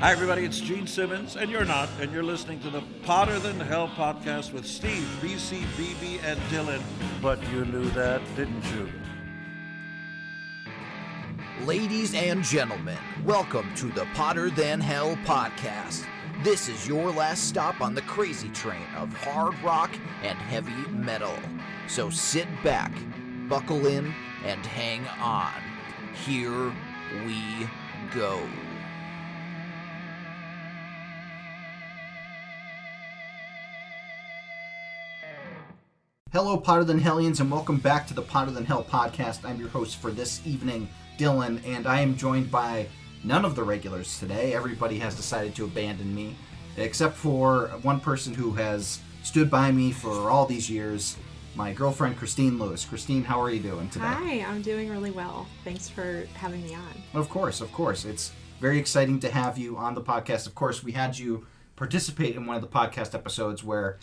Hi, everybody. It's Gene Simmons, and you're not, and you're listening to the Potter Than Hell podcast with Steve, BC, BB, and Dylan. But you knew that, didn't you? Ladies and gentlemen, welcome to the Potter Than Hell podcast. This is your last stop on the crazy train of hard rock and heavy metal. So sit back, buckle in, and hang on. Here we go. Hello, Potter Than Hellions, and welcome back to the Potter Than Hell podcast. I'm your host for this evening, Dylan, and I am joined by none of the regulars today. Everybody has decided to abandon me, except for one person who has stood by me for all these years, my girlfriend, Kristine Lewis. Kristine, how are you doing today? Hi, I'm doing really well. Thanks for having me on. Of course. It's very exciting to have you on the podcast. Of course, we had you participate in one of the podcast episodes where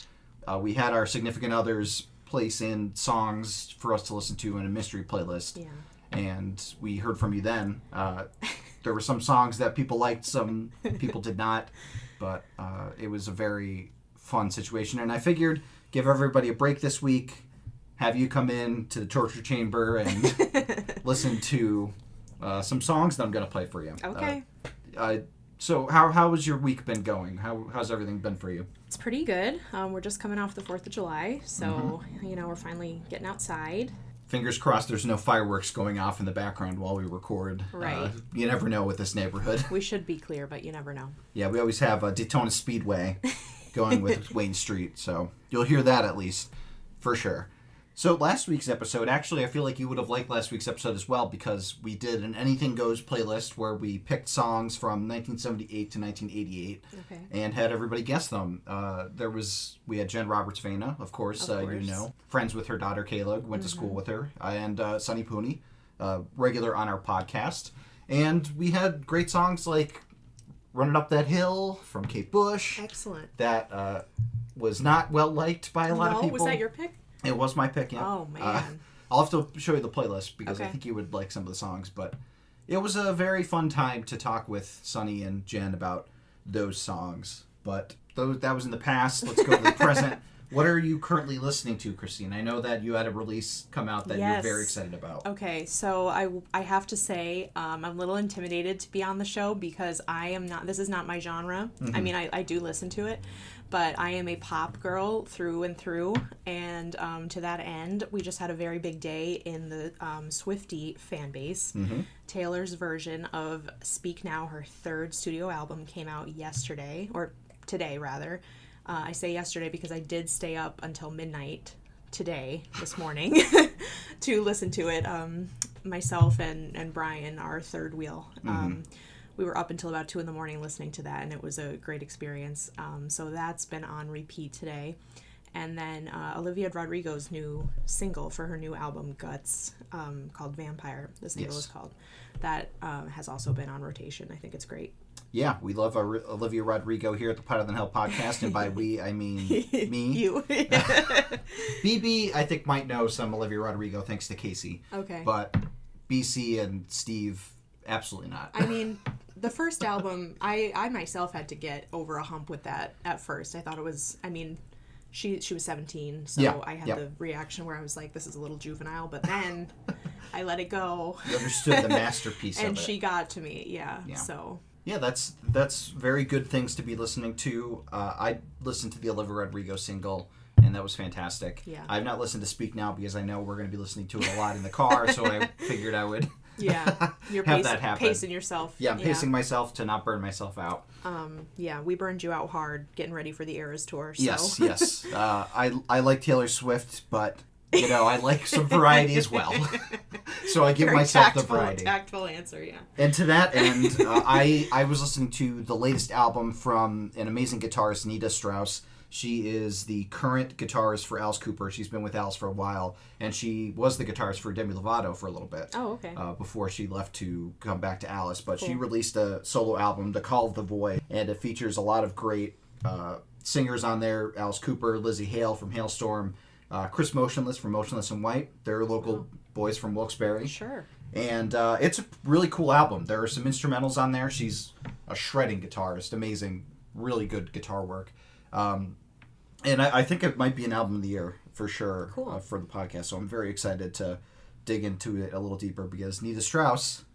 we had our significant others place in songs for us to listen to in a mystery playlist. Yeah. And we heard from you then. There were some songs that people liked, some people did not, but it was a very fun situation. And I figured give everybody a break this week, have you come in to the torture chamber and listen to some songs that I'm going to play for you. Okay. So how has your week been going? How's everything been for you? It's pretty good. We're just coming off the 4th of July, so, we're finally getting outside. Fingers crossed there's no fireworks going off in the background while we record. Right. You never know with this neighborhood. We should be clear, but you never know. Yeah, we always have Daytona Speedway going with Wayne Street, so you'll hear that at least, for sure. So last week's episode, actually, I feel like you would have liked last week's episode as well because we did an Anything Goes playlist where we picked songs from 1978 to 1988 and had everybody guess them. We had Jen Roberts-Vena, of course. You know, friends with her daughter Kayla, went to school with her, and Sonny Pooney, regular on our podcast. And we had great songs like Running Up That Hill from Kate Bush. Excellent. That was not well liked by a lot of people. Was that your pick? It was my pick, yeah. Oh, man. I'll have to show you the playlist because I Okay. think you would like some of the songs. But it was a very fun time to talk with Sonny and Jen about those songs. But that was in the past. Let's go to the present. What are you currently listening to, Kristine? I know that you had a release come out that you're very excited about. Okay, so I have to say I'm a little intimidated to be on the show because this is not my genre. I mean, I do listen to it, but I am a pop girl through and through, and to that end, we just had a very big day in the Swiftie fan base. Taylor's version of Speak Now, her third studio album, came out yesterday, or today rather. I say yesterday because I did stay up until midnight this morning, to listen to it. Myself and Brian, our third wheel, we were up until about 2 a.m. listening to that, and it was a great experience. So that's been on repeat today. And then Olivia Rodrigo's new single for her new album, Guts, called Vampire, the single is called. That has also been on rotation. I think it's great. Yeah, we love Olivia Rodrigo here at the Potter Than Hell podcast, and by we, I mean me. You. BB, I think, might know some Olivia Rodrigo thanks to Casey. Okay. But BC and Steve, absolutely not. I mean, the first album, I myself had to get over a hump with that at first. I thought it was, she was 17, so I had the reaction where I was like, this is a little juvenile, but then I let it go. You understood the masterpiece of it. And she got to me, so... Yeah, that's very good things to be listening to. I listened to the Olivia Rodrigo single, and that was fantastic. Yeah. I've not listened to Speak Now because I know we're going to be listening to it a lot in the car, so I figured I would you're that happen. pacing yourself. Yeah, I'm pacing myself to not burn myself out. We burned you out hard getting ready for the Eras tour. So. Yes. I like Taylor Swift, but... I like some variety as well. So I give myself the variety. Tactful answer, yeah. And to that end, I was listening to the latest album from an amazing guitarist, Nita Strauss. She is the current guitarist for Alice Cooper. She's been with Alice for a while, and she was the guitarist for Demi Lovato for a little bit. Oh, okay. Before she left to come back to Alice. But She released a solo album, The Call of the Void, and it features a lot of great singers on there. Alice Cooper, Lizzie Hale from Hailstorm, Chris Motionless from Motionless in White. They're local boys from Wilkes-Barre. Sure. And it's a really cool album. There are some instrumentals on there. She's a shredding guitarist. Amazing, really good guitar work. And I think it might be an album of the year for sure. Cool. For the podcast. So I'm very excited to dig into it a little deeper because Nita Strauss,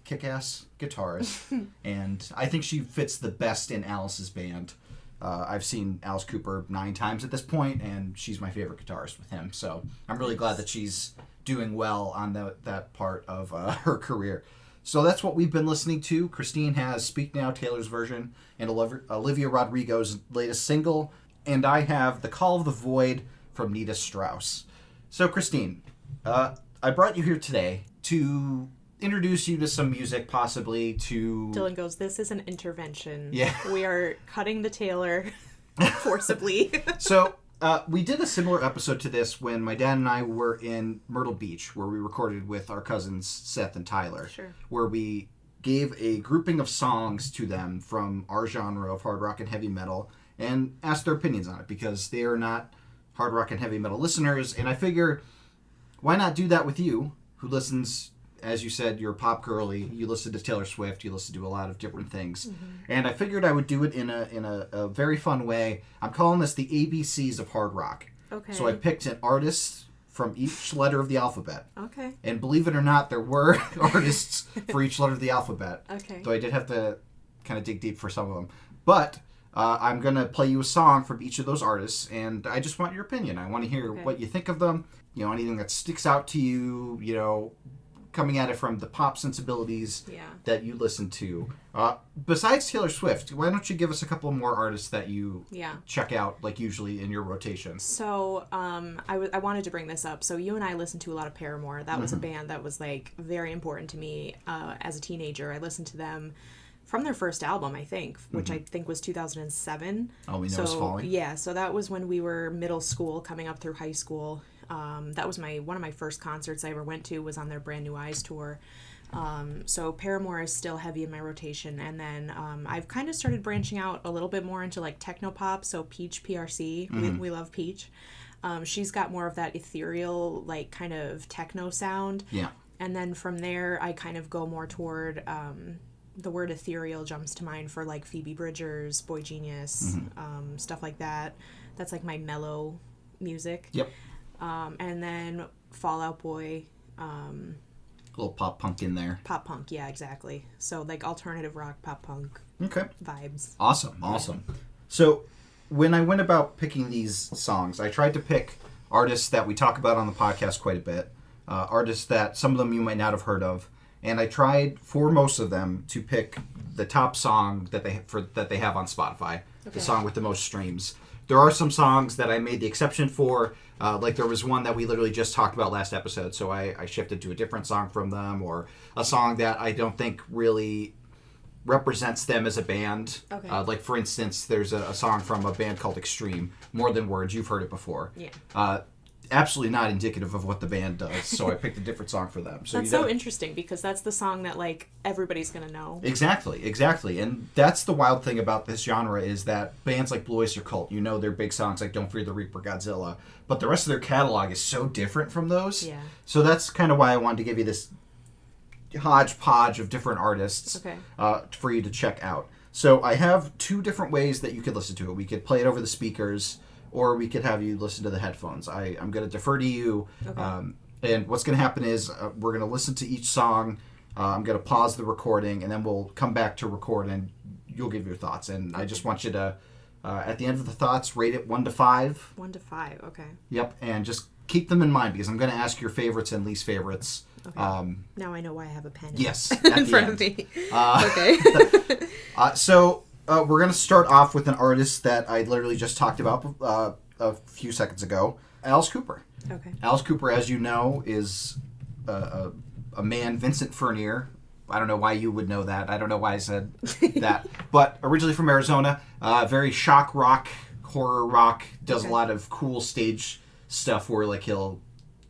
kick-ass guitarist, and I think she fits the best in Alice's band. I've seen Alice Cooper 9 times at this point, and she's my favorite guitarist with him. So I'm really glad that she's doing well on that part of her career. So that's what we've been listening to. Kristine has Speak Now, Taylor's version, and Olivia Rodrigo's latest single, and I have The Call of the Void from Nita Strauss. So Kristine, I brought you here today to introduce you to some music, possibly to... Dylan goes, this is an intervention. Yeah. We are cutting the Taylor forcibly. So, we did a similar episode to this when my dad and I were in Myrtle Beach, where we recorded with our cousins Seth and Tyler. Sure. Where we gave a grouping of songs to them from our genre of hard rock and heavy metal and asked their opinions on it because they are not hard rock and heavy metal listeners. And I figure, why not do that with you, who listens... As you said, you're a pop girly. You listen to Taylor Swift. You listen to a lot of different things. Mm-hmm. And I figured I would do it in a very fun way. I'm calling this the ABCs of hard rock. Okay. So I picked an artist from each letter of the alphabet. Okay. And believe it or not, there were artists for each letter of the alphabet. Okay. So I did have to kind of dig deep for some of them. But I'm going to play you a song from each of those artists, and I just want your opinion. I want to hear what you think of them. You know, anything that sticks out to you, you know, coming at it from the pop sensibilities that you listen to. Besides Taylor Swift, why don't you give us a couple more artists that you check out, like usually in your rotation? So I wanted to bring this up. So you and I listened to a lot of Paramore. That was a band that was like very important to me as a teenager. I listened to them from their first album, I think, which I think was 2007. Oh, We Know It's Falling? Yeah, so that was when we were middle school, coming up through high school. That was one of my first concerts I ever went to was on their Brand New Eyes tour. So Paramore is still heavy in my rotation. And then I've kind of started branching out a little bit more into like technopop. So Peach, PRC, we love Peach. She's got more of that ethereal, like kind of techno sound. Yeah. And then from there, I kind of go more toward... the word ethereal jumps to mind for like Phoebe Bridgers, Boy Genius, stuff like that. That's like my mellow music. Yep. And then Fall Out Boy. A little pop punk in there. Pop punk, yeah, exactly. So like alternative rock, pop punk vibes. Awesome. So when I went about picking these songs, I tried to pick artists that we talk about on the podcast quite a bit. Artists that some of them you might not have heard of. And I tried for most of them to pick the top song that they have on Spotify, the song with the most streams. There are some songs that I made the exception for, like there was one that we literally just talked about last episode, so I shifted to a different song from them, or a song that I don't think really represents them as a band. Okay. Like for instance, there's a song from a band called Extreme, More Than Words. You've heard it before. Yeah. Absolutely not indicative of what the band does, so I picked a different song for them. So that's so interesting because that's the song that like everybody's gonna know. Exactly, and that's the wild thing about this genre is that bands like Blue Oyster Cult, you know their big songs like Don't Fear the Reaper, Godzilla, but the rest of their catalog is so different from those. Yeah. So that's kind of why I wanted to give you this hodgepodge of different artists for you to check out. So I have 2 different ways that you could listen to it. We could play it over the speakers, or we could have you listen to the headphones. I'm going to defer to you. Okay. And what's going to happen is we're going to listen to each song. I'm going to pause the recording, and then we'll come back to record, and you'll give your thoughts. And I just want you to, at the end of the thoughts, rate it 1 to 5. 1 to 5, okay. Yep, and just keep them in mind, because I'm going to ask your favorites and least favorites. Okay. Now I know why I have a pen in front of me. Okay. So... we're going to start off with an artist that I literally just talked about a few seconds ago, Alice Cooper. Okay. Alice Cooper, as you know, is a man, Vincent Furnier. I don't know why you would know that. I don't know why I said that. But originally from Arizona, very shock rock, horror rock, does a lot of cool stage stuff where like he'll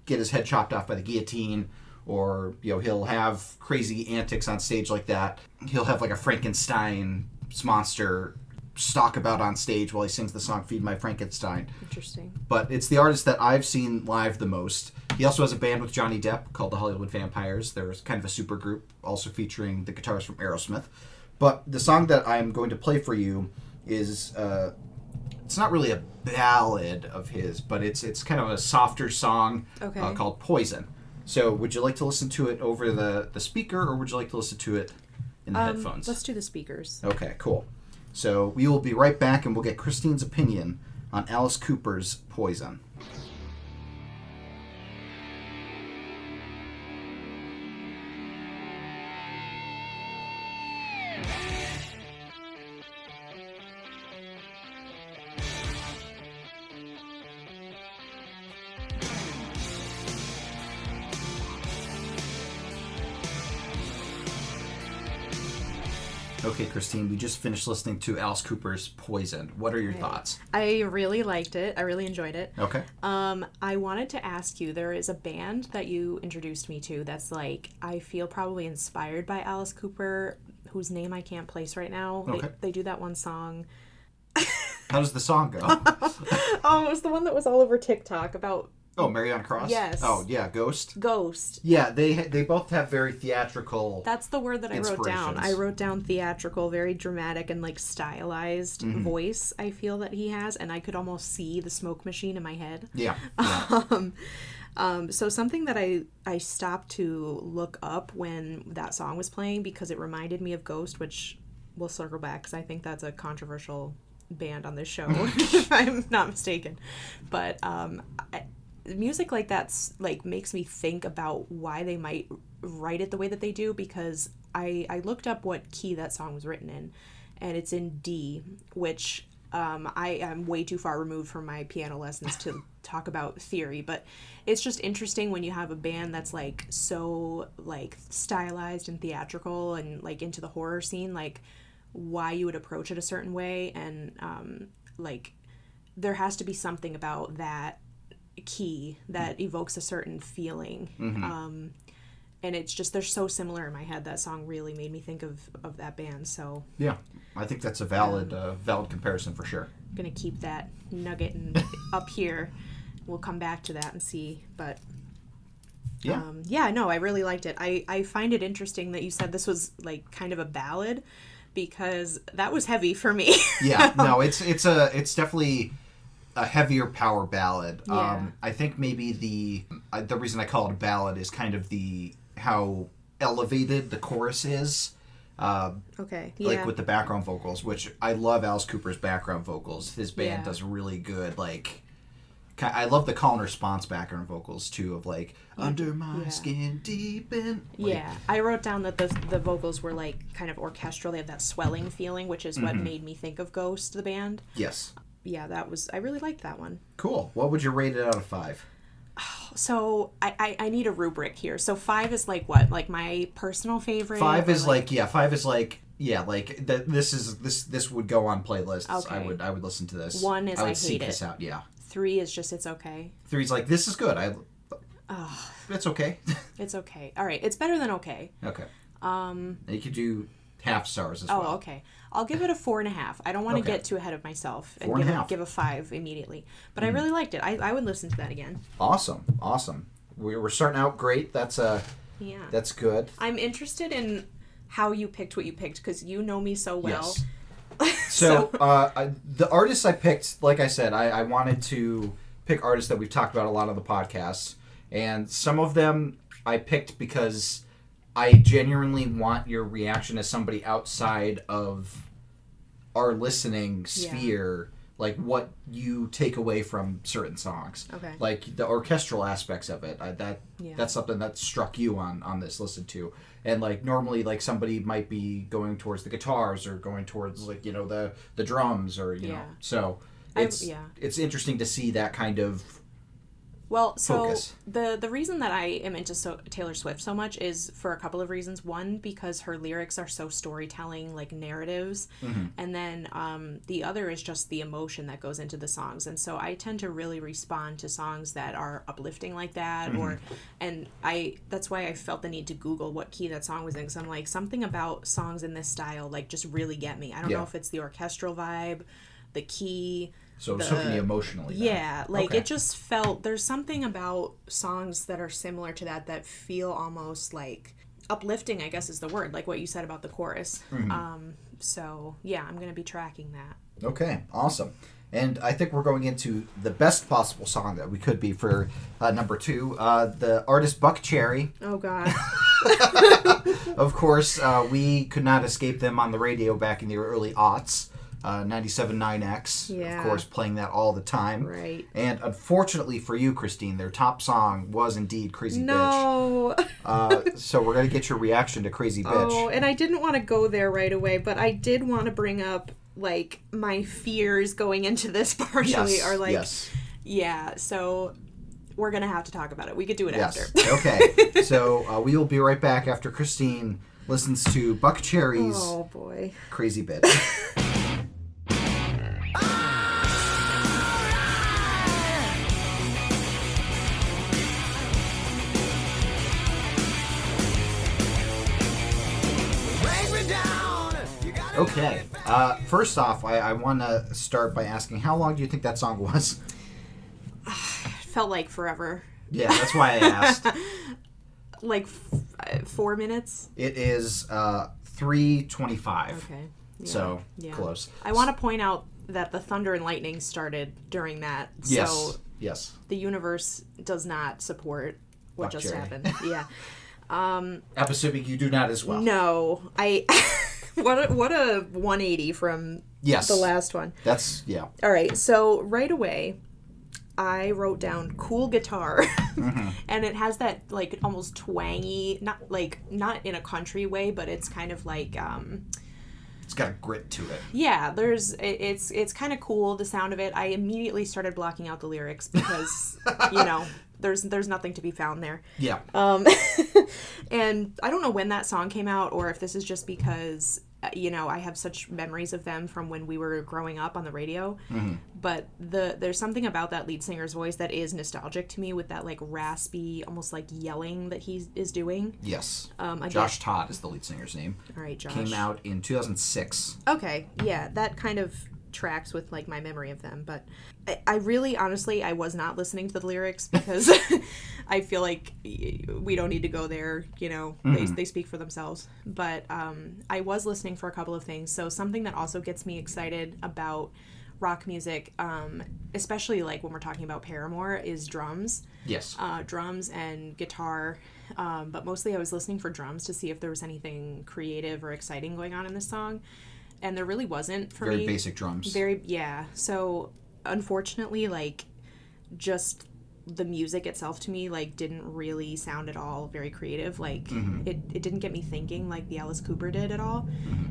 get his head chopped off by the guillotine, or he'll have crazy antics on stage like that. He'll have like a Frankenstein monster stalk about on stage while he sings the song Feed My Frankenstein. Interesting. But it's the artist that I've seen live the most. He also has a band with Johnny Depp called the Hollywood Vampires. They're kind of a super group, also featuring the guitarist from Aerosmith. But the song that I'm going to play for you is it's not really a ballad of his, but it's kind of a softer song called Poison. So would you like to listen to it over the speaker, or would you like to listen to it in the headphones? Let's do the speakers. Okay, cool. So we will be right back, and we'll get Kristine's opinion on Alice Cooper's Poison. Okay, Kristine, we just finished listening to Alice Cooper's Poison. What are your thoughts? I really liked it. I really enjoyed it. Okay. I wanted to ask you, there is a band that you introduced me to that's like, I feel probably inspired by Alice Cooper, whose name I can't place right now. Okay. They do that one song. How does the song go? Oh, it was the one that was all over TikTok about... Oh, Mariana Cross? Yes. Oh, yeah, Ghost? Ghost. Yeah, they both have very theatrical... That's the word that I wrote down. I wrote down theatrical, very dramatic and like stylized voice I feel that he has, and I could almost see the smoke machine in my head. Yeah. So something that I stopped to look up when that song was playing, because it reminded me of Ghost, which we'll circle back because I think that's a controversial band on this show, if I'm not mistaken. But music like that's like makes me think about why they might write it the way that they do, because I looked up what key that song was written in, and it's in D, which I am way too far removed from my piano lessons to talk about theory, but it's just interesting when you have a band that's like so like stylized and theatrical and like into the horror scene, like why you would approach it a certain way, and like there has to be something about that key that evokes a certain feeling. And it's just, they're so similar in my head. That song really made me think of that band. So yeah, I think that's a valid comparison for sure. I'm gonna keep that nugget up here. We'll come back to that and see. But no, I really liked it. I find it interesting that you said this was like kind of a ballad, because that was heavy for me. Yeah, no, it's definitely a heavier power ballad. Yeah. I think maybe the reason I call it a ballad is kind of how elevated the chorus is. Okay. Yeah. Like with the background vocals, which I love Alice Cooper's background vocals. His band does really good, like, I love the call and response background vocals too, of like, under my skin deep in. Like, yeah. I wrote down that the vocals were like kind of orchestral. They have that swelling feeling, which is what made me think of Ghost, the band. Yes. Yeah, I really liked that one. Cool. What would you rate it out of 5? So I need a rubric here. So 5 is like what? Like my personal favorite? 5 is like 5 is like, like this would go on playlists. Okay. I would listen to this. 1 is I would seek hate this it. out. Yeah. 3 is just it's okay. 3 is like, this is good. It's okay. It's okay. All right, it's better than okay. Okay. You could do half stars as well. Oh, okay. I'll give it a 4.5. I don't want to get too ahead of myself and give a 5 immediately. But I really liked it. I would listen to that again. Awesome. We're starting out great. That's that's good. I'm interested in how you picked what you picked, because you know me so well. Yes. So the artists I picked, like I said, I wanted to pick artists that we've talked about a lot on the podcast, and some of them I picked because I genuinely want your reaction as somebody outside of our listening sphere, like what you take away from certain songs. Okay. Like the orchestral aspects of it. That's something that struck you on this listen to. And like normally like somebody might be going towards the guitars or going towards like, the drums or you know. So it's interesting to see that kind of focus. The reason that I am into Taylor Swift so much is for a couple of reasons. One, because her lyrics are so storytelling, like narratives, and then the other is just the emotion that goes into the songs. And so I tend to really respond to songs that are uplifting like that, that's why I felt the need to Google what key that song was in, because I'm like, something about songs in this style like just really get me. I don't know if it's the orchestral vibe, the key. So it was hooking you emotionally. Yeah, it just felt, there's something about songs that are similar to that feel almost like uplifting, I guess is the word, like what you said about the chorus. So yeah, I'm gonna be tracking that. Okay, awesome. And I think we're going into the best possible song that we could be for number 2. The artist Buckcherry. Oh God. Of course, we could not escape them on the radio back in the early aughts. 97.9X, Yeah. of course, playing that all the time. Right. And unfortunately for you, Kristine, their top song was indeed Crazy Bitch. No. So we're going to get your reaction to Crazy Bitch. Oh, and I didn't want to go there right away, but I did want to bring up, like, my fears going into this partially Yes, are like, yes. yeah, so we're going to have to talk about it. We could do it after. Okay. So we will be right back after Kristine listens to Buckcherry's Oh, boy. Crazy Bitch. Okay. First off, I want to start by asking, how long do you think that song was? It felt like forever. Yeah, that's why I asked. Like 4 minutes? It is 3:25. Okay. Yeah. So, Yeah. close. I want to point out that the thunder and lightning started during that. Yes. So Yes. the universe does not support what just Buckcherry. happened. Yeah. I'm assuming you do not as well. No. What a 180 from Yes. the last one. That's, yeah. All right, so right away, I wrote down cool guitar, and it has that like almost twangy, not in a country way, but it's kind of like It's got a grit to it. yeah. It's kind of cool, the sound of it. I immediately started blocking out the lyrics because there's nothing to be found there. Yeah. And I don't know when that song came out or if this is just because, I have such memories of them from when we were growing up on the radio. But there's something about that lead singer's voice that is nostalgic to me with that like raspy, almost like yelling that he is doing. Yes. Again, Josh Todd is the lead singer's name. all right, Josh. Came out in 2006. Okay, yeah, that kind of tracks with like my memory of them, but I really honestly I was not listening to the lyrics because I feel like we don't need to go there, they speak for themselves, but I was listening for a couple of things. So something that also gets me excited about rock music, especially like when we're talking about Paramore, is drums. Yes. Drums and guitar, but mostly I was listening for drums to see if there was anything creative or exciting going on in this song. And there really wasn't for me. Very basic drums. Yeah. So, unfortunately, like, just the music itself to me, like, didn't really sound at all very creative. Like, it didn't get me thinking like the Alice Cooper did at all.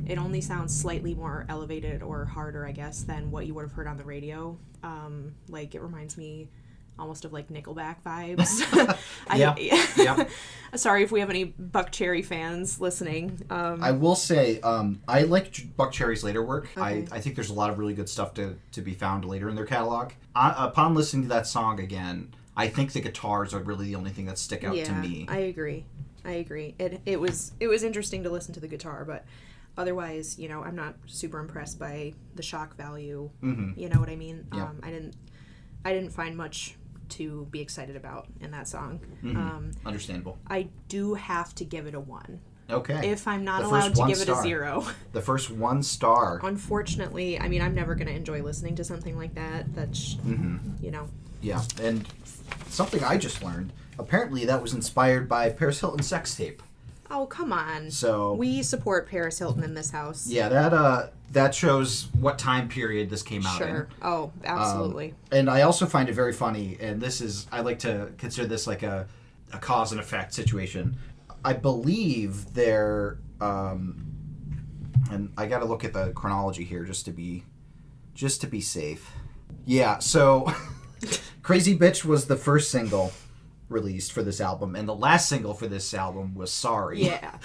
It only sounds slightly more elevated or harder, I guess, than what you would have heard on the radio. Like, it reminds me almost of like Nickelback vibes. Yeah. Sorry if we have any Buckcherry fans listening. I will say, I like Buckcherry's later work. Okay. I think there's a lot of really good stuff to be found later in their catalog. Upon listening to that song again, I think the guitars are really the only thing that stick out to me. I agree. It was interesting to listen to the guitar, but otherwise, I'm not super impressed by the shock value. You know what I mean? Yeah. I didn't find much to be excited about in that song. Understandable. I do have to give it a 1. Okay. If I'm not The allowed first to one give it a star. 0. The first 1 star. Unfortunately, I mean, I'm never going to enjoy listening to something like that. That's, Yeah, and something I just learned, apparently that was inspired by Paris Hilton's sex tape. Oh, come on. So we support Paris Hilton in this house. yeah, that shows what time period this came out in. Sure. Oh, absolutely. And I also find it very funny, and I like to consider this like a cause and effect situation. I believe they're, and I got to look at the chronology here just to be safe. Yeah, so Crazy Bitch was the first single released for this album, and the last single for this album was Sorry. Yeah.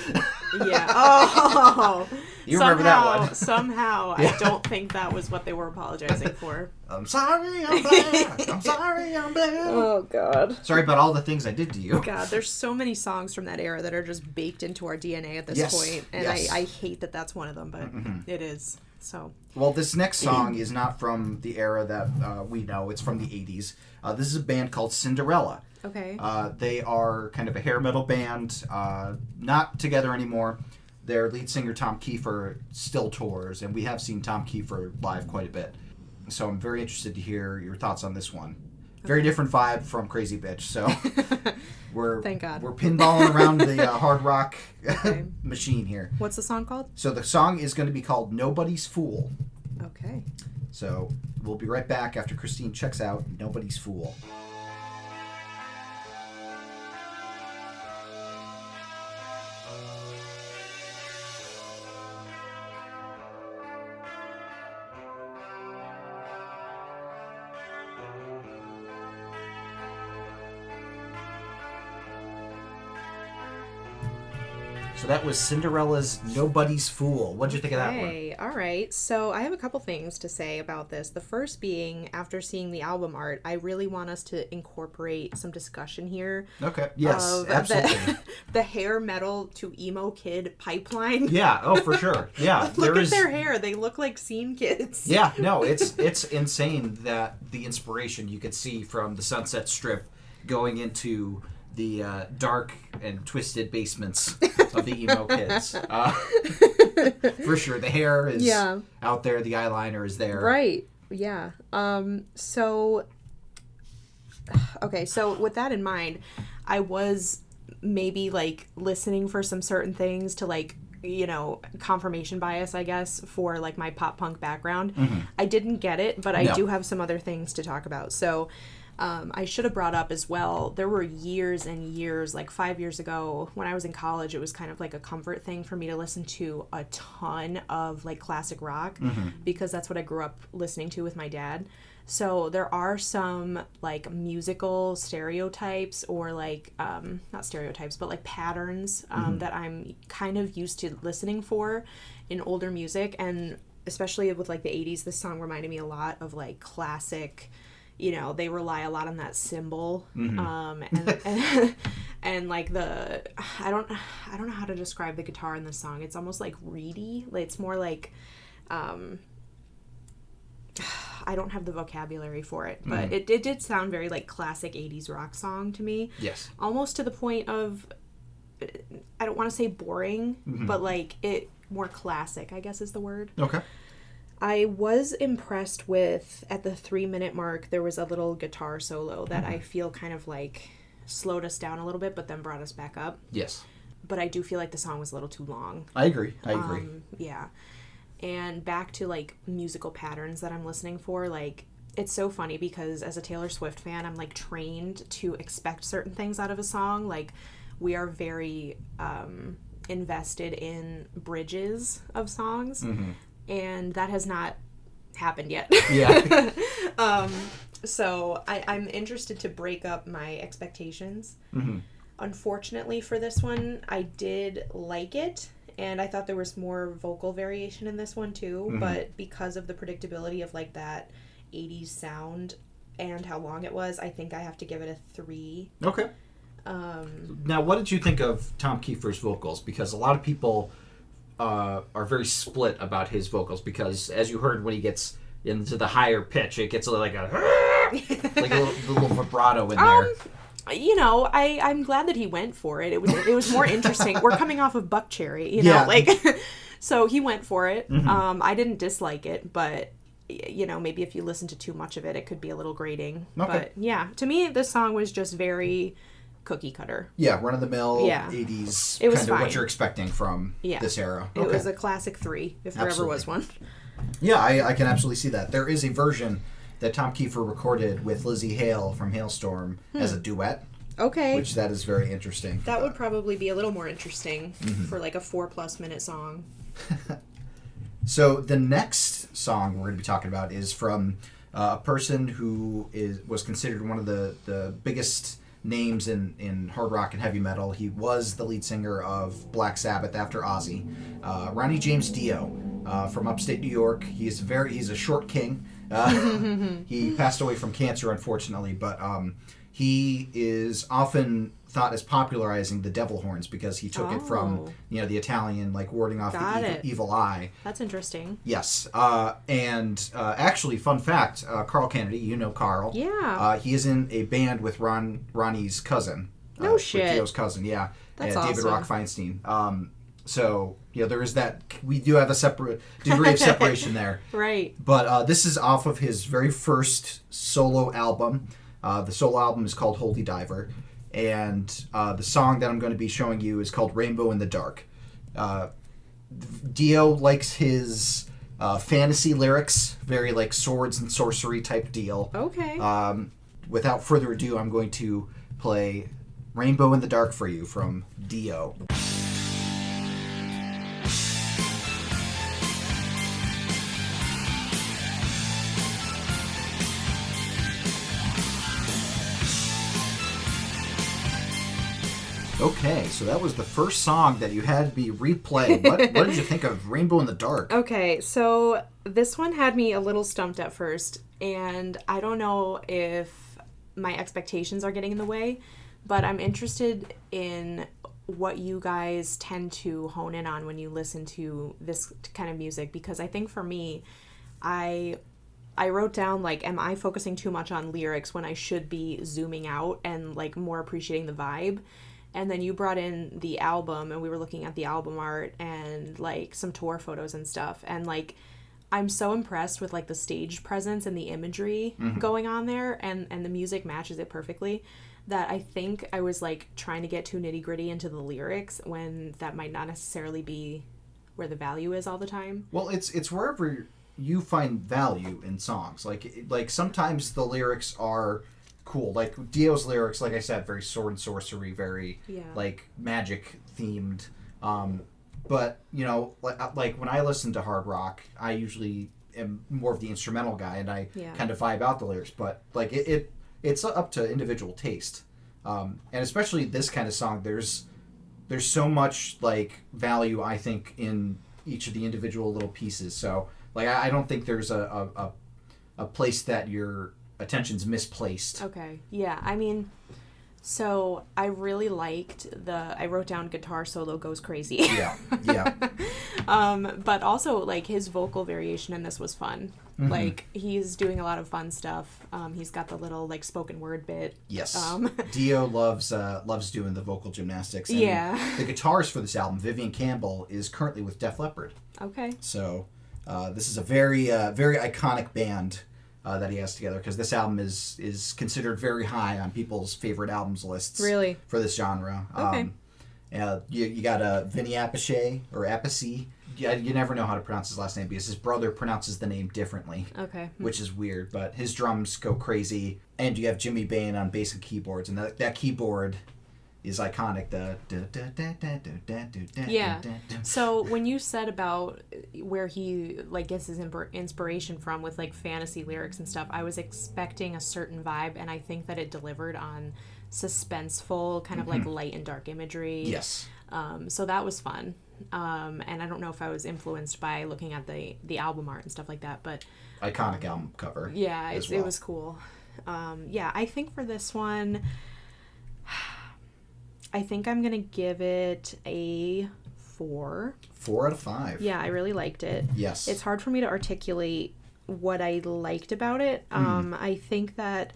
Oh. You remember that one. Somehow, I don't think that was what they were apologizing for. I'm sorry, I'm black. I'm sorry, I'm black. Oh, God. Sorry about all the things I did to you. God, there's so many songs from that era that are just baked into our DNA at this point, and yes. I hate that that's one of them, but it is. So. Well, this next song is not from the era that we know. It's from the 80s. This is a band called Cinderella. Okay. They are kind of a hair metal band, not together anymore. Their lead singer, Tom Kiefer, still tours, and we have seen Tom Kiefer live quite a bit. So I'm very interested to hear your thoughts on this one. Very different vibe from Crazy Bitch, so Thank God. We're pinballing around the hard rock machine here. What's the song called? So the song is going to be called Nobody's Fool. Okay. So we'll be right back after Kristine checks out Nobody's Fool. So that was Cinderella's Nobody's Fool. What'd you think of that one? Okay, all right. So I have a couple things to say about this. The first being, after seeing the album art, I really want us to incorporate some discussion here. Okay. Yes, absolutely. The hair metal to emo kid pipeline. Yeah. Oh, for sure. Yeah. Look at their hair. They look like scene kids. Yeah. No, it's insane that the inspiration you could see from the Sunset Strip going into the dark and twisted basements of the emo kids. For sure. The hair is out there. The eyeliner is there. Right. Yeah. So with that in mind, I was maybe like listening for some certain things to like, you know, confirmation bias, I guess, for like my pop punk background. Mm-hmm. I didn't get it, but I do have some other things to talk about. So I should have brought up as well, there were years and years, like 5 years ago, when I was in college, it was kind of like a comfort thing for me to listen to a ton of like classic rock, because that's what I grew up listening to with my dad. So there are some like musical stereotypes or like, not stereotypes, but like patterns that I'm kind of used to listening for in older music. And especially with like the 80s, this song reminded me a lot of like classic, you know, they rely a lot on that cymbal, and like the, I don't know how to describe the guitar in this song. It's almost like reedy. It's more like, I don't have the vocabulary for it, but it did sound very like classic 80s rock song to me. Yes. Almost to the point of, I don't want to say boring, but like it more classic, I guess is the word. Okay. I was impressed with, at the 3-minute mark, there was a little guitar solo that I feel kind of like slowed us down a little bit, but then brought us back up. Yes. But I do feel like the song was a little too long. I agree. Yeah. And back to like musical patterns that I'm listening for, like it's so funny because as a Taylor Swift fan, I'm like trained to expect certain things out of a song. Like we are very invested in bridges of songs. And that has not happened yet. Yeah. So I'm interested to break up my expectations. Unfortunately for this one, I did like it. And I thought there was more vocal variation in this one too. But because of the predictability of like that 80s sound and how long it was, I think I have to give it a 3. Okay. Now, what did you think of Tom Kiefer's vocals? Because a lot of people are very split about his vocals, because as you heard when he gets into the higher pitch, it gets like a little vibrato in there. You know, I'm glad that he went for it. It was more interesting. We're coming off of Buckcherry, you know, like so he went for it. I didn't dislike it, but you know, maybe if you listen to too much of it, it could be a little grating. Okay. But yeah, to me, this song was just very cookie cutter. Yeah, run of the mill 80s. It was kind fine. of what you're expecting from this era. It was a classic 3, if there ever was one. Yeah, I can absolutely see that. There is a version that Tom Kiefer recorded with Lizzie Hale from Hailstorm as a duet. Okay. Which that is very interesting. That would probably be a little more interesting for like a 4+ minute song. So the next song we're going to be talking about is from a person who was considered one of the biggest names in hard rock and heavy metal. He was the lead singer of Black Sabbath after Ozzy. Ronnie James Dio from upstate New York. He's a short king. He passed away from cancer, unfortunately, but he is often thought as popularizing the devil horns because he took it from, the Italian, like warding off the evil eye. That's interesting. Yes. Actually, fun fact, Carl Kennedy, you know Carl. Yeah. He is in a band with Ronnie's cousin. No shit. With Dio's cousin, yeah. That's David awesome. Rock Feinstein. So, there is that. We do have a separate degree of separation there. Right. But this is off of his very first solo album. The solo album is called Holy Diver. And the song that I'm going to be showing you is called Rainbow in the Dark. Dio likes his fantasy lyrics, very like swords and sorcery type deal. Okay. Without further ado, I'm going to play Rainbow in the Dark for you from Dio. Okay, so that was the first song that you had to be replayed. What did you think of Rainbow in the Dark? Okay, so this one had me a little stumped at first, and I don't know if my expectations are getting in the way, but I'm interested in what you guys tend to hone in on when you listen to this kind of music, because I think for me, I wrote down, like, am I focusing too much on lyrics when I should be zooming out and, like, more appreciating the vibe? And then you brought in the album, and we were looking at the album art and, like, some tour photos and stuff. And, like, I'm so impressed with, like, the stage presence and the imagery going on there, and the music matches it perfectly, that I think I was, like, trying to get too nitty-gritty into the lyrics when that might not necessarily be where the value is all the time. Well, it's wherever you find value in songs. Like sometimes the lyrics are cool. Like Dio's lyrics, like I said, very sword and sorcery, very like magic themed. But like when I listen to hard rock, I usually am more of the instrumental guy, and I kind of vibe out the lyrics. But like it's up to individual taste, and especially this kind of song. There's so much like value, I think, in each of the individual little pieces. So like I don't think there's a place that your attention's misplaced. Okay. Yeah. I mean, so I really liked I wrote down guitar solo goes crazy. Yeah. But also, like, his vocal variation in this was fun. Mm-hmm. Like, he's doing a lot of fun stuff. He's got the little, like, spoken word bit. Yes. Dio loves doing the vocal gymnastics. And the guitarist for this album, Vivian Campbell, is currently with Def Leppard. Okay. So this is a very iconic band that he has together, because this album is considered very high on people's favorite albums lists. Really? For this genre. Okay. You got Vinny Appice or Appice. You never know how to pronounce his last name because his brother pronounces the name differently. Okay. Which is weird, but his drums go crazy. And you have Jimmy Bain on bass and keyboards, and that keyboard is iconic. Yeah. So when you said about where he like gets his inspiration from with like fantasy lyrics and stuff, I was expecting a certain vibe, and I think that it delivered on suspenseful kind of like light and dark imagery. Yes. So that was fun. And I don't know if I was influenced by looking at the album art and stuff like that, but iconic album cover. Yeah, it was cool. I think for this one, I think I'm gonna give it a 4. 4 out of 5. Yeah, I really liked it. Yes. It's hard for me to articulate what I liked about it. I think that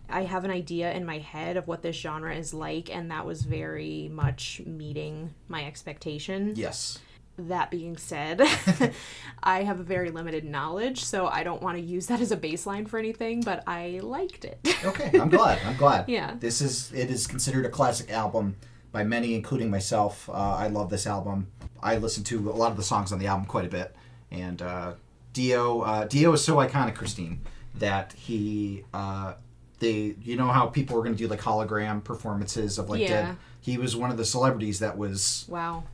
I have an idea in my head of what this genre is like, and that was very much meeting my expectation. Yes. That being said, I have a very limited knowledge, so I don't want to use that as a baseline for anything, but I liked it. Okay, I'm glad. Yeah. It is considered a classic album by many, including myself. I love this album. I listen to a lot of the songs on the album quite a bit, and Dio is so iconic, Kristine, that he you know how people were going to do like hologram performances of like dead. He was one of the celebrities that was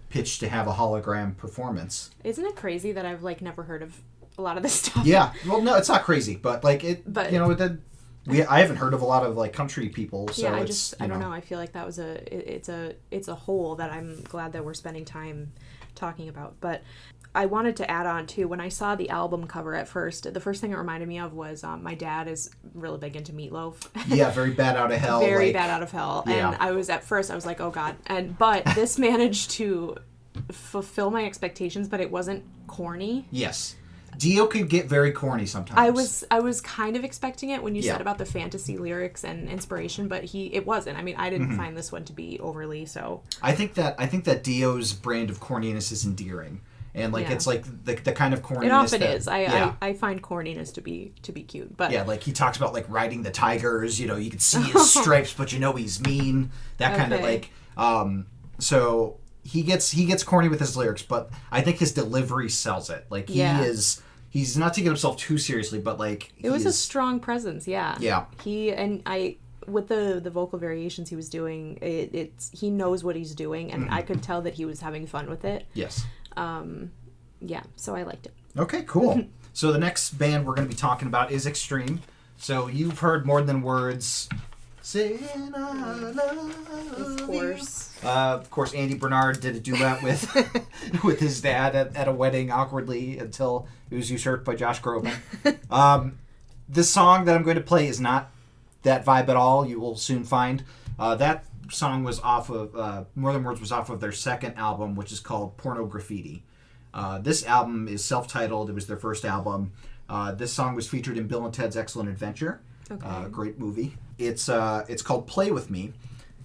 pitched to have a hologram performance. Isn't it crazy that I've like never heard of a lot of this stuff? Yeah, well, no, it's not crazy, but like I haven't heard of a lot of like country people. So yeah, I don't know. I feel like that was it's a hole that I'm glad that we're spending time talking about. But I wanted to add on too, when I saw the album cover at first, the first thing it reminded me of was my dad is really big into Meatloaf. Yeah, very bad out of hell. Very bad out of hell. Yeah. And I was like, oh God. But this managed to fulfill my expectations, but it wasn't corny. Yes. Dio could get very corny sometimes. I was kind of expecting it when you said about the fantasy lyrics and inspiration, but it wasn't. I mean, I didn't find this one to be overly so. I think that Dio's brand of corniness is endearing. And it's like the kind of corniness it often is. Yeah. I find corniness to be cute, but yeah, like he talks about like riding the tigers. You can see his stripes, but he's mean. That kind of like. So he gets corny with his lyrics, but I think his delivery sells it. Like he's not taking himself too seriously, but like it was a strong presence. Yeah. Yeah. With the vocal variations he was doing, he knows what he's doing, and I could tell that he was having fun with it. Yes. Yeah, so I liked it. Okay, cool. So the next band we're going to be talking about is Extreme. So you've heard More Than Words. Saying I love Of course. you. Of course, Andy Bernard did a duet with with his dad at a wedding awkwardly until it was usurped by Josh Groban. This song that I'm going to play is not that vibe at all. You will soon find. That song was off of More Than Words was off of their second album, which is called Porno Graffiti. This album is self-titled. It was their first album. This song was featured in Bill and Ted's Excellent Adventure. Okay. Great movie. It's called Play With Me,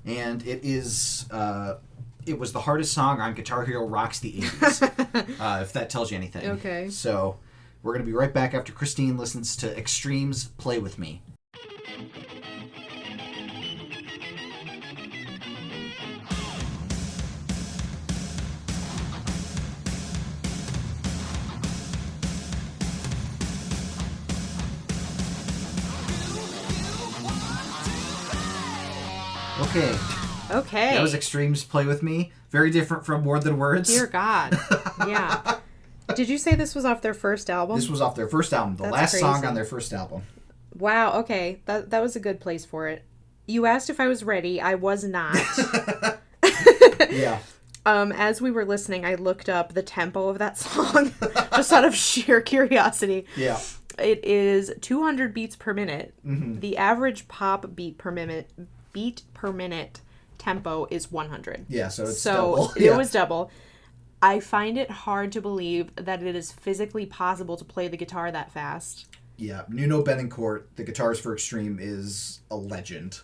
and it was the hardest song on Guitar Hero Rocks the 80s, if that tells you anything. Okay. So we're going to be right back after Kristine listens to Extreme's Play With Me. Okay. That was Extreme's Play With Me. Very different from More Than Words. Dear God. Yeah. Did you say this was off their first album? This was off their first album. The last song on their first album. Wow. Okay. That was a good place for it. You asked if I was ready. I was not. Yeah. As we were listening, I looked up the tempo of that song just out of sheer curiosity. Yeah. It is 200 beats per minute. Mm-hmm. The average pop beat per minute tempo is 100. Yeah, so it's double. It was double. I find it hard to believe that it is physically possible to play the guitar that fast. Yeah, Nuno Betancourt, the guitarist for Extreme, is a legend.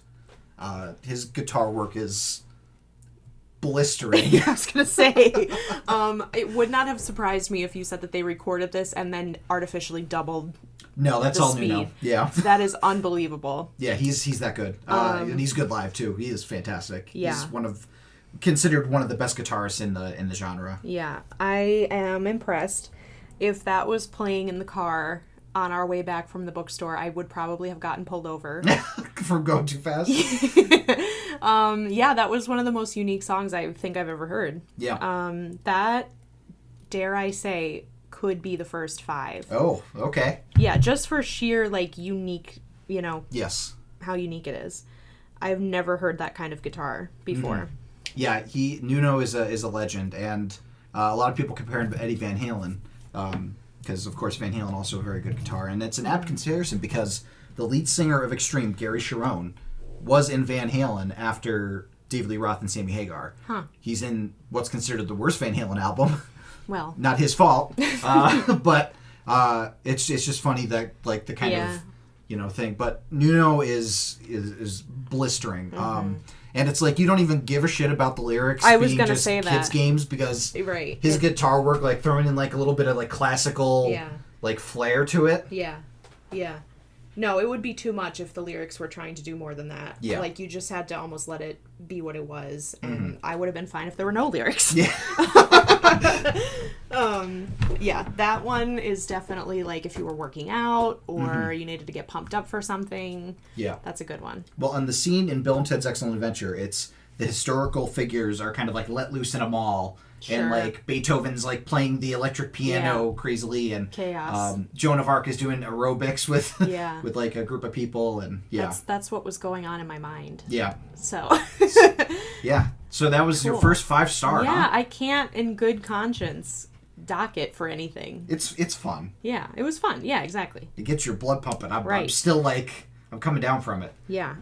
His guitar work is blistering. I was going to say, it would not have surprised me if you said that they recorded this and then artificially doubled. No, that's all Nuno. Yeah. That is unbelievable. Yeah, he's that good. And he's good live too. He is fantastic. Yeah. He's considered one of the best guitarists in the genre. Yeah, I am impressed. If that was playing in the car on our way back from the bookstore, I would probably have gotten pulled over. From going too fast? Yeah, that was one of the most unique songs I think I've ever heard. Yeah. That, dare I say, could be the first 5. Oh, okay. Yeah, just for sheer, unique, Yes. how unique it is. I've never heard that kind of guitar before. Mm-hmm. Yeah, Nuno is a legend, and a lot of people compare him to Eddie Van Halen, because of course Van Halen also a very good guitar, and it's an apt comparison because the lead singer of Extreme, Gary Cherone, was in Van Halen after David Lee Roth and Sammy Hagar. Huh. He's in what's considered the worst Van Halen album. Well, not his fault, but it's just funny that the kind of thing. But Nuno is blistering, and it's like you don't even give a shit about the lyrics. I was gonna say that kids games because right. His guitar work, throwing in a little bit of classical flair to it. Yeah, yeah. No, it would be too much if the lyrics were trying to do more than that. Yeah. You just had to almost let it be what it was, and I would have been fine if there were no lyrics. Yeah. Yeah, that one is definitely if you were working out or you needed to get pumped up for something. Yeah. That's a good one. Well, on the scene in Bill and Ted's Excellent Adventure, it's the historical figures are kind of let loose in a mall. Sure. And Beethoven's playing the electric piano crazily, and chaos. Joan of Arc is doing aerobics with with a group of people, and that's what was going on in my mind. Yeah. So. Yeah. So that was your first 5 star. Yeah, huh? I can't in good conscience docket for anything. It's fun. Yeah, it was fun. Yeah, exactly. It gets your blood pumping. I'm Right. still like, I'm coming down from it. Yeah.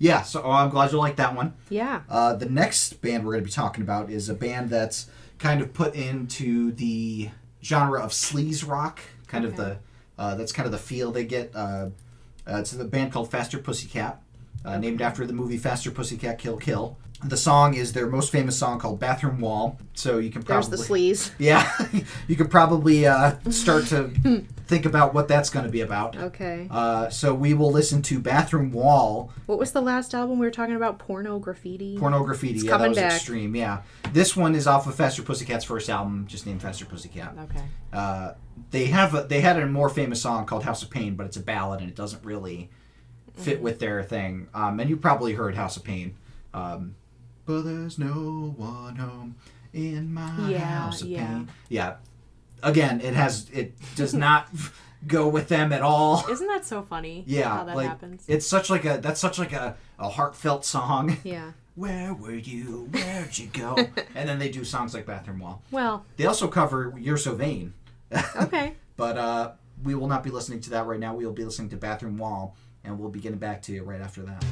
Yeah, so I'm glad you like that one. Yeah. The next band we're going to be talking about is a band that's kind of put into the genre of sleaze rock, kind of the that's kind of the feel they get. It's a band called Faster Pussycat, named after the movie Faster Pussycat Kill Kill. The song is their most famous song called Bathroom Wall, so you can probably... There's the sleaze. Yeah, you could probably start to think about what that's going to be about. Okay. So we will listen to Bathroom Wall. What was the last album we were talking about? Porno Graffiti? Porno Graffiti, yeah, that was extreme, yeah. This one is off of Faster Pussycat's first album, just named Faster Pussycat. Okay. They had a more famous song called House of Pain, but it's a ballad and it doesn't really fit with their thing. And you probably heard House of Pain. But there's no one home in my house of pain. Yeah. Again, it does not go with them at all. Isn't that so funny? Yeah, how that happens. It's such like a heartfelt song. Yeah. Where were you? Where'd you go? And then they do songs like Bathroom Wall. Well. They also cover You're So Vain. Okay. But we will not be listening to that right now. We will be listening to Bathroom Wall, and we'll be getting back to you right after that.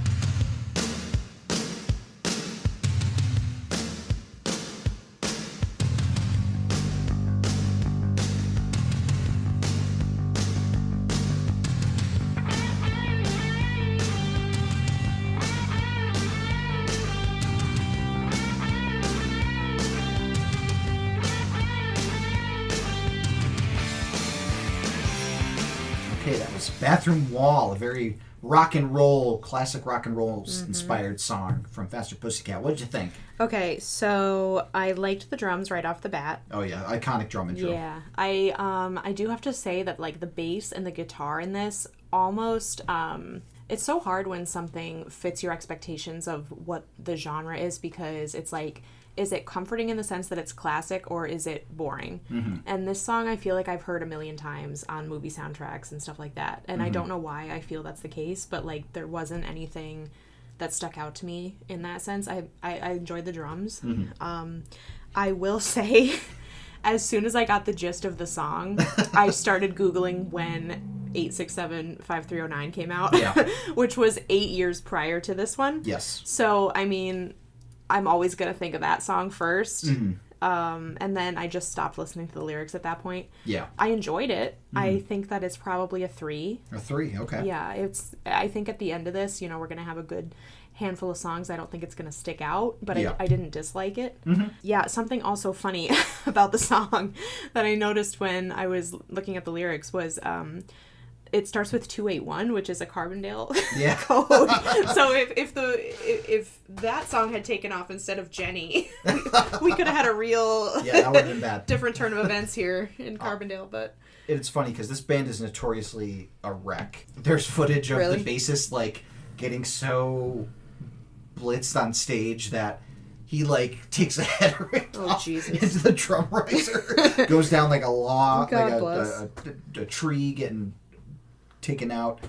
That was Bathroom Wall, a very classic rock and roll inspired song from Faster Pussycat. What did you think? Okay, so I liked the drums right off the bat. Oh yeah, iconic drum intro. Yeah, I do have to say that like the bass and the guitar in this almost it's so hard when something fits your expectations of what the genre is, because it's like, is it comforting in the sense that it's classic or is it boring? Mm-hmm. And this song I feel like I've heard a million times on movie soundtracks and stuff like that. And I don't know why I feel that's the case, but like there wasn't anything that stuck out to me in that sense. I enjoyed the drums. Mm-hmm. I will say, as soon as I got the gist of the song, I started Googling when 867-5309 came out, which was 8 years prior to this one. Yes. So, I mean, I'm always going to think of that song first. Mm-hmm. And then I just stopped listening to the lyrics at that point. Yeah. I enjoyed it. Mm-hmm. I think that it's probably a 3. A 3, okay. Yeah, I think at the end of this, we're going to have a good handful of songs. I don't think it's going to stick out, but I didn't dislike it. Mm-hmm. Yeah, something also funny about the song that I noticed when I was looking at the lyrics was it starts with 281, which is a Carbondale code. So if that song had taken off instead of Jenny, we could have had a real that would have been bad. different turn of events here in Carbondale. But it's funny because this band is notoriously a wreck. There's footage of the bassist like getting so blitzed on stage that he like takes a head off into the drum riser, goes down like a log, like a tree getting taken out.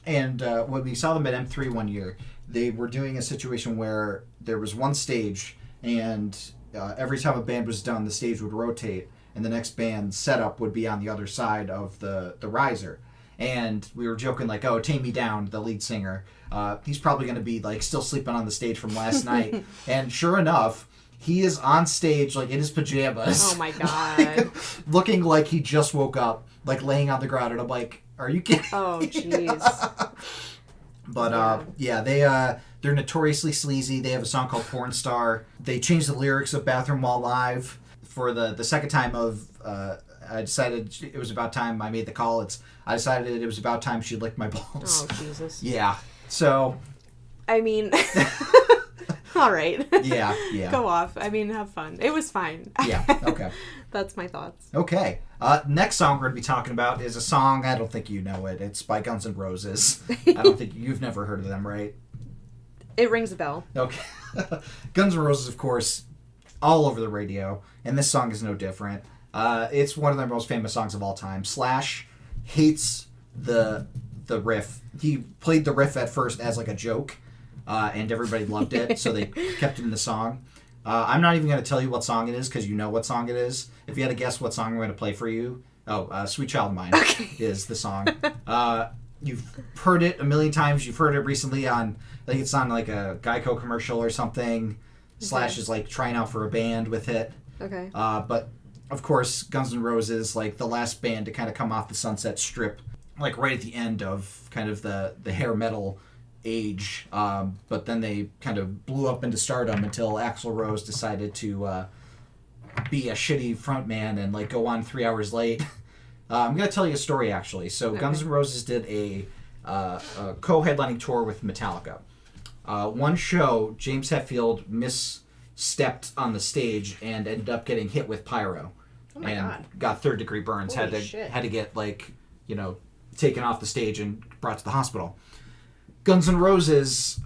And when we saw them at M3 one year, they were doing a situation where there was one stage, and every time a band was done, the stage would rotate, and the next band's setup would be on the other side of the riser. And we were joking like, oh, Tame Me Down, the lead singer, he's probably going to be like still sleeping on the stage from last night. And sure enough, he is on stage like in his pajamas. Oh my God. Like, looking like he just woke up, like laying on the ground. And I'm like, are you kidding? Oh, jeez. But they're notoriously sleazy. They have a song called Porn Star. They changed the lyrics of Bathroom Wall live for the second time of I decided it was about time I made the call. I decided it was about time she licked my balls. Oh, Jesus. Yeah. So. I mean, all right. Yeah. Go off. I mean, have fun. It was fine. Yeah. Okay. That's my thoughts. Okay. Next song we're going to be talking about is a song, I don't think you know it. It's by Guns N' Roses. I don't think you've never heard of them, right? It rings a bell. Okay. Guns N' Roses, of course, all over the radio, and this song is no different. It's one of their most famous songs of all time. Slash hates the riff. He played the riff at first as like a joke, and everybody loved it, so they kept it in the song. I'm not even going to tell you what song it is because you know what song it is. If you had to guess what song I'm going to play for you, Sweet Child of Mine is the song. You've heard it a million times. You've heard it recently on, I think it's on like a Geico commercial or something. Slash is like trying out for a band with it. Okay. But of course, Guns N' Roses, like the last band to kind of come off the Sunset Strip, like right at the end of kind of the hair metal age. But then they kind of blew up into stardom until Axl Rose decided to be a shitty frontman and like go on 3 hours late. I'm going to tell you a story actually. So Guns N' Roses did a co-headlining tour with Metallica. One show, James Hetfield misstepped on the stage and ended up getting hit with pyro. Oh my God. Got third-degree burns. Holy Had shit. to get taken off the stage and brought to the hospital. Guns N' Roses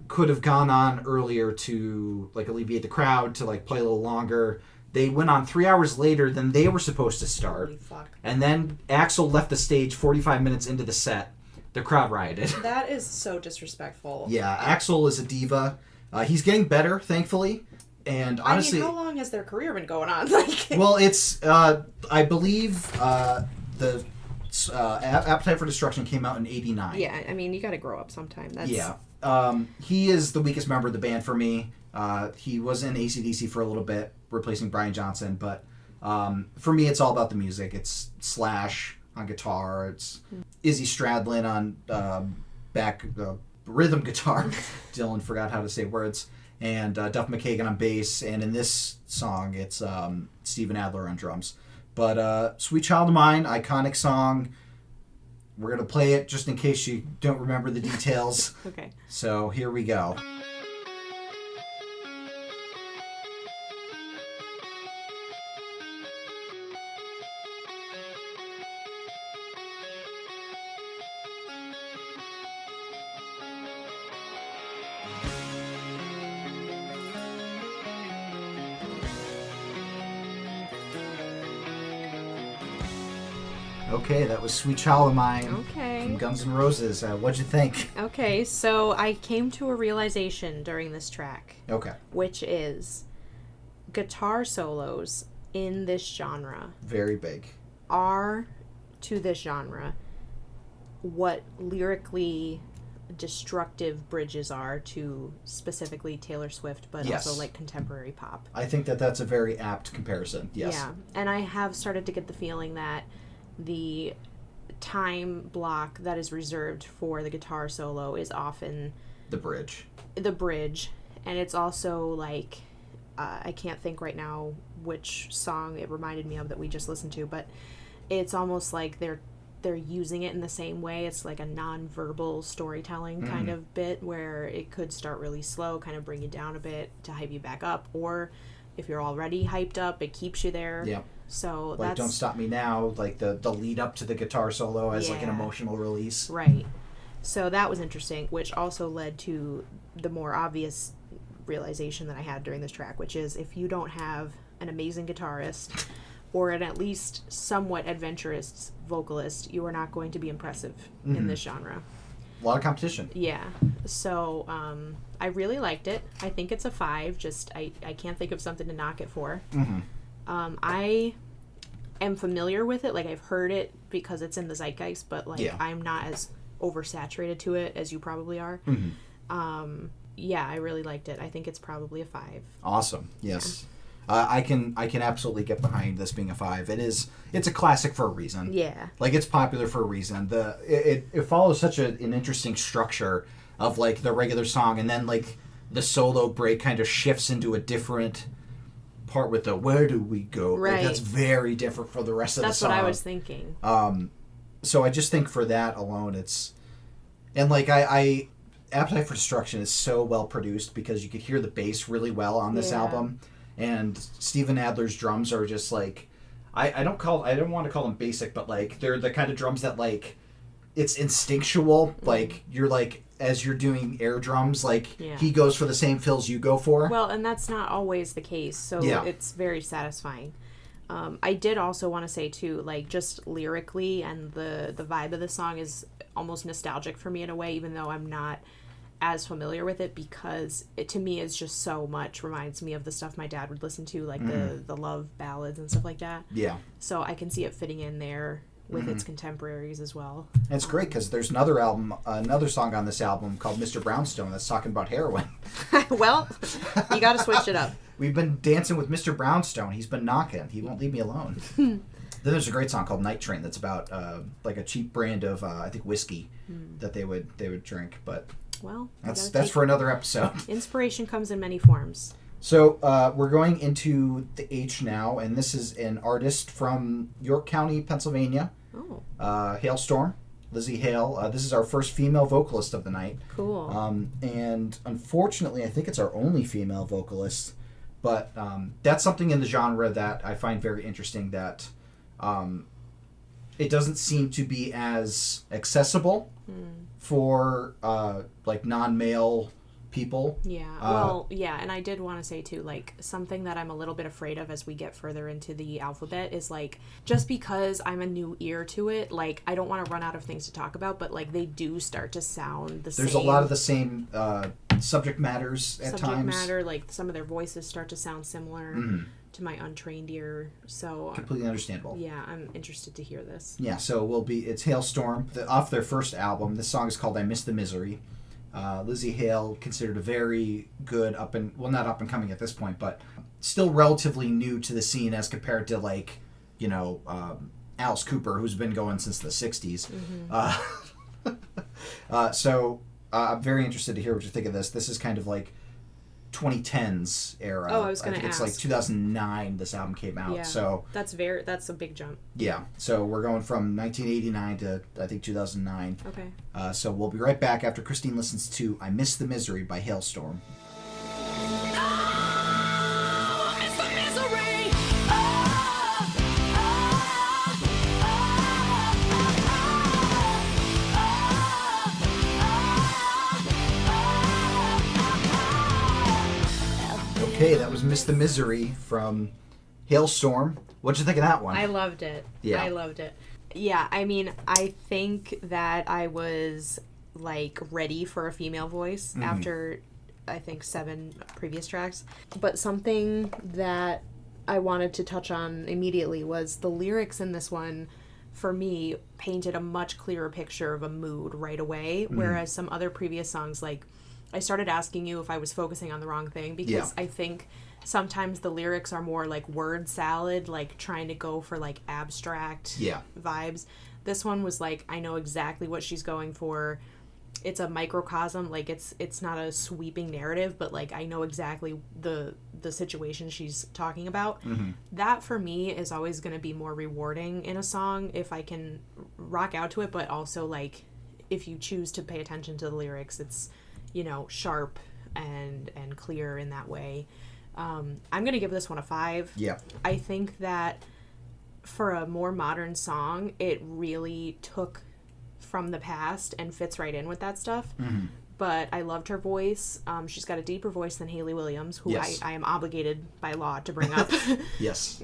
could have gone on earlier to like alleviate the crowd, to like play a little longer. They went on 3 hours later than they were supposed to start. Holy fuck. And then Axl left the stage 45 minutes into the set. The crowd rioted. That is so disrespectful. Yeah, Axl is a diva. He's getting better, thankfully. And honestly, how long has their career been going on? Like, well, it's I believe the Appetite for Destruction came out in '89. yeah, I mean, you got to grow up sometime. That's... Yeah. He is the weakest member of the band for me. He was in AC/DC for a little bit, replacing Brian Johnson. But for me, it's all about the music. It's Slash on guitar. It's Izzy Stradlin on back rhythm guitar. Dylan forgot how to say words. And Duff McKagan on bass. And in this song, it's Steven Adler on drums. But Sweet Child of Mine, iconic song. We're going to play it just in case you don't remember the details. Okay. So here we go. Okay, that was Sweet Child of Mine Okay. from Guns N' Roses. What'd you think? Okay, so I came to a realization during this track, Okay, which is guitar solos in this genre very big. are, to this genre, what lyrically destructive bridges are to specifically Taylor Swift, but Yes. also like contemporary pop. I think that that's a very apt comparison. Yes. Yeah, and I have started to get the feeling that the time block that is reserved for the guitar solo is often The bridge. the bridge, and it's also like I can't think right now which song it reminded me of that we just listened to, but it's almost like they're using it in the same way. It's like a non-verbal storytelling kind of bit where it could start really slow, kind of bring you down a bit to hype you back up, or if you're already hyped up, it keeps you there. Yep. So Like that's Don't Stop Me Now, like the lead up to the guitar solo as like an Yeah. emotional release. right. So that was interesting, which also led to the more obvious realization that I had during this track, which is if you don't have an amazing guitarist or an at least somewhat adventurous vocalist, you are not going to be impressive in this genre. A lot of competition. Yeah. So I really liked it. I think it's a 5. Just I can't think of something to knock it for. I am familiar with it. Like, I've heard it because it's in the zeitgeist, but like Yeah. I'm not as oversaturated to it as you probably are. Yeah, I really liked it. I think it's probably a 5. Awesome. Yes. I can absolutely get behind this being a 5. It's a classic for a reason. Yeah. Like, it's popular for a reason. It follows such an interesting structure of like the regular song, and then like the solo break kind of shifts into a different part with the where do we go? Like, Right. that's very different for the rest of That's the song. what I was thinking. So I just think for that alone, it's, and like I Appetite for Destruction is so well produced because you could hear the bass really well on this Yeah. album, and Steven Adler's drums are just like, I don't want to call them basic, but like they're the kind of drums that like it's instinctual. Like you're like, as you're doing air drums, like Yeah. he goes for the same fills you go for. Well, and that's not always the case, so Yeah. it's very satisfying. I did also want to say too, like just lyrically and the vibe of the song is almost nostalgic for me in a way, even though I'm not as familiar with it because it to me is just so much reminds me of the stuff my dad would listen to, like the love ballads and stuff like that. Yeah. So I can see it fitting in there with its contemporaries as well. And it's great because there's another song on this album called Mr. Brownstone that's talking about heroin. Well, you got to switch it up. We've been dancing with Mr. Brownstone. He's been knocking. He won't leave me alone. Then there's a great song called Night Train that's about like a cheap brand of I think whiskey that they would drink. But well, that's for another episode. Inspiration comes in many forms. So we're going into the H now, and this is an artist from York County, Pennsylvania. Oh. Hailstorm, Lizzie Hale. This is our first female vocalist of the night. Cool. And unfortunately, I think it's our only female vocalist. But that's something in the genre that I find very interesting, that it doesn't seem to be as accessible for like non-male people. Yeah. Well, yeah, and I did want to say too, like, something that I'm a little bit afraid of as we get further into the alphabet is, like, just because I'm a new ear to it, like, I don't want to run out of things to talk about, but, like, they do start to sound the same. There's a lot of the same subject matters at times. Subject matter, like, some of their voices start to sound similar to my untrained ear, so... Completely understandable. Yeah, I'm interested to hear this. Yeah, so it's Hailstorm. Off their first album, this song is called I Miss the Misery. Lizzie Hale, considered a very good not up and coming at this point, but still relatively new to the scene as compared to, like, you know, Alice Cooper, who's been going since the 60s. So I'm very interested to hear what you think of this. This is kind of like 2010s era. Oh, I was going to ask. It's like 2009 this album came out. Yeah, so that's a big jump. Yeah, so we're going from 1989 to, I think, 2009. Okay. So we'll be right back after Kristine listens to I Miss the Misery by Hailstorm. Okay, that was Miss the Misery from Hailstorm. What'd you think of that one? I loved it. Yeah. I loved it. Yeah, I mean, I think that I was, like, ready for a female voice after, I think, 7 previous tracks. But something that I wanted to touch on immediately was the lyrics in this one, for me, painted a much clearer picture of a mood right away, whereas some other previous songs, like, I started asking you if I was focusing on the wrong thing, because I think sometimes the lyrics are more like word salad, like trying to go for like abstract vibes. This one was like, I know exactly what she's going for. It's a microcosm, like it's not a sweeping narrative, but like I know exactly the situation she's talking about. That for me is always going to be more rewarding in a song if I can rock out to it, but also like if you choose to pay attention to the lyrics, it's, you know, sharp and clear in that way. I'm going to give this one a 5. Yeah. I think that for a more modern song, it really took from the past and fits right in with that stuff. But I loved her voice. She's got a deeper voice than Hayley Williams, who I am obligated by law to bring up. Yes.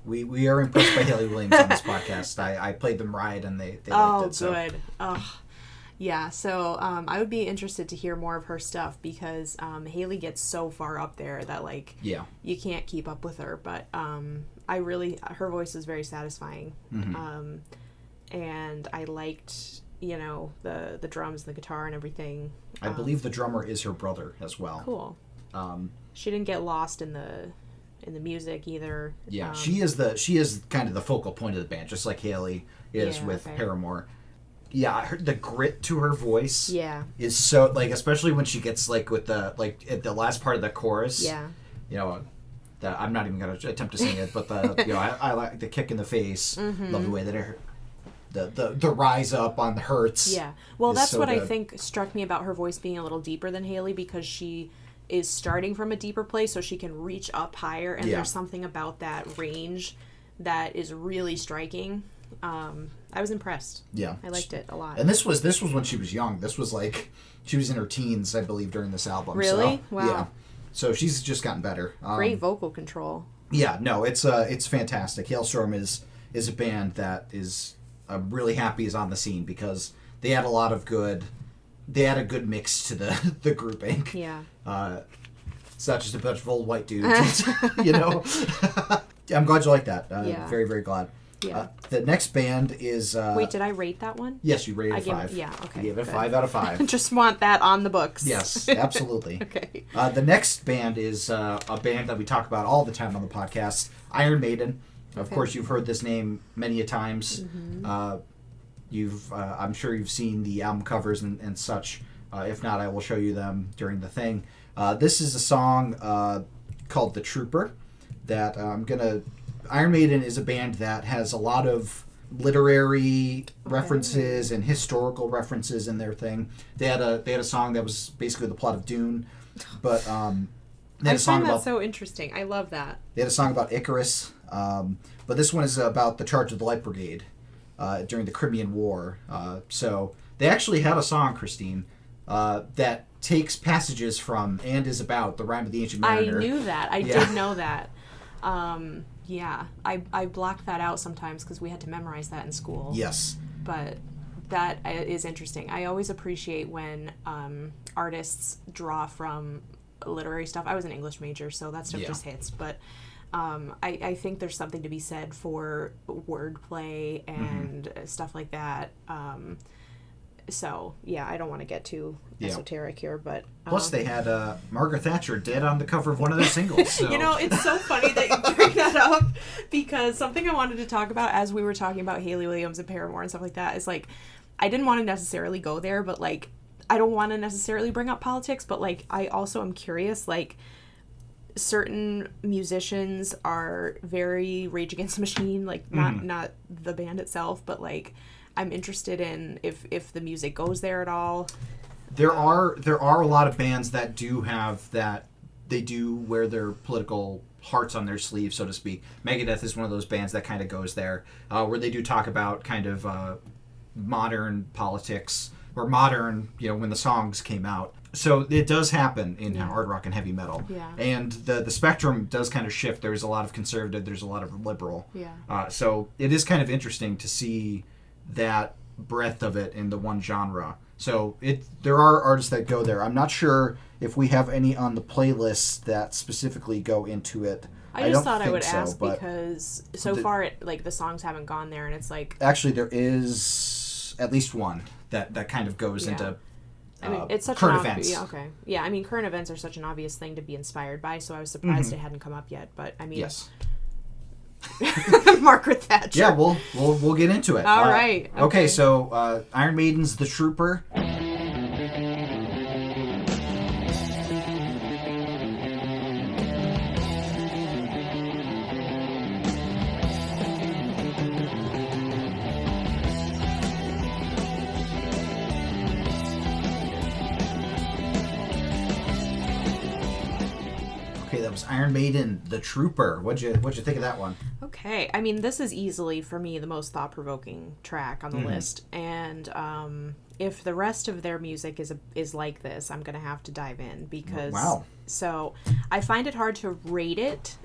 We are impressed by Hayley Williams on this podcast. I played them right, and they liked it. So. Good. Yeah, so I would be interested to hear more of her stuff because Hayley gets so far up there that, like, you can't keep up with her. But her voice is very satisfying. And I liked, you know, the drums, the guitar, and everything. I believe the drummer is her brother as well. Cool. She didn't get lost in the music either. Yeah, she is kind of the focal point of the band, just like Hayley is with Paramore. Yeah, the grit to her voice is so, like, especially when she gets, like, with the, like, at the last part of the chorus. Yeah. You know, I'm not even going to attempt to sing it, but you know, I like the kick in the face. Love the way that the rise up on the hurts. Yeah. Well, that's so what good. I think struck me about her voice being a little deeper than Hayley, because she is starting from a deeper place so she can reach up higher, and there's something about that range that is really striking. I was impressed. Yeah. I liked it a lot. And this was when she was young. This was like she was in her teens, I believe, during this album. Really? So, wow. Yeah. So she's just gotten better. Great vocal control. Yeah, no, it's fantastic. Hailstorm is a band that is I'm really happy is on the scene, because they had a lot of good they add a good mix to the grouping. Yeah. It's not just a bunch of old white dudes, you know. I'm glad you like that. Yeah. Very, very glad. Yeah. The next band is... Wait, did I rate that one? Yes, you rated it 5. Yeah, okay. You gave it a good. 5 out of 5. Just want that on the books. Yes, absolutely. Okay. The next band is a band that we talk about all the time on the podcast, Iron Maiden. Of course, you've heard this name many a times. Mm-hmm. I'm sure you've seen the album covers and such. If not, I will show you them during the thing. This is a song called The Trooper that Iron Maiden is a band that has a lot of literary references and historical references in their thing. They had a song that was basically the plot of Dune, but they had I find that so interesting. I love that. They had a song about Icarus, but this one is about the charge of the Light Brigade during the Crimean War. So they actually had a song, Kristine, that takes passages from and is about the Rime of the Ancient Mariner. I knew that. I did know that. Yeah, I blocked that out sometimes because we had to memorize that in school. Yes. But that is interesting. I always appreciate when artists draw from literary stuff. I was an English major, so that stuff just hits. But I think there's something to be said for wordplay and stuff like that. So, yeah, I don't want to get too esoteric here, but... Plus, they had Margaret Thatcher dead on the cover of one of their singles. So. You know, it's so funny that you bring that up, because something I wanted to talk about as we were talking about Hayley Williams and Paramore and stuff like that is, like, I didn't want to necessarily go there, but, like, I don't want to necessarily bring up politics, but, like, I also am curious, like, certain musicians are very Rage Against the Machine, like, not the band itself, but, like... I'm interested in if the music goes there at all. There are a lot of bands that do have that. They do wear their political hearts on their sleeve, so to speak. Megadeth is one of those bands that kind of goes there, where they do talk about kind of modern politics or modern, when the songs came out. So it does happen in hard rock and heavy metal. Yeah. And the spectrum does kind of shift. There's a lot of conservative. There's a lot of liberal. Yeah. So it is kind of interesting to see that breadth of it in the one genre. So there are artists that go there. I'm not sure if we have any on the playlist that specifically go into it. I just thought I would ask because so far the songs haven't gone there, and it's like... Actually, there is at least one that kind of goes into I mean, it's such current an events. Yeah, okay. Yeah, I mean, current events are such an obvious thing to be inspired by, so I was surprised it hadn't come up yet, but I mean... Yes. Margaret Thatcher. Yeah, we'll get into it. All right. Okay, so Iron Maiden's The Trooper. That was Iron Maiden, The Trooper. What'd you think of that one? Okay, I mean, this is easily for me the most thought-provoking track on the list, and if the rest of their music is like this, I'm gonna have to dive in because. Wow. So I find it hard to rate it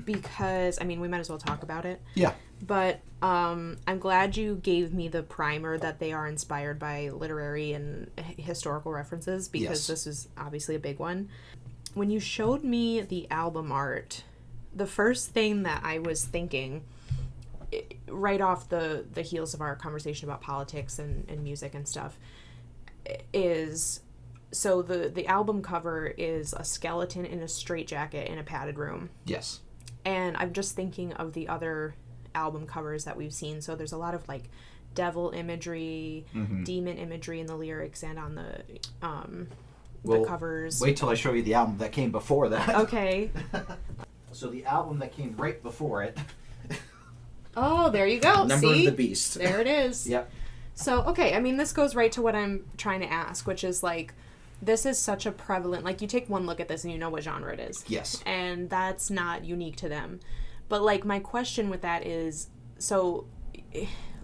because I mean we might as well talk about it. Yeah. But I'm glad you gave me the primer that they are inspired by literary and historical references because this is obviously a big one. When you showed me the album art, the first thing that I was thinking, right off the heels of our conversation about politics and music and stuff, is so the album cover is a skeleton in a straitjacket in a padded room. Yes. And I'm just thinking of the other album covers that we've seen. So there's a lot of like devil imagery, demon imagery in the lyrics and on the covers. Wait till I show you the album that came before that. Okay. So the album that came right before it. Oh, there you go. Number See? of the Beast. There it is. Yep. So, okay, I mean, this goes right to what I'm trying to ask, which is like, this is such a prevalent, like you take one look at this and you know what genre it is. Yes. And that's not unique to them. But like my question with that is, so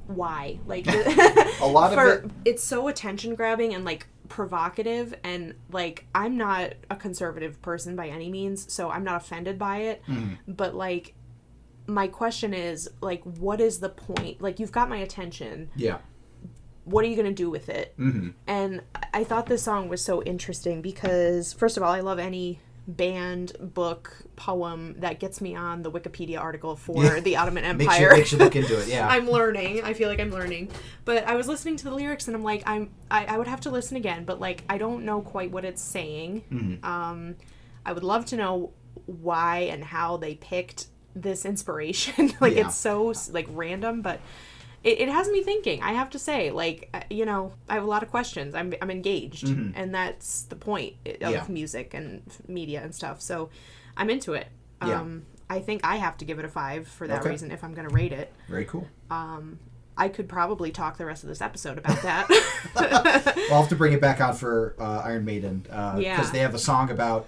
why? Like a lot of it's so attention grabbing and like provocative, and like I'm not a conservative person by any means, so I'm not offended by it. But like my question is like, what is the point? Like, you've got my attention. Yeah. what are you going to do with it? Mm-hmm. And I thought this song was so interesting because, first of all, I love any band, book, poem that gets me on the Wikipedia article for the Ottoman Empire. Makes you look into it, yeah. I'm learning. I feel like I'm learning. But I was listening to the lyrics and I'm like, I would have to listen again, but like I don't know quite what it's saying. Mm-hmm. I would love to know why and how they picked this inspiration. Like it's so like random, but it has me thinking. I have to say, like, you know, I have a lot of questions. I'm engaged, and that's the point of music and media and stuff. So I'm into it. I think I have to give it a 5 for that reason if I'm going to rate it. Very cool. I could probably talk the rest of this episode about that. I'll have to bring it back on for Iron Maiden because they have a song about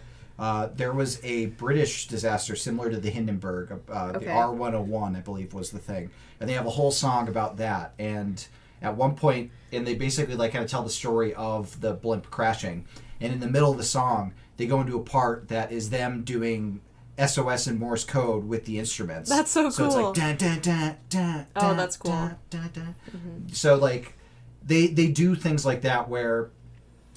there was a British disaster similar to the Hindenburg, the R101, I believe, was the thing. And they have a whole song about that. And at one point, and they basically like kind of tell the story of the blimp crashing. And in the middle of the song, they go into a part that is them doing SOS in Morse code with the instruments. That's so cool. So it's like dun dun dun dun. Oh, that's cool. Dun, dun, dun. So like they do things like that where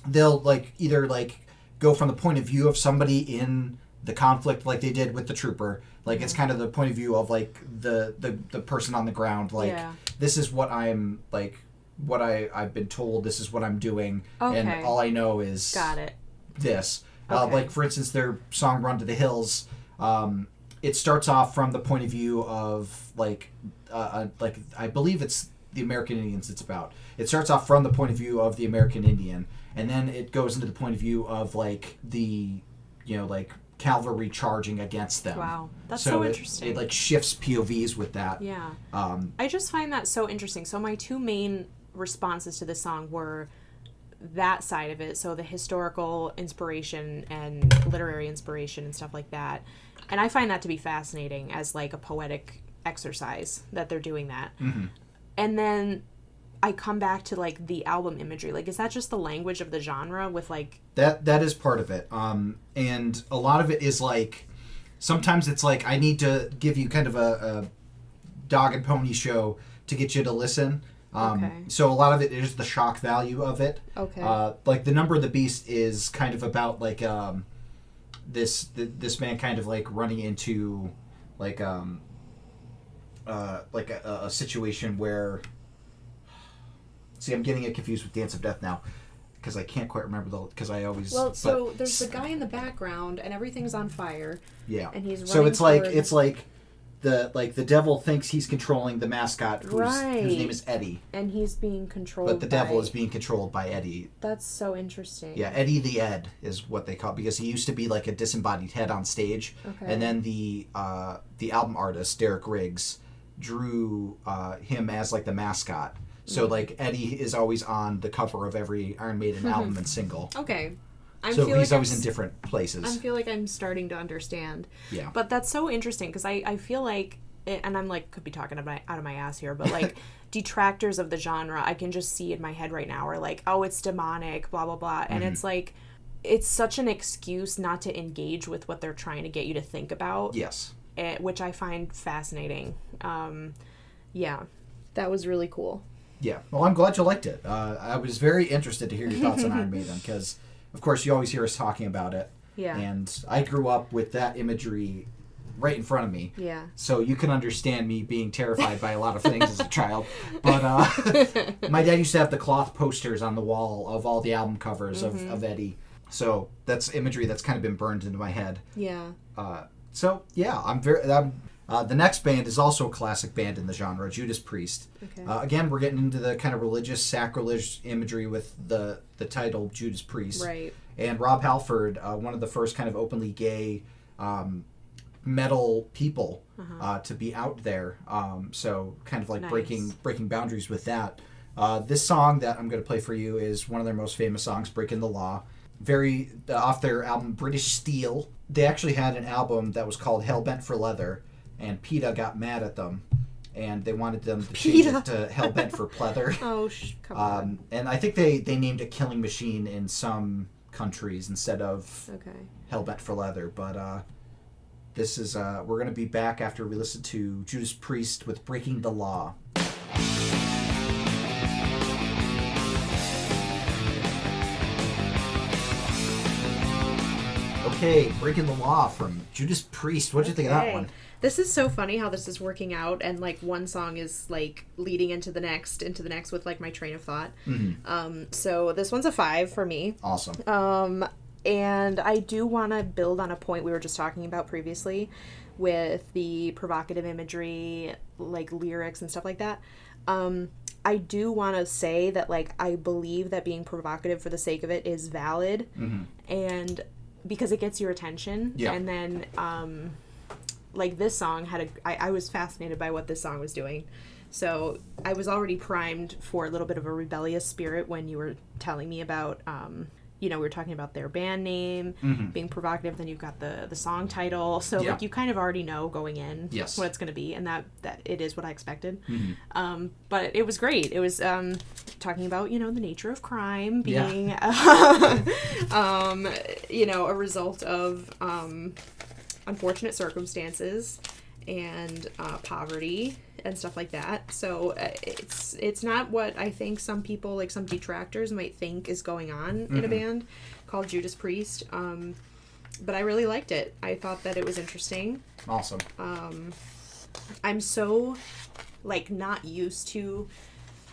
they'll like either like go from the point of view of somebody in the conflict like they did with the trooper. Like it's kind of the point of view of like the person on the ground. Like this is what I'm like, what I've been told. This is what I'm doing, and all I know is this. Like for instance, their song "Run to the Hills." It starts off from the point of view of like I believe it's the American Indians. It's about. It starts off from the point of view of the American Indian. And then it goes into the point of view of like the, you know, like cavalry charging against them. Wow, that's so interesting. It like shifts POVs with that. Yeah. I just find that so interesting. So my 2 main responses to this song were that side of it, so the historical inspiration and literary inspiration and stuff like that. And I find that to be fascinating as like a poetic exercise that they're doing that. And then I come back to like the album imagery. Like, is that just the language of the genre with like that is part of it. And a lot of it is like sometimes it's like I need to give you kind of a dog and pony show to get you to listen. So a lot of it is the shock value of it. Like the Number of the Beast is kind of about like this man kind of like running into like a situation where. See, I'm getting it confused with Dance of Death now because I can't quite remember because I always. Well, so there's the guy in the background and everything's on fire. Yeah. And he's running. So it's like the devil thinks he's controlling the mascot whose name is Eddie. And he's being controlled. But the devil is being controlled by Eddie. That's so interesting. Yeah, Eddie the Ed is what they call it because he used to be like a disembodied head on stage, and then the album artist Derek Riggs drew him as like the mascot. So, like, Eddie is always on the cover of every Iron Maiden album and single. Okay. So he's always in different places. I feel like I'm starting to understand. Yeah. But that's so interesting because I feel like, and I'm like, could be talking out of my ass here, but like, detractors of the genre, I can just see in my head right now are like, oh, it's demonic, blah, blah, blah. And it's like, it's such an excuse not to engage with what they're trying to get you to think about. Yes. Which I find fascinating. Yeah. That was really cool. Yeah, well, I'm glad you liked it. I was very interested to hear your thoughts on Iron Maiden because, of course, you always hear us talking about it. Yeah. And I grew up with that imagery right in front of me. Yeah. So you can understand me being terrified by a lot of things as a child. But my dad used to have the cloth posters on the wall of all the album covers of Eddie. So that's imagery that's kind of been burned into my head. Yeah. So yeah, the next band is also a classic band in the genre, Judas Priest. Okay. Again, we're getting into the kind of religious sacrilege imagery with the title Judas Priest. Right. And Rob Halford, one of the first kind of openly gay metal people to be out there. So kind of like breaking boundaries with that. This song that I'm going to play for you is one of their most famous songs, Breaking the Law. Very off their album British Steel. They actually had an album that was called Hellbent for Leather. And PETA got mad at them, and they wanted them to change it to Hellbent for Pleather. Oh, come on. And I think they named it Killing Machine in some countries instead of Hellbent for Leather. But this is we're going to be back after we listen to Judas Priest with Breaking the Law. Okay, Breaking the Law from Judas Priest. What'd you think of that one? This is so funny how this is working out, and like one song is like leading into the next with like my train of thought. So this one's a 5 for me. Awesome. And I do want to build on a point we were just talking about previously with the provocative imagery, like lyrics and stuff like that. I do want to say that, like, I believe that being provocative for the sake of it is valid, and because it gets your attention. Yeah. And then, like, this song had I was fascinated by what this song was doing. So I was already primed for a little bit of a rebellious spirit when you were telling me about, we were talking about their band name being provocative. Then you've got the song title. So like you kind of already know going in what it's going to be, and that it is what I expected. But it was great. It was talking about, the nature of crime being, a result of unfortunate circumstances and poverty and stuff like that. So it's not what I think some people, like some detractors, might think is going on in a band called Judas Priest. But I really liked it. I thought that it was interesting. Awesome. I'm so like not used to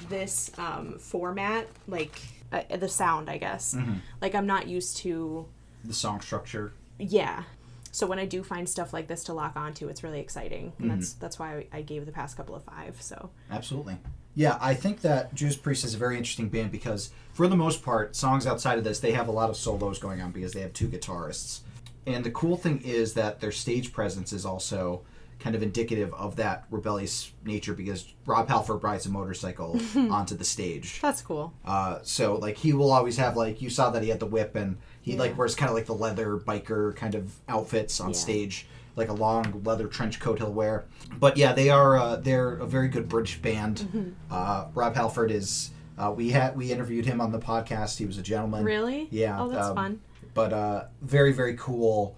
this format, like the sound, I guess. Like I'm not used to the song structure. Yeah. So when I do find stuff like this to lock onto, it's really exciting. And that's why I gave the past couple of 5. So Absolutely. Yeah, I think that Judas Priest is a very interesting band because, for the most part, songs outside of this, they have a lot of solos going on because they have 2 guitarists. And the cool thing is that their stage presence is also kind of indicative of that rebellious nature because Rob Halford rides a motorcycle onto the stage. That's cool. So, like, he will always have, like, you saw that he had the whip and he, like, wears kind of like the leather biker kind of outfits on stage. Like a long leather trench coat he'll wear. But yeah, they're a very good British band. Rob Halford is, we interviewed him on the podcast. He was a gentleman. Really? Yeah. Oh, that's fun. But very, very cool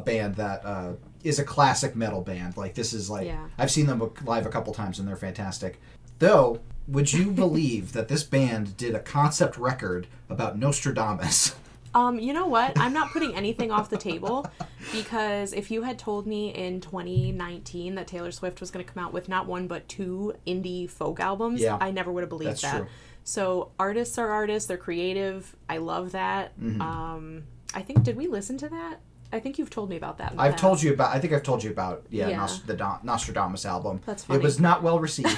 band that is a classic metal band. Like this is like, I've seen them live a couple times and they're fantastic. Though, would you believe that this band did a concept record about Nostradamus? You know what? I'm not putting anything off the table because if you had told me in 2019 that Taylor Swift was going to come out with not 1 but 2 indie folk albums, I never would have believed that. True. So artists are artists. They're creative. I love that. I think, did we listen to that? I think you've told me about that. I think I've told you about the Nostradamus album. That's funny. It was not well received,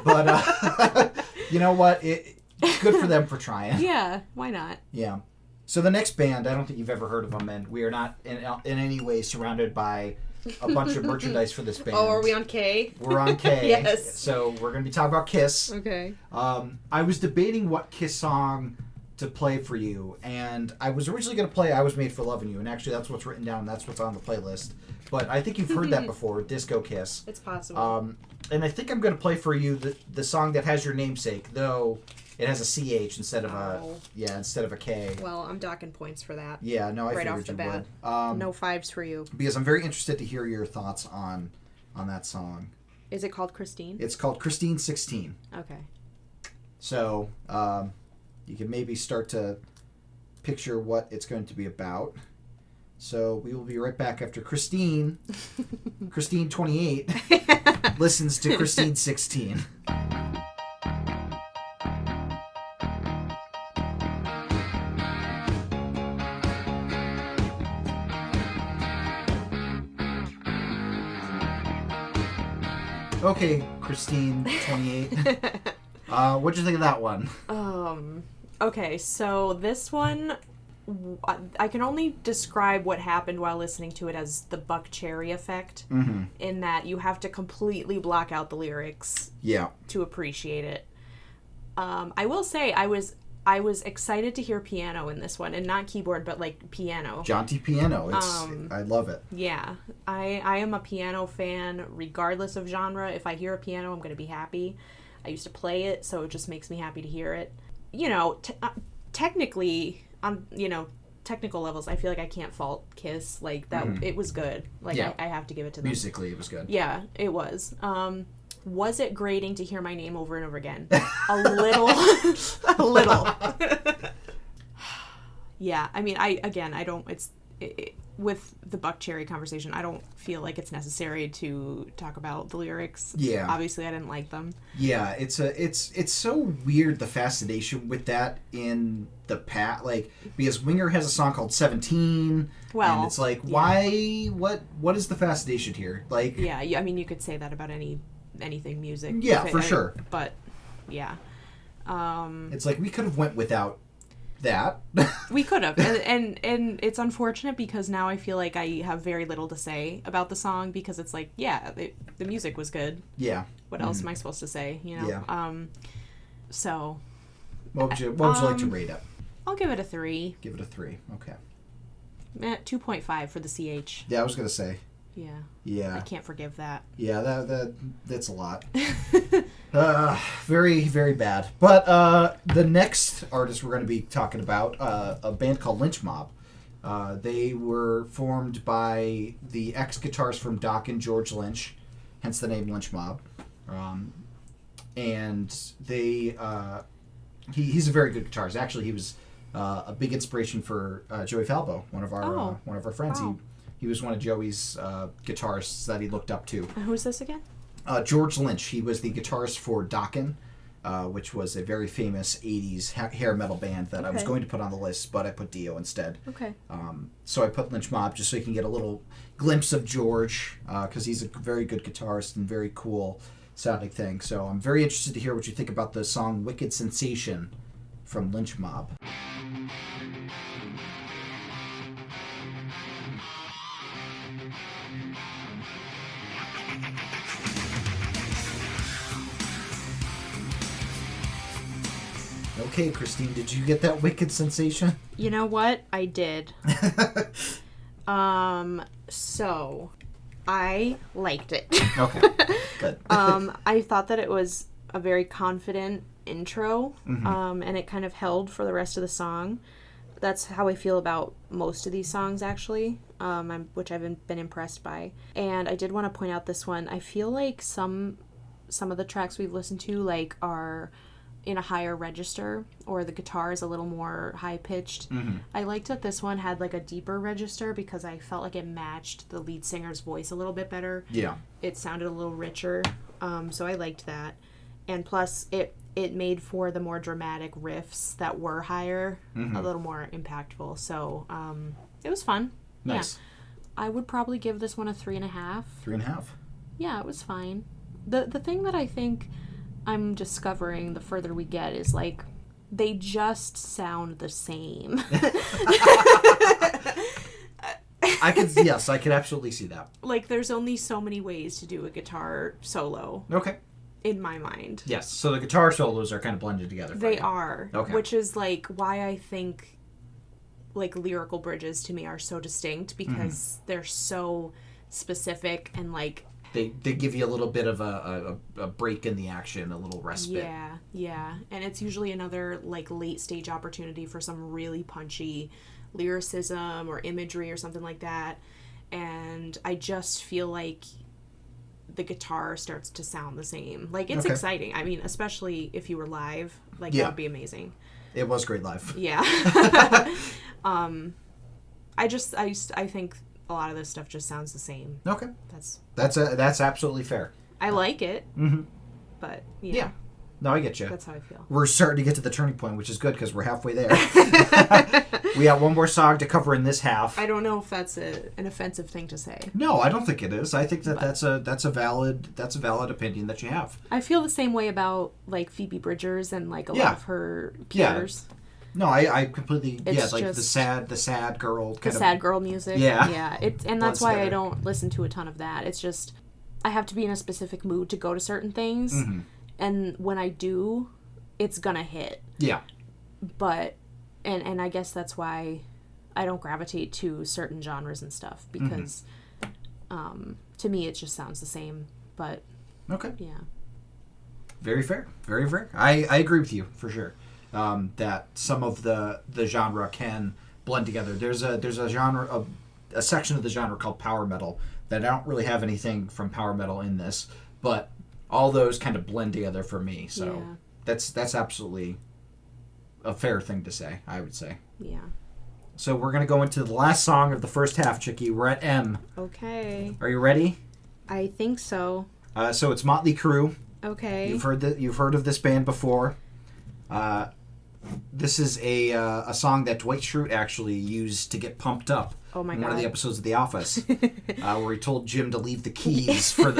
but you know what? Good for them for trying. Yeah, why not? Yeah. So the next band, I don't think you've ever heard of them, and we are not in any way surrounded by a bunch of merchandise for this band. Oh, are we on K? We're on K. Yes. So we're going to be talking about Kiss. Okay. I was debating what Kiss song to play for you, and I was originally going to play I Was Made for Loving You, and actually that's what's written down, that's what's on the playlist. But I think you've heard that before, Disco Kiss. It's possible. And I think I'm going to play for you the song that has your namesake, though it has a CH instead of a K. Well, I'm docking points for that. Yeah, no, I right figured off the you bat. would. No 5s for you. Because I'm very interested to hear your thoughts on that song. Is it called Kristine? It's called Kristine 16. Okay. So, you can maybe start to picture what it's going to be about. So we will be right back after Kristine 28, listens to Kristine 16. Okay, Kristine 28. What'd you think of that one? Okay, so this one, I can only describe what happened while listening to it as the Buckcherry effect, in that you have to completely block out the lyrics to appreciate it. I will say I was excited to hear piano in this one, and not keyboard, but like piano. Jaunty piano. I love it. Yeah, I am a piano fan regardless of genre. If I hear a piano, I'm going to be happy. I used to play it, so it just makes me happy to hear it. Technically, on technical levels, I feel like I can't fault Kiss. Like that, it was good. Like I have to give it to them. Musically, it was good. Yeah, it was. Was it grating to hear my name over and over again? A little. A little. Yeah, I mean, I don't. with the Buckcherry conversation, I don't feel like it's necessary to talk about the lyrics. Yeah. Obviously, I didn't like them. Yeah, it's so weird, the fascination with that in the past, like, because Winger has a song called 17, Well, and it's like, why, what is the fascination here? Like, yeah, I mean, you could say that about anything music. Yeah, for sure. But, yeah. It's like, we could have went without that. We could have, and it's unfortunate because now I feel like I have very little to say about the song because it's like, yeah, the music was good. Yeah. What else am I supposed to say? You know. Yeah. So. What would you like to rate it? I'll give it a 3. Give it a 3. Okay. 2.5 for the CH. Yeah, I was gonna say. Yeah. Yeah. I can't forgive that. Yeah, that's a lot. Very, very bad. But the next artist we're going to be talking about, a band called Lynch Mob. They were formed by the ex-guitarist from Dokken, George Lynch, hence the name Lynch Mob. And they, he's a very good guitarist. Actually, he was a big inspiration for Joey Falbo, one of our friends. Wow. He was one of Joey's guitarists that he looked up to. Who's this again? George Lynch. He was the guitarist for Dokken, which was a very famous 80s hair metal band that I was going to put on the list, but I put Dio instead. Okay. So I put Lynch Mob just so you can get a little glimpse of George, because he's a very good guitarist and very cool sounding thing. So I'm very interested to hear what you think about the song Wicked Sensation from Lynch Mob. Okay, Kristine, did you get that Wicked Sensation? You know what? I did. So I liked it. Okay, good. I thought that it was a very confident intro, and it kind of held for the rest of the song. That's how I feel about most of these songs, actually, which I've been impressed by. And I did want to point out this one. I feel like some of the tracks we've listened to, like, are in a higher register, or the guitar is a little more high-pitched. I liked that this one had, like, a deeper register because I felt like it matched the lead singer's voice a little bit better. Yeah. It sounded a little richer, so I liked that. And plus, it made for the more dramatic riffs that were higher, a little more impactful. So it was fun. Nice. Yeah. I would probably give this one a 3.5. 3.5. Yeah, it was fine. The thing that I think I'm discovering the further we get is, like, they just sound the same. I could absolutely see that. Like, there's only so many ways to do a guitar solo. Okay. In my mind. Yes, so the guitar solos are kind of blended together. They are. Okay. Which is, like, why I think, like, lyrical bridges to me are so distinct, because they're so specific and, like, They give you a little bit of a break in the action, a little respite. Yeah. And it's usually another, like, late stage opportunity for some really punchy lyricism or imagery or something like that. And I just feel like the guitar starts to sound the same. Like, it's exciting. I mean, especially if you were live, like, that would be amazing. It was great live. Yeah. I think a lot of this stuff just sounds the same. Okay. That's absolutely fair. I like it. But yeah. No, I get you. That's how I feel. We're starting to get to the turning point, which is good because we're halfway there. We got one more song to cover in this half. I don't know if that's an offensive thing to say. No, I don't think it is. I think that's a valid opinion that you have. I feel the same way about, like, Phoebe Bridgers and, like, a lot of her peers. Yeah. No, I completely like just the sad girl kind of sad girl music. Yeah. And that's why together. I don't listen to a ton of that. It's just I have to be in a specific mood to go to certain things, and when I do, it's gonna hit. Yeah. But and I guess that's why I don't gravitate to certain genres and stuff, because to me it just sounds the same. But okay. Yeah. Very fair. Very fair. I agree with you for sure. That some of the genre can blend together. There's a genre, a section of the genre called power metal that I don't really have anything from power metal in this, but all those kind of blend together for me. So that's absolutely a fair thing to say, I would say. Yeah. So we're going to go into the last song of the first half, Chickie. We're at M. Okay. Are you ready? I think so. So it's Motley Crue. Okay. You've heard of this band before. This is a song that Dwight Schrute actually used to get pumped up. Oh my in God. One of the episodes of The Office, where he told Jim to leave the keys for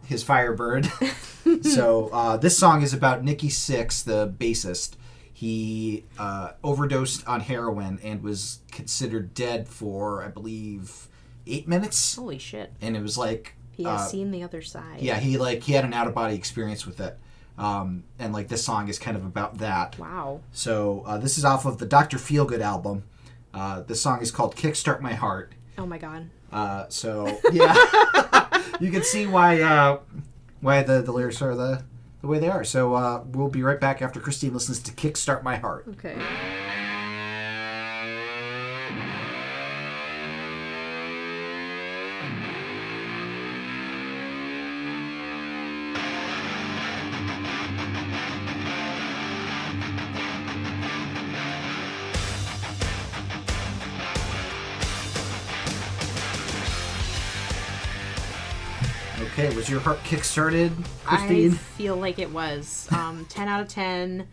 his Firebird. So this song is about Nicky Sixx, the bassist. He overdosed on heroin and was considered dead for, I believe, 8 minutes. Holy shit. And it was like He has seen the other side. yeah, he had an out of body experience with it. And like this song is kind of about that. Wow. So this is off of the Dr. Feelgood album. This song is called Kickstart My Heart. Oh my God. So yeah, you can see why the lyrics are the way they are. So we'll be right back after Kristine listens to Kickstart My Heart. Okay. Okay, was your heart kick-started, Kristine? I feel like it was. 10 out of 10.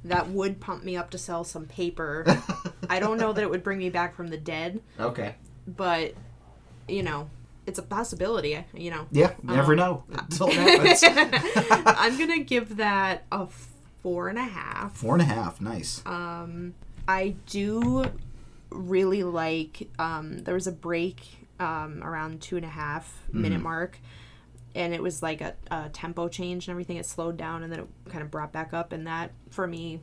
That would pump me up to sell some paper. I don't know that it would bring me back from the dead, Okay. but, it's a possibility, Yeah, never know until it happens. I'm going to give that a 4.5. 4.5, nice. I do really like, there was a break around 2.5 minute mark, and it was like a tempo change and everything. It slowed down and then it kind of brought back up, and that for me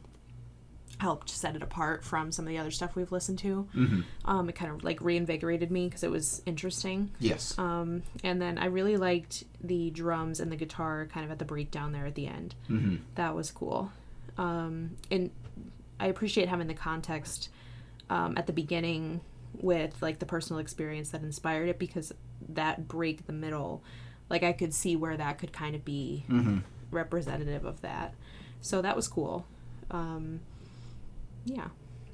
helped set it apart from some of the other stuff we've listened to. It kind of like reinvigorated me because it was interesting. Yes. And then I really liked the drums and the guitar kind of at the breakdown there at the end. That was cool. And I appreciate having the context at the beginning with like the personal experience that inspired it, because that break the middle, like I could see where that could kind of be representative of that. So that was cool. Yeah.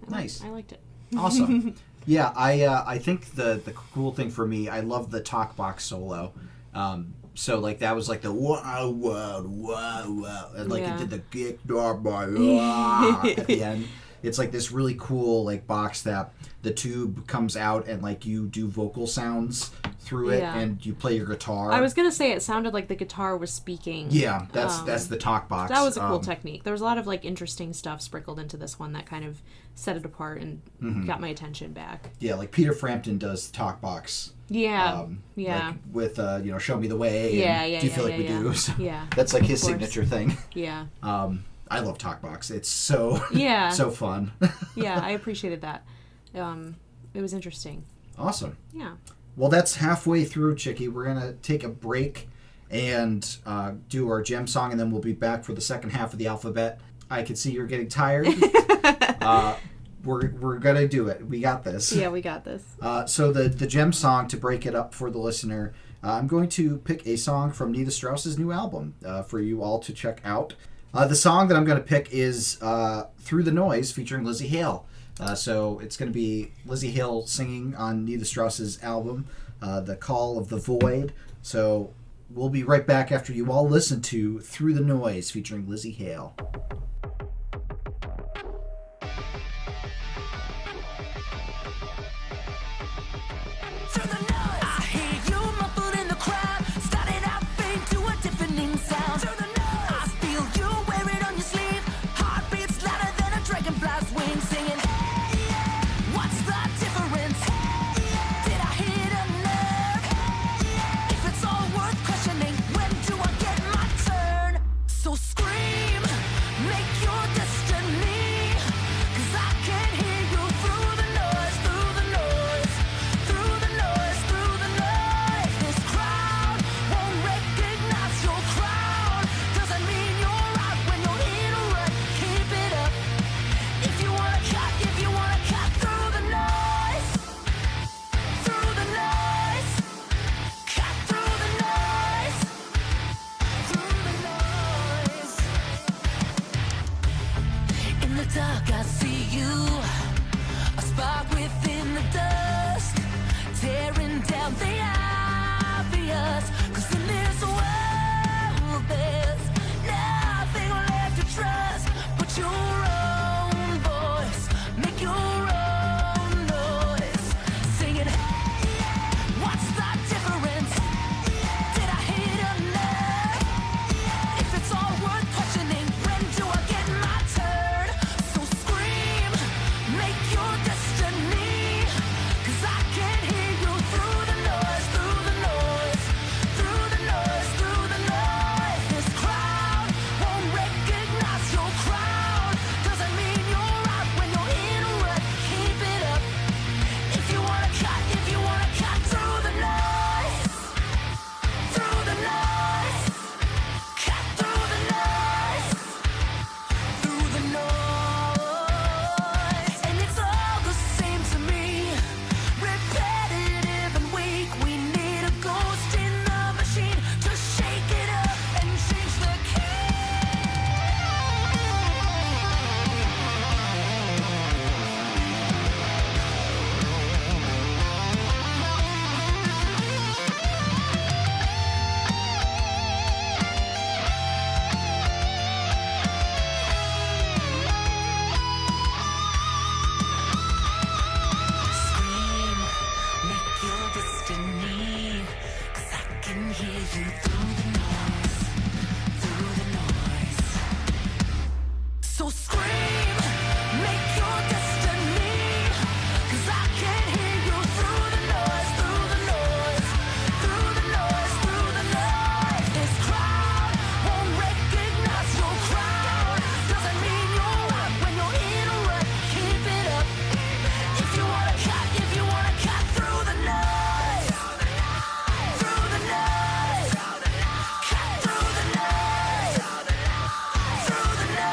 Nice. I liked it. Awesome. Yeah, I think the cool thing for me, I love the talk box solo. So like that was like the wow wow wow wow, and like it did the kick door by at the end. It's like this really cool like box that the tube comes out and like you do vocal sounds through it and you play your guitar. I was gonna say it sounded like the guitar was speaking. Yeah, that's the talk box. That was a cool technique. There was a lot of like interesting stuff sprinkled into this one that kind of set it apart and got my attention back. Yeah, like Peter Frampton does talk box. Yeah, Like with Show Me the Way. Yeah, and yeah, Do You Feel yeah, Like yeah, We Do? yeah. So Yeah, that's like his course. signature thing. Yeah. I love Talkbox. It's so so fun. Yeah, I appreciated that. It was interesting. Awesome. Yeah. Well, that's halfway through, Chickie. We're gonna take a break and do our gem song, and then we'll be back for the second half of the alphabet. I can see you're getting tired. We're gonna do it. We got this. Yeah, we got this. So the gem song, to break it up for the listener, I'm going to pick a song from Nita Strauss's new album for you all to check out. The song that I'm going to pick is Through the Noise, featuring Lizzie Hale. So it's going to be Lizzie Hale singing on Nita Strauss's album, The Call of the Void. So we'll be right back after you all listen to Through the Noise, featuring Lizzie Hale. dark, I see you. So scream, make your destiny, 'cause I can hear you through the noise, through the noise, through the noise, through the noise. This crowd won't recognize your crowd. Doesn't mean you're right when you're in a rut. Keep it up. If you wanna cut through the noise, through the noise, cut through the noise, through the noise.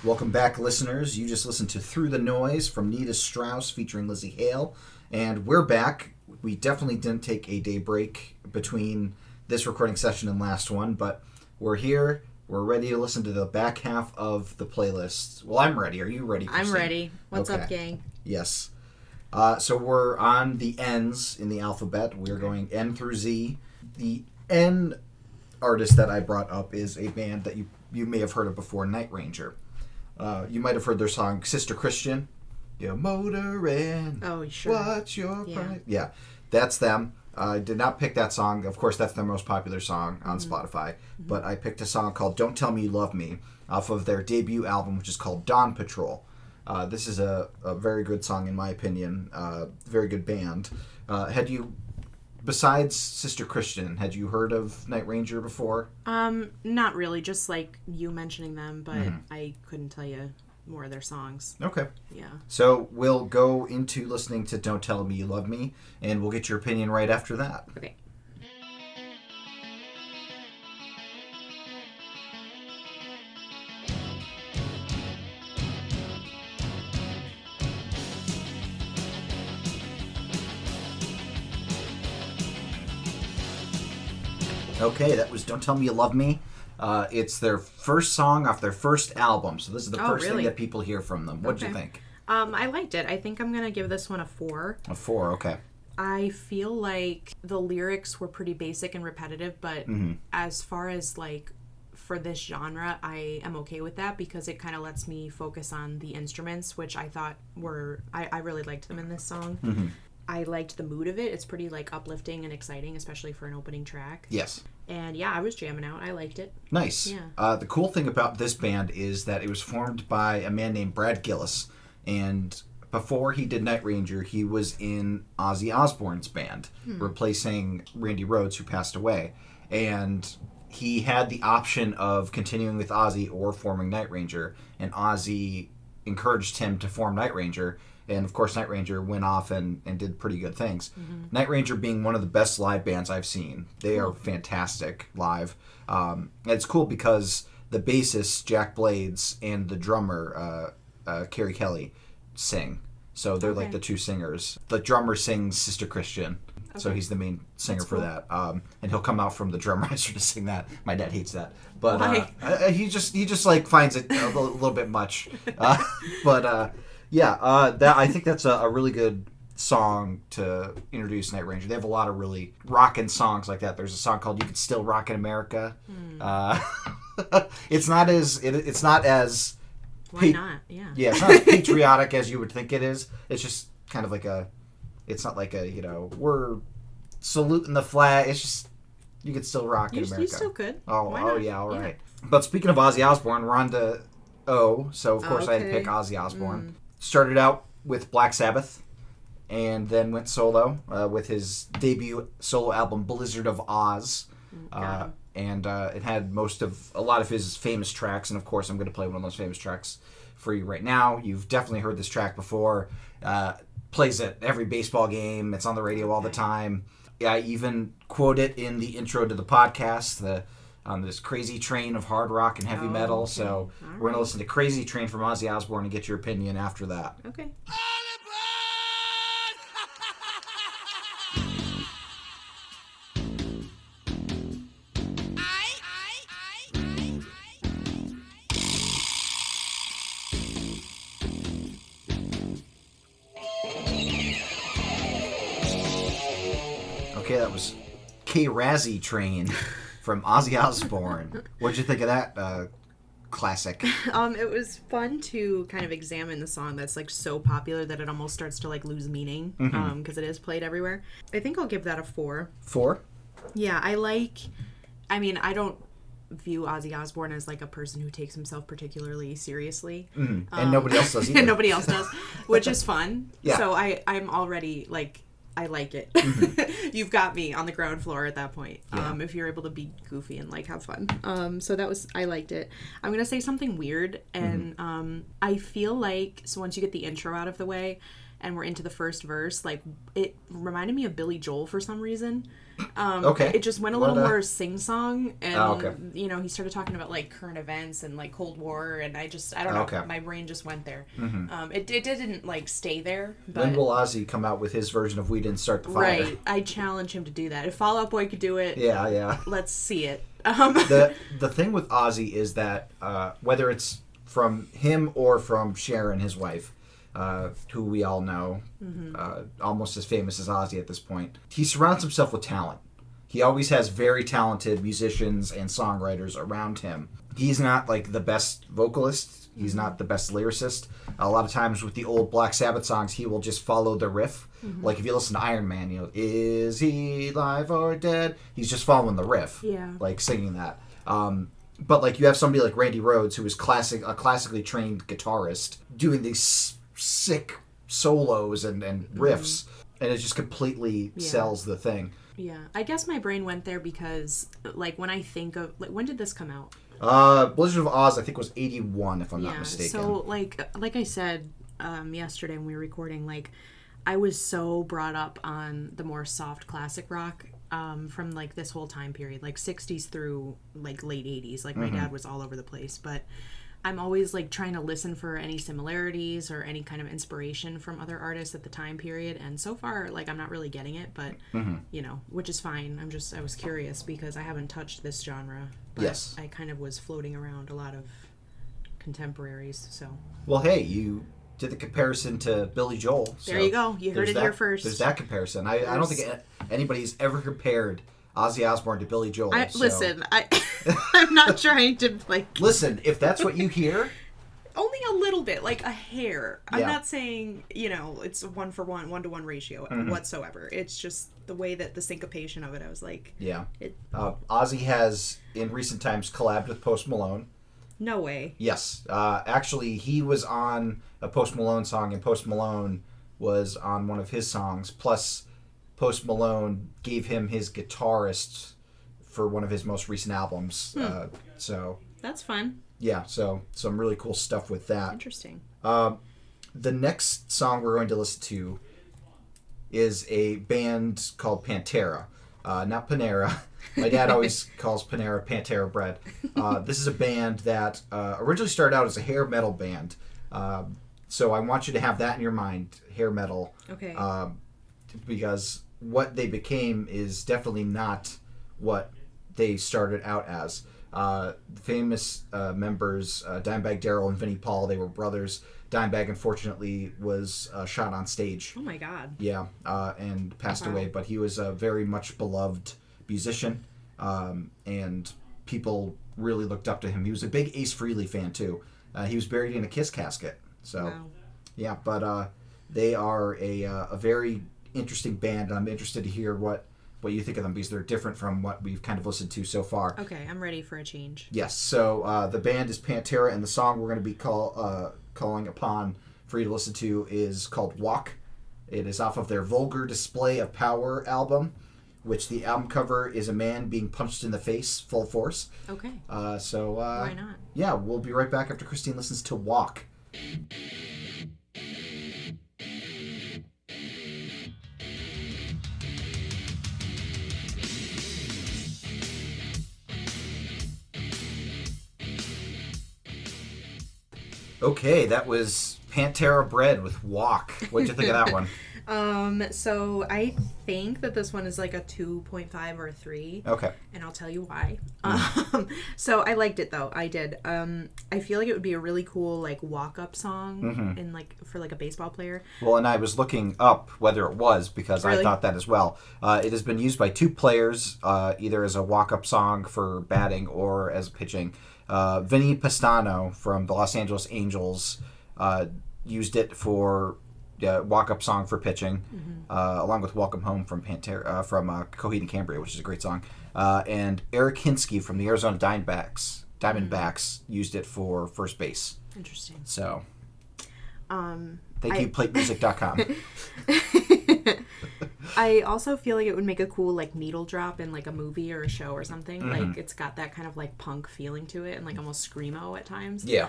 Welcome back, listeners. You just listened to Through the Noise from Nita Strauss featuring Lizzie Hale. And we're back. We definitely didn't take a day break between this recording session and last one, but we're here. We're ready to listen to the back half of the playlist. Well, I'm ready. Are you ready, Kristine? I'm ready. What's Okay. up, gang? Yes. So we're on the N's in the alphabet. We're going N through Z. The N artist that I brought up is a band that you may have heard of before, Night Ranger. You might have heard their song Sister Christian. You're motoring. Oh, sure. What's your Yeah. price? Yeah, that's them. I did not pick that song. Of course, that's their most popular song on Spotify. But I picked a song called Don't Tell Me You Love Me off of their debut album, which is called Dawn Patrol. This is a very good song, in my opinion. Very good band. Had you, besides Sister Christian, had you heard of Night Ranger before? Not really. Just like you mentioning them, but Mm-hmm. I couldn't tell you more of their songs. Okay. Yeah. So we'll go into listening to Don't Tell Me You Love Me, and we'll get your opinion right after that. Okay. Okay, that was Don't Tell Me You Love Me. It's their first song off their first album, so this is the Oh, first really? thing that people hear from them. What'd you Okay. think? I liked it. I think I'm gonna give this one a 4. A 4, okay. I feel like the lyrics were pretty basic and repetitive, but as far as like for this genre, I am okay with that because it kind of lets me focus on the instruments, which I thought were I really liked them in this song. I liked the mood of it. It's pretty like uplifting and exciting, especially for an opening track. Yes. And yeah, I was jamming out. I liked it. Nice. Yeah. The cool thing about this band is that it was formed by a man named Brad Gillis, and before he did Night Ranger, he was in Ozzy Osbourne's band, replacing Randy Rhoads, who passed away. And he had the option of continuing with Ozzy or forming Night Ranger, and Ozzy encouraged him to form Night Ranger. And of course, Night Ranger went off and did pretty good things. Night Ranger being one of the best live bands I've seen. They are fantastic live. And it's cool because the bassist, Jack Blades, and the drummer, Carrie Kelly, sing. So they're like Okay. the two singers. The drummer sings Sister Christian. So Okay. he's the main singer That's for cool. that. And he'll come out from the drum register to sing that. My dad hates that. But Why? he just like finds it a little bit much. That I think that's a really good song to introduce Night Ranger. They have a lot of really rockin' songs like that. There's a song called "You Could Still Rock in America." It's not as Why not? Yeah. yeah, it's not as patriotic as you would think it is. It's just kind of like it's not like we're saluting the flag. It's just you could still rock in You America. still could. Oh, Why oh not? yeah, all right. But speaking of Ozzy Osbourne, we're on to O, so of course I had to Okay. pick Ozzy Osbourne. Started out with Black Sabbath, and then went solo with his debut solo album Blizzard of Oz. Got And it had a lot of his famous tracks, and of course I'm going to play one of those famous tracks for you right now. You've definitely heard this track before. Plays at every baseball game. It's on the radio all the time. I even quote it in the intro to the podcast, on this crazy train of hard rock and heavy metal. Okay. So All we're going to right. listen to Crazy Train from Ozzy Osbourne and get your opinion after that. Okay. Okay, that was K-Razzie Train from Ozzy Osbourne. What'd you think of that classic? It was fun to kind of examine the song that's like so popular that it almost starts to like lose meaning because it is played everywhere. I think I'll give that a 4. 4? Yeah, I don't view Ozzy Osbourne as like a person who takes himself particularly seriously. And nobody else does either. And nobody else does, which is fun. Yeah. So I'm already like, I like it. You've got me on the ground floor at that point. Yeah. If you're able to be goofy and like have fun. So I liked it. I'm gonna say something weird, and I feel like, so once you get the intro out of the way and we're into the first verse, like it reminded me of Billy Joel for some reason. Okay. It just went a little more sing-song, and you know, he started talking about like current events and like Cold War, and I don't know, Okay. my brain just went there. It didn't like stay there. But When will Ozzy come out with his version of We Didn't Start the Fire? right, I challenge him to do that. If Fall Out Boy could do it, Yeah. let's see it. The thing with Ozzy is that whether it's from him or from Sharon, his wife, who we all know, almost as famous as Ozzy at this point, he surrounds himself with talent. He always has very talented musicians and songwriters around him. He's not like the best vocalist. He's not the best lyricist. A lot of times with the old Black Sabbath songs, he will just follow the riff. Like if you listen to Iron Man, you know, is he alive or dead? He's just following the riff. Yeah. Like singing that. But like you have somebody like Randy Rhoads, who is a classically trained guitarist, doing these sick solos and riffs, and it just completely sells the thing. Yeah, I guess my brain went there because like when I think of like, when did this come out? Blizzard of Oz, I think, was 81, if I'm not mistaken. So like I said yesterday when we were recording, like I was so brought up on the more soft classic rock from like this whole time period, like 60s through like late 80s. Like my dad was all over the place, but I'm always like trying to listen for any similarities or any kind of inspiration from other artists at the time period, and so far like I'm not really getting it, but you know, which is fine. I was curious because I haven't touched this genre, but Yes. I kind of was floating around a lot of contemporaries, so Well, hey, you did the comparison to Billy Joel. there you go. You heard there's it here that- first. There's that comparison. I don't think anybody's ever compared Ozzy Osbourne to Billy Joel. Listen, I'm not trying to like Listen, if that's what you hear, only a little bit, like a hair. I'm Yeah. not saying, you know, it's a 1-to-1 ratio whatsoever. It's just the way that the syncopation of it, I was like, yeah. it, Ozzy has, in recent times, collabed with Post Malone. no way. Yes. Actually, he was on a Post Malone song, and Post Malone was on one of his songs. Plus, Post Malone gave him his guitarist for one of his most recent albums. So, That's fun. yeah, so some really cool stuff with that. Interesting. The next song we're going to listen to is a band called Pantera. Not Panera. My dad always calls Panera Pantera bread. This is a band that originally started out as a hair metal band. So I want you to have that in your mind, hair metal. Okay. Because what they became is definitely not what they started out as. The famous members, Dimebag Darrell and Vinnie Paul, they were brothers. Dimebag, unfortunately, was shot on stage. Oh my God. Yeah, and passed Wow. away. But he was a very much beloved musician, and people really looked up to him. He was a big Ace Frehley fan, too. He was buried in a Kiss casket. So, Wow. yeah, but they are a very interesting band, and I'm interested to hear what you think of them, because they're different from what we've kind of listened to so far. Okay, I'm ready for a change. Yes, so the band is Pantera, and the song we're going to be calling upon for you to listen to is called Walk. It is off of their Vulgar Display of Power album, which the album cover is a man being punched in the face, full force. Okay. So Why not? Yeah, we'll be right back after Kristine listens to Walk. Okay, that was Pantera Bread with Walk. What'd you think of that one? So I think that this one is like a 2.5 or a 3. Okay. And I'll tell you why. So I liked it though. I did. I feel like it would be a really cool like walk-up song and like for like a baseball player. Well, and I was looking up whether it was, because I Really? thought that as well. It has been used by 2 players, either as a walk-up song for batting or as pitching. Vinny Pastano from the Los Angeles Angels used it for walk-up song for pitching, along with Welcome Home from Pantera, from Coheed and Cambria, which is a great song. and Eric Hinsky from the Arizona Diamondbacks used it for first base. Interesting. So, thank you, PlateMusic.com. I also feel like it would make a cool like needle drop in like a movie or a show or something. Like it's got that kind of like punk feeling to it and like almost screamo at times. Yeah.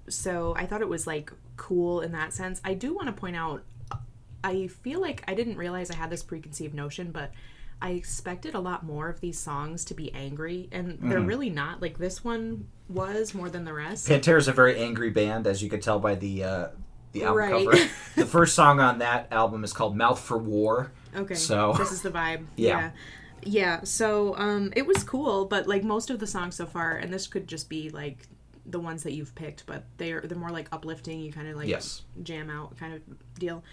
So I thought it was like cool in that sense. I do want to point out, I feel like I didn't realize I had this preconceived notion, but I expected a lot more of these songs to be angry, and they're really not. Like this one was more than the rest. Pantera's a very angry band, as you could tell by the album Right. cover. The first song on that album is called Mouth for War. Okay, So this is the vibe. Yeah. Yeah, so it was cool, but like most of the songs so far, and this could just be like the ones that you've picked, but they're more like uplifting, you kind of like Yes. jam out kind of deal.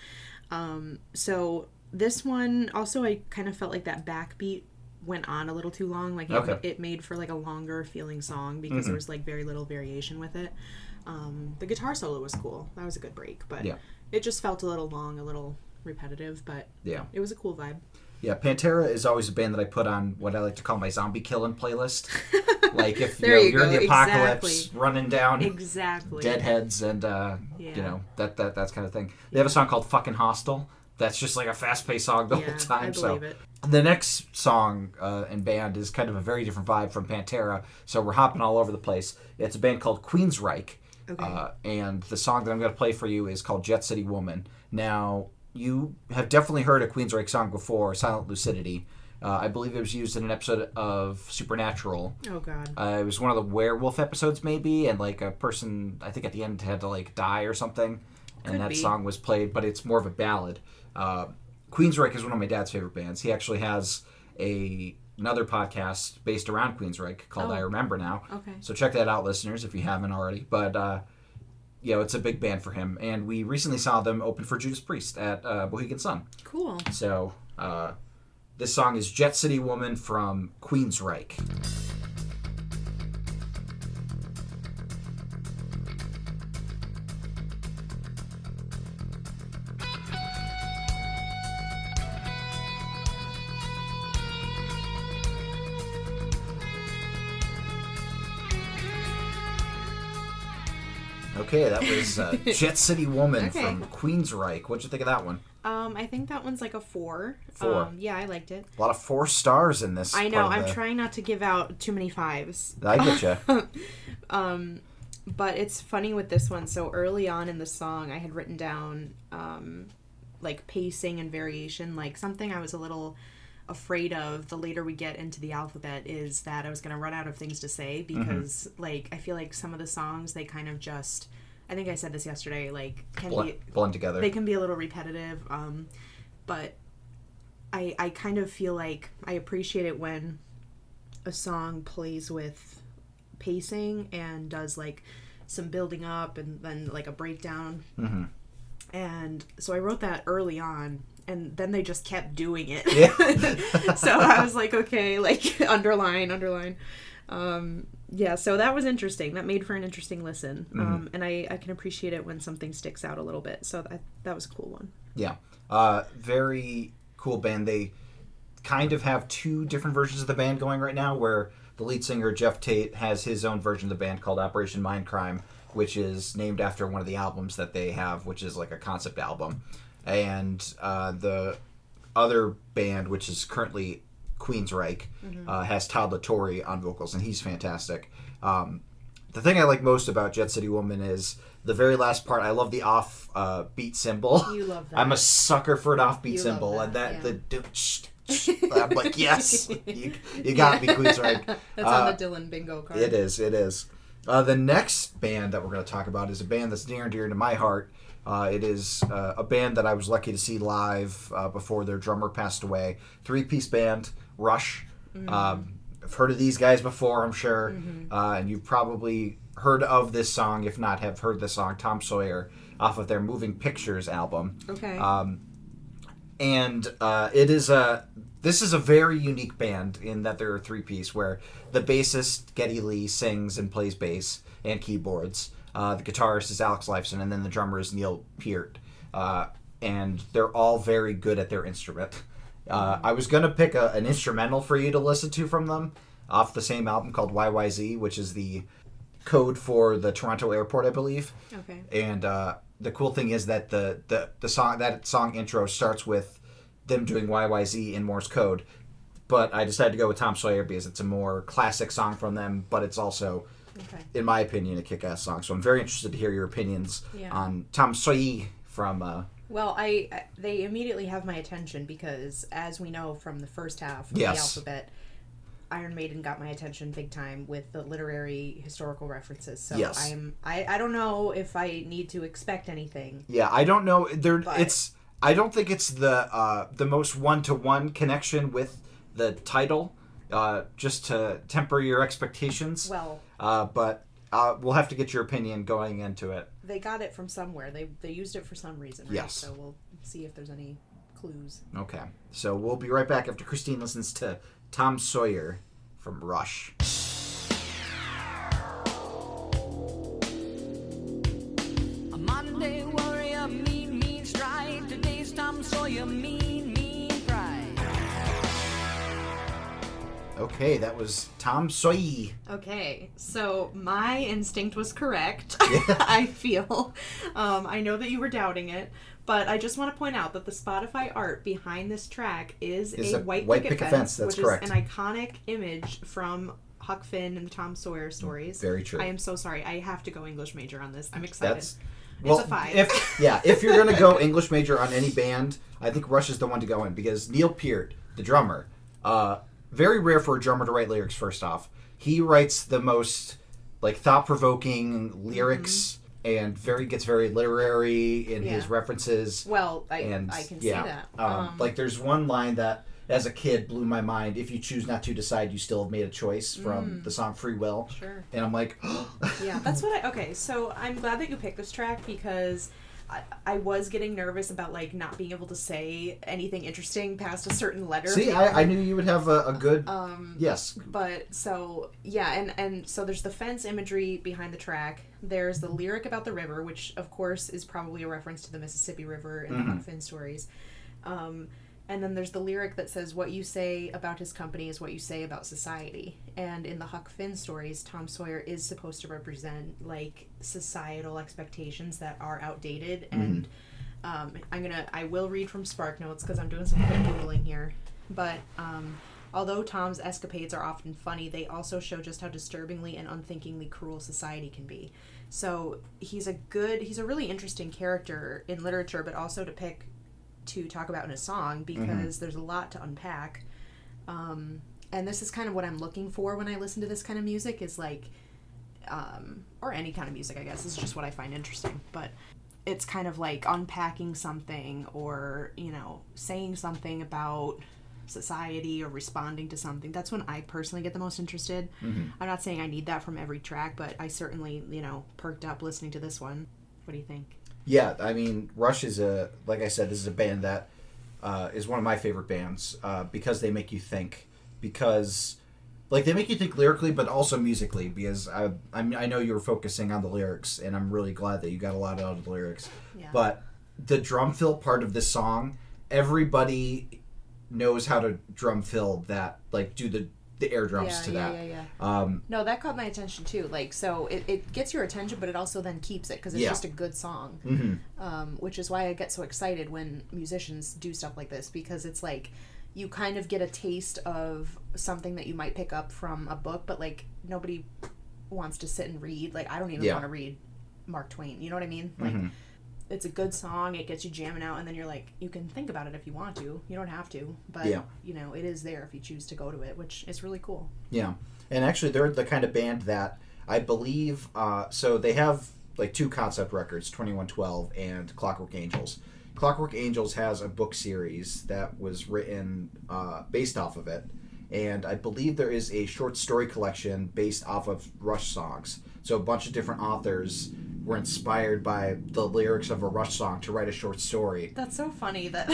So this one also, I kind of felt like that backbeat went on a little too long. Like it made for like a longer feeling song because there was like very little variation with it. The guitar solo was cool. That was a good break, but it just felt a little long, a little repetitive, but it was a cool vibe. Yeah, Pantera is always a band that I put on what I like to call my zombie killing playlist. Like if There you you're in go. the apocalypse, Exactly. running down deadheads and that kind of thing. They have a song called "Fucking Hostile." That's just like a fast-paced song the whole time. I believe it. The next song and band is kind of a very different vibe from Pantera, so we're hopping all over the place. It's a band called Queensryche, and the song that I'm going to play for you is called "Jet City Woman." Now, you have definitely heard a Queensryche song before, "Silent Lucidity." I believe it was used in an episode of Supernatural. Oh, God. It was one of the werewolf episodes, maybe, and like a person, I think at the end, had to like die or something, and Could that be. song was played, but it's more of a ballad. Queensryche is one of my dad's favorite bands. He actually has another podcast based around Queensryche called I Remember Now. Okay. So check that out, listeners, if you haven't already. But, it's a big band for him. And we recently saw them open for Judas Priest at Mohegan Sun. Cool. So this song is Jet City Woman from Queensryche. Okay, that was Jet City Woman from Queensryche. What'd you think of that one? I think that one's like a 4. 4. Yeah, I liked it. A lot of 4 stars in this. I know. part of I'm the- trying not to give out too many 5s. I get you. But it's funny with this one. So early on in the song, I had written down like pacing and variation. Like something I was a little afraid of the later we get into the alphabet is that I was going to run out of things to say because like I feel like some of the songs, they kind of just, I think I said this yesterday, like can be blend together. they can be a little repetitive, but I kind of feel like I appreciate it when a song plays with pacing and does like some building up and then like a breakdown. And so I wrote that early on, and then they just kept doing it. So I was like, okay, like underline. So that was interesting. That made for an interesting listen. And I can appreciate it when something sticks out a little bit. So that was a cool one. Yeah. Very cool band. They kind of have 2 different versions of the band going right now, where the lead singer, Jeff Tate, has his own version of the band called Operation Mindcrime, which is named after one of the albums that they have, which is like a concept album. And the other band, which is currently Queensryche, has Todd LaTorre on vocals, and he's fantastic. The thing I like most about Jet City Woman is the very last part. I love the off-beat cymbal. You love that. I'm a sucker for an offbeat You cymbal, love and that, I'm like, yes, you got me, Queensryche. That's on the Dylan bingo card. It is. The next band that we're going to talk about is a band that's near and dear to my heart. It is a band that I was lucky to see live before their drummer passed away. 3-piece band, Rush. I've heard of these guys before, I'm sure. And you've probably heard of this song, if not have heard the song Tom Sawyer off of their Moving Pictures album. Okay. This is a very unique band in that they're a 3-piece where the bassist, Geddy Lee, sings and plays bass and keyboards. The guitarist is Alex Lifeson, and then the drummer is Neil Peart. And they're all very good at their instrument. I was going to pick an instrumental for you to listen to from them off the same album called YYZ, which is the code for the Toronto airport, I believe. Okay. And the cool thing is that the song intro starts with them doing YYZ in Morse code. But I decided to go with Tom Sawyer because it's a more classic song from them, but it's also, in my opinion, a kick-ass song. So I'm very interested to hear your opinions on Tom Sawyer from... Well, they immediately have my attention because, as we know from the first half of the alphabet, Iron Maiden got my attention big time with the literary historical references. So I don't know if I need to expect anything. Yeah, I don't know. I don't think it's the most one-to-one connection with the title, just to temper your expectations. Well, but we'll have to get your opinion going into it. They got it from somewhere. They used it for some reason, right? Yes. So we'll see if there's any clues. Okay. So we'll be right back after Kristine listens to Tom Sawyer from Rush. A Monday warrior, mean strike. Today's Tom Sawyer, mean pride. Okay, that was Tom Sawyer. Okay, so my instinct was correct. I feel. I know that you were doubting it, but I just want to point out that the Spotify art behind this track is a white picket fence, that's which correct. is an iconic image from Huck Finn and the Tom Sawyer stories. Very true. I am so sorry. I have to go English major on this. I'm excited. It's Well, a 5. if you're going to go English major on any band, I think Rush is the one to go in because Neil Peart, the drummer, very rare for a drummer to write lyrics, first off. He writes the most thought-provoking lyrics and gets very literary in his references. Well, I can see that. There's one line that, as a kid, blew my mind. If you choose not to decide, you still have made a choice, from the song Free Will. Sure. And I'm like... Yeah, that's what okay, so I'm glad that you picked this track because I was getting nervous about not being able to say anything interesting past a certain letter. See, I knew you would have a good... yes. But, so, yeah, and so there's the fence imagery behind the track. There's the lyric about the river, which, of course, is probably a reference to the Mississippi River in the Huck Finn stories. And then there's the lyric that says, what you say about his company is what you say about society. And in the Huck Finn stories, Tom Sawyer is supposed to represent, societal expectations that are outdated. And I will read from Spark Notes because I'm doing some quick Googling here. But although Tom's escapades are often funny, they also show just how disturbingly and unthinkingly cruel society can be. So he's a really interesting character in literature, but also to talk about in a song because there's a lot to unpack. And this is kind of what I'm looking for when I listen to this kind of music is or any kind of music, I guess. This is just what I find interesting. But it's kind of unpacking something or, saying something about society or responding to something. That's when I personally get the most interested. I'm not saying I need that from every track, but I certainly, perked up listening to this one. What do you think? Yeah, I mean, Rush is like I said, this is a band that is one of my favorite bands because they make you think. Because, they make you think lyrically, but also musically. Because I know you were focusing on the lyrics, and I'm really glad that you got a lot out of the lyrics. Yeah. But the drum fill part of this song, everybody knows how to drum fill that, do the air drums to that. Yeah. No, that caught my attention too. So it gets your attention, but it also then keeps it because it's just a good song. Which is why I get so excited when musicians do stuff like this because it's you kind of get a taste of something that you might pick up from a book, but nobody wants to sit and read. I don't even want to read Mark Twain. You know what I mean? It's a good song. It gets you jamming out, and then you're you can think about it if you want to. You don't have to, but it is there if you choose to go to it, which is really cool. Yeah, and actually, they're the kind of band that I believe. So they have 2 concept records, 2112 and Clockwork Angels. Clockwork Angels has a book series that was written based off of it, and I believe there is a short story collection based off of Rush songs. So a bunch of different authors were inspired by the lyrics of a Rush song to write a short story. That's so funny that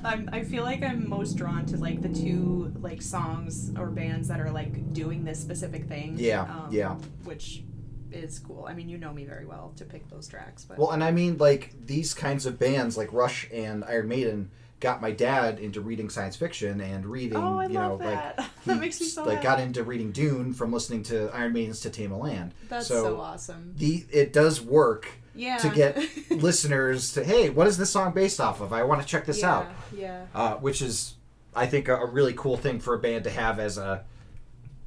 I feel like I'm most drawn to the 2 songs or bands that are doing this specific thing. Yeah. Which is cool. I mean, you know me very well to pick those tracks, but Well, and I mean, like, these kinds of bands, like Rush and Iron Maiden, got my dad into reading science fiction and reading, Oh, I you know, love that. like, That makes me so like, happy. got into reading Dune from listening to Iron Maiden's To Tame a Land. that's so awesome. It does work Yeah. to get listeners to, hey, what is this song based off of? I want to check this out. Yeah. Which is, I think, a really cool thing for a band to have as a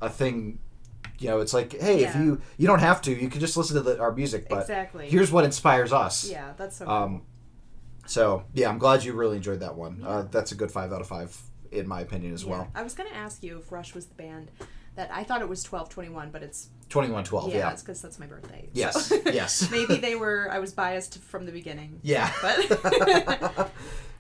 thing. You know, it's like, hey, if Yeah. you don't have to, you can just listen to our music, but Exactly. here's what inspires us. Yeah, that's so cool. So, yeah, I'm glad you really enjoyed that one. That's a good 5 out of 5, in my opinion, as well. I was going to ask you if Rush was the band that I thought it was 12/21, but it's 2112, yeah. it's because that's my birthday. Yes, so. yes. Maybe I was biased from the beginning. Yeah. But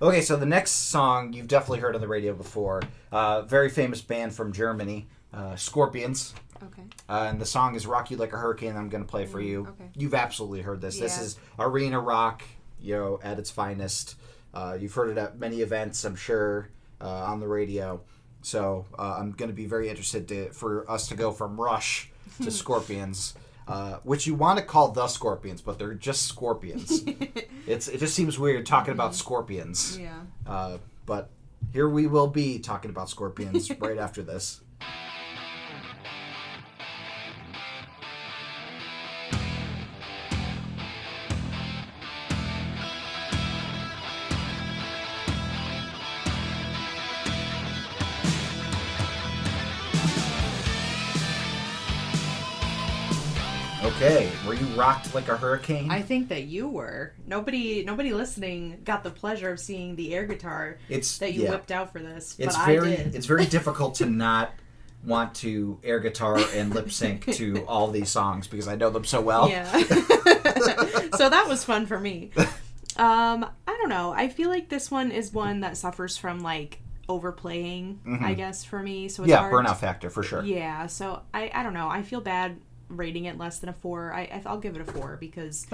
Okay, so the next song you've definitely heard on the radio before. Very famous band from Germany, Scorpions. okay. And the song is Rock You Like a Hurricane. I'm going to play for you. okay. You've absolutely heard this. This Yeah. is arena rock, you know, at its finest. You've heard it at many events, I'm sure, on the radio. So I'm going to be very interested for us to go from Rush to Scorpions, which you want to call the Scorpions, but they're just Scorpions. It just seems weird talking about Scorpions. Yeah. But here we will be talking about Scorpions right after this. Okay, were you rocked like a hurricane? I think that you were. Nobody listening got the pleasure of seeing the air guitar that you whipped out for this. It's but very I did. it's very difficult to not want to air guitar and lip sync to all these songs because I know them so well. Yeah. So that was fun for me. I don't know. I feel like this one is one that suffers from like overplaying, I guess, for me. So it's hard burnout factor for sure. Yeah, so I don't know. I feel bad rating it less than a 4. I'll give it a 4 because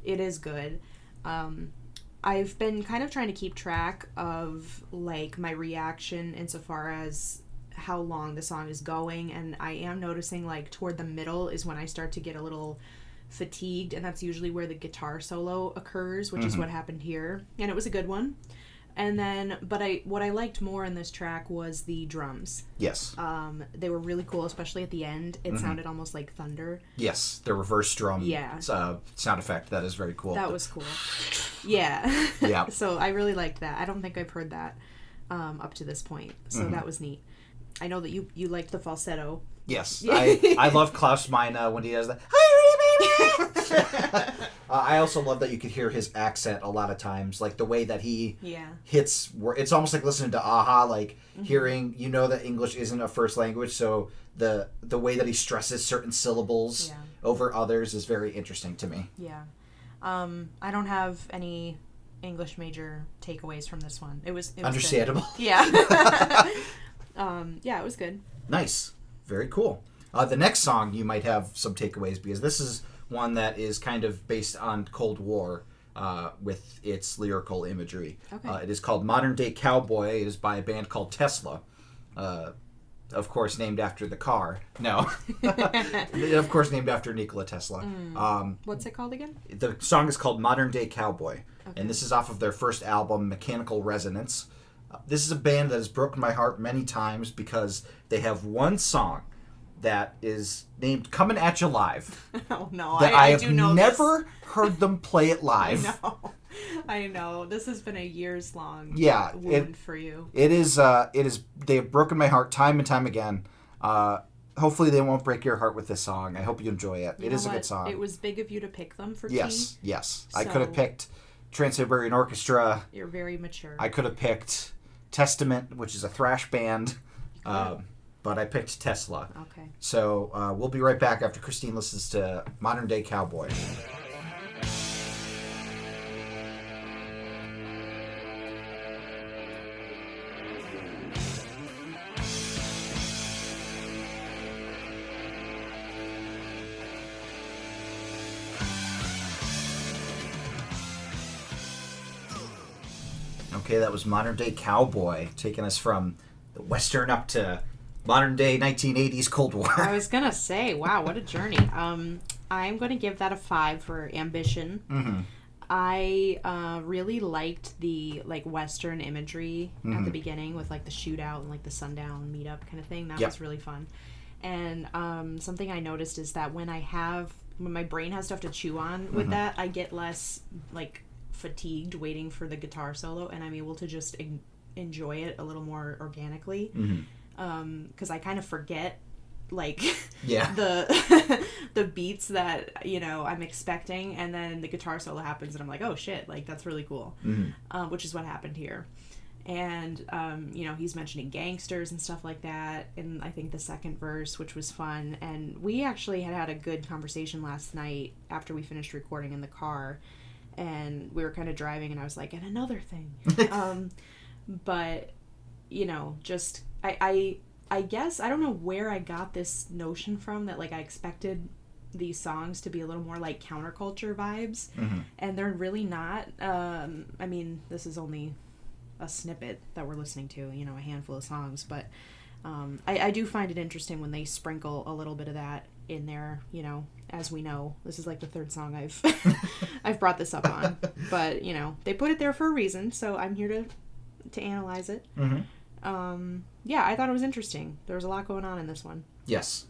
it is good. I've been kind of trying to keep track of like my reaction insofar as how long the song is going, and I am noticing like toward the middle is when I start to get a little fatigued, and that's usually where the guitar solo occurs, which is what happened here, and it was a good one. And then, but what I liked more in this track was the drums. Yes. They were really cool, especially at the end. It sounded almost like thunder. Yes, the reverse drum sound effect. That is very cool. That was cool. Yeah. Yeah. So I really liked that. I don't think I've heard that up to this point. So that was neat. I know that you liked the falsetto. Yes. I love Klaus Meine when he does that. I also love that you could hear his accent a lot of times, like the way that he hits. It's almost like listening to Aha, like hearing, you know, that English isn't a first language, so the way that he stresses certain syllables over others is very interesting to me. Yeah. I don't have any English major takeaways from this one. It was understandable. Good. Yeah. Yeah, it was good. Nice. Very cool. The next song you might have some takeaways because this is one that is kind of based on Cold War with its lyrical imagery. Okay. It is called Modern Day Cowboy. It is by a band called Tesla. Of course, named after the car. No. Of course, named after Nikola Tesla. What's it called again? The song is called Modern Day Cowboy. Okay. And this is off of their first album, Mechanical Resonance. This is a band that has broken my heart many times because they have one song that is named Coming At You Live. Oh, no. That I have do know never heard them play it live. I know. This has been a years-long wound for you. It is. They have broken my heart time and time again. Hopefully they won't break your heart with this song. I hope you enjoy it. It is a good song. It was big of you to pick them for Yes. I So- could have picked Trans-Siberian Orchestra. You're very mature. I could have picked Testament, which is a thrash band. But I picked Tesla. Okay. So we'll be right back after Kristine listens to Modern Day Cowboy. Okay, that was Modern Day Cowboy, taking us from the Western up to modern day 1980s Cold War. I was gonna say, wow, what a journey. I'm going to give that a 5 for ambition. Mm-hmm. I really liked the like Western imagery at the beginning with like the shootout and like the sundown meetup kind of thing. That was really fun. And something I noticed is that when my brain has stuff to chew on with that, I get less like fatigued waiting for the guitar solo, and I'm able to just enjoy it a little more organically. Because I kind of forget like the beats that I'm expecting, and then the guitar solo happens and I'm like, oh shit, like that's really cool. Which is what happened here. And he's mentioning gangsters and stuff like that, and I think the second verse, which was fun. And we actually had a good conversation last night after we finished recording in the car, and we were kind of driving, and I was like, and another thing. But just I guess I don't know where I got this notion from that like I expected these songs to be a little more like counterculture vibes, and they're really not. I mean, this is only a snippet that we're listening to, a handful of songs, but I do find it interesting when they sprinkle a little bit of that in there. As we know, this is like the third song I've brought this up on, but they put it there for a reason, so I'm here to analyze it. Yeah, I thought it was interesting. There was a lot going on in this one. Yes.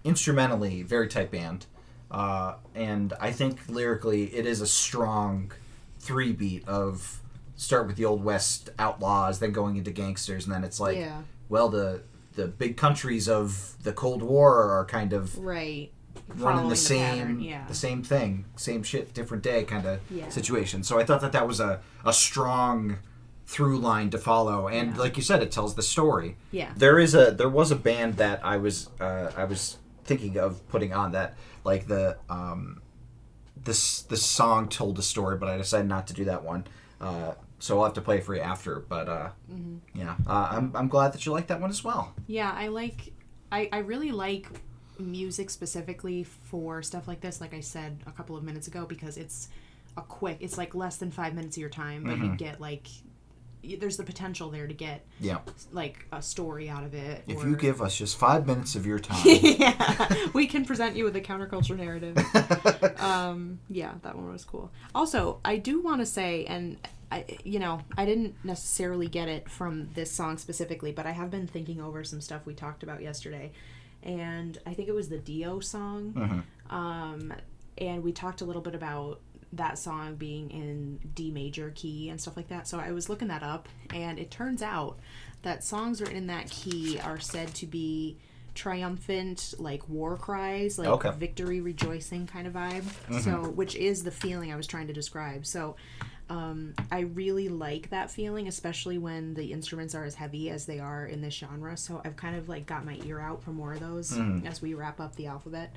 Instrumentally, very tight band. And I think lyrically, it is a strong 3-beat of start with the Old West outlaws, then going into gangsters, and then it's like, well, the big countries of the Cold War are kind of right running the same pattern, the same thing, same shit, different day kind of situation. So I thought that was a strong through line to follow, and like you said, it tells the story. There was a band that I was thinking of putting on that, like the this song told a story, but I decided not to do that one, so I'll have to play it for you after. But I'm glad that you like that one as well. I really like music specifically for stuff like this, like I said a couple of minutes ago, because it's like less than 5 minutes of your time, but you get like, there's the potential there to get like a story out of it. If you give us just 5 minutes of your time, we can present you with a counterculture narrative. That one was cool. Also, I do want to say, and I didn't necessarily get it from this song specifically, but I have been thinking over some stuff we talked about yesterday, and I think it was the Dio song. And we talked a little bit about that song being in D major key and stuff like that. So I was looking that up, and it turns out that songs written in that key are said to be triumphant, like war cries, like victory, rejoicing kind of vibe. So, which is the feeling I was trying to describe. So I really like that feeling, especially when the instruments are as heavy as they are in this genre. So I've kind of like got my ear out for more of those as we wrap up the alphabet.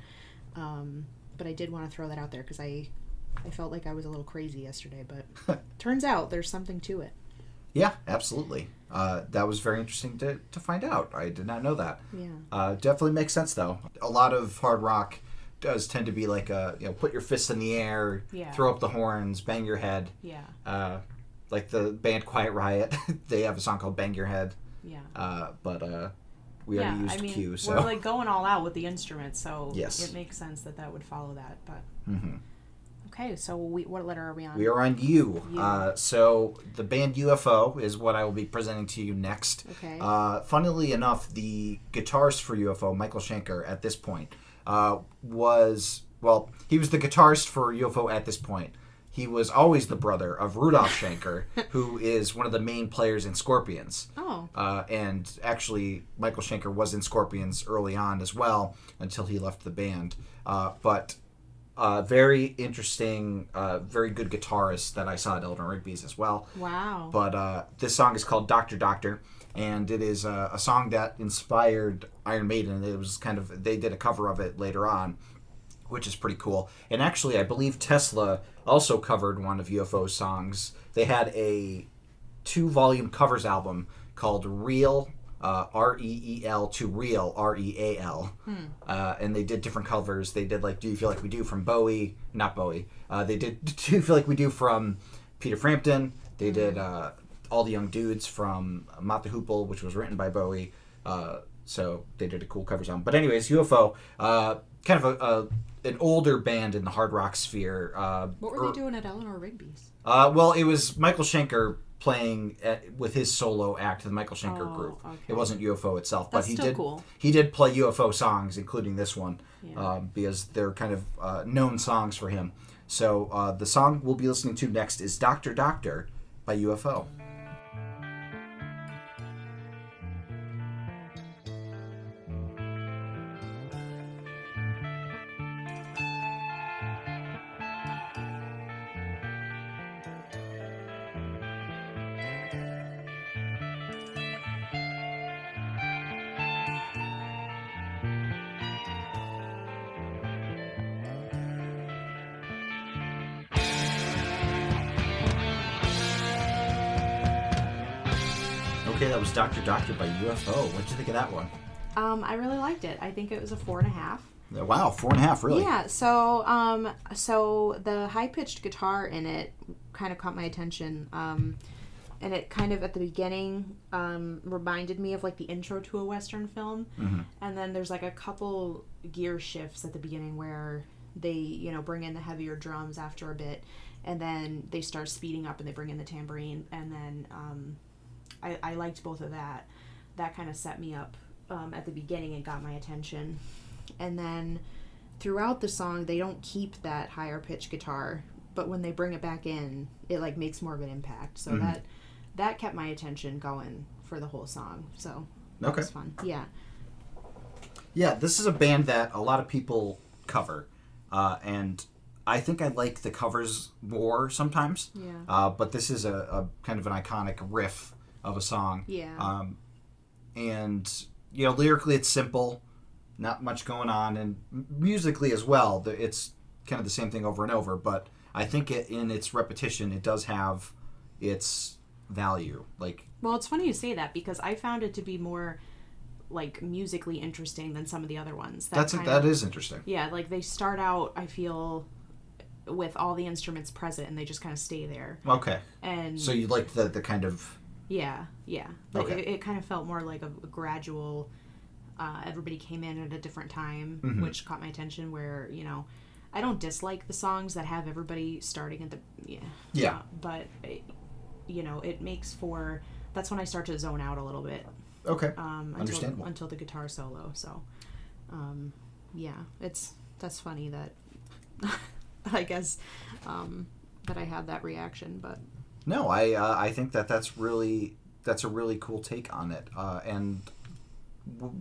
But I did want to throw that out there because I felt like I was a little crazy yesterday, but turns out there's something to it. Yeah, absolutely. That was very interesting to find out. I did not know that. Definitely makes sense, though. A lot of hard rock does tend to be like put your fists in the air, throw up the horns, bang your head. Like the band Quiet Riot, they have a song called "Bang Your Head." But we already used Q, so we're like going all out with the instruments, so it makes sense that would follow that. But okay, so what letter are we on? We are on U. So the band UFO is what I will be presenting to you next. Okay. Funnily enough, the guitarist for UFO, Michael Schenker, at this point, he was the guitarist for UFO at this point. He was always the brother of Rudolf Schenker, who is one of the main players in Scorpions. Oh. And actually, Michael Schenker was in Scorpions early on as well, until he left the band. But very interesting, very good guitarist that I saw at Eleanor Rigby's as well. Wow. But this song is called Doctor Doctor, and it is a song that inspired Iron Maiden. It was they did a cover of it later on, which is pretty cool. And actually, I believe Tesla also covered one of UFO's songs. They had a 2-volume covers album called Real, R-E-E-L, to Real, R-E-A-L. And they did different covers. They did like Do You Feel Like We Do from Bowie, not Bowie. They did Do You Feel Like We Do from Peter Frampton. They did All the Young Dudes from Mott the Hoople, which was written by Bowie. So they did a cool covers album. But anyways, UFO, kind of an older band in the hard rock sphere. What were they doing at Eleanor Rigby's? Well, it was Michael Schenker playing with his solo act, the Michael Schenker group. Okay. It wasn't UFO itself, but That's still cool. He did play UFO songs, including this one, Yeah. because they're kind of known songs for him. So the song we'll be listening to next is Doctor Doctor by UFO. Okay, that was Doctor Doctor by UFO. What'd you think of that one? I really liked it. I think it was a 4.5. Wow, 4.5, really? Yeah, so the high-pitched guitar in it kind of caught my attention, and it kind of, at the beginning, reminded me of, like, the intro to a Western film, and then there's, like, a couple gear shifts at the beginning where they, you know, bring in the heavier drums after a bit, and then they start speeding up and they bring in the tambourine, and then I liked both of that. That kind of set me up at the beginning and got my attention. And then throughout the song, they don't keep that higher pitched guitar, but when they bring it back in, it like makes more of an impact. So that kept my attention going for the whole song. So that was fun. Yeah. Yeah, this is a band that a lot of people cover, and I think I like the covers more sometimes. Yeah. But this is a kind of an iconic riff of a song. Yeah. And you know, lyrically it's simple, not much going on, and musically as well, it's kind of the same thing over and over. But I think in its repetition, it does have its value. Like, well, it's funny you say that because I found it to be more like musically interesting than some of the other ones. That is interesting. Yeah, like they start out, I feel, with all the instruments present, and they just kind of stay there. Okay. And so you liked the kind of. Yeah. Like Okay. it kind of felt more like a gradual. Everybody came in at a different time, which caught my attention. Where, you know, I don't dislike the songs that have everybody starting at the but you know, it makes for, that's when I start to zone out a little bit. Okay. Understandable. Until the guitar solo. So, that's funny that I guess that I had that reaction, but. No, I think that's a really cool take on it, and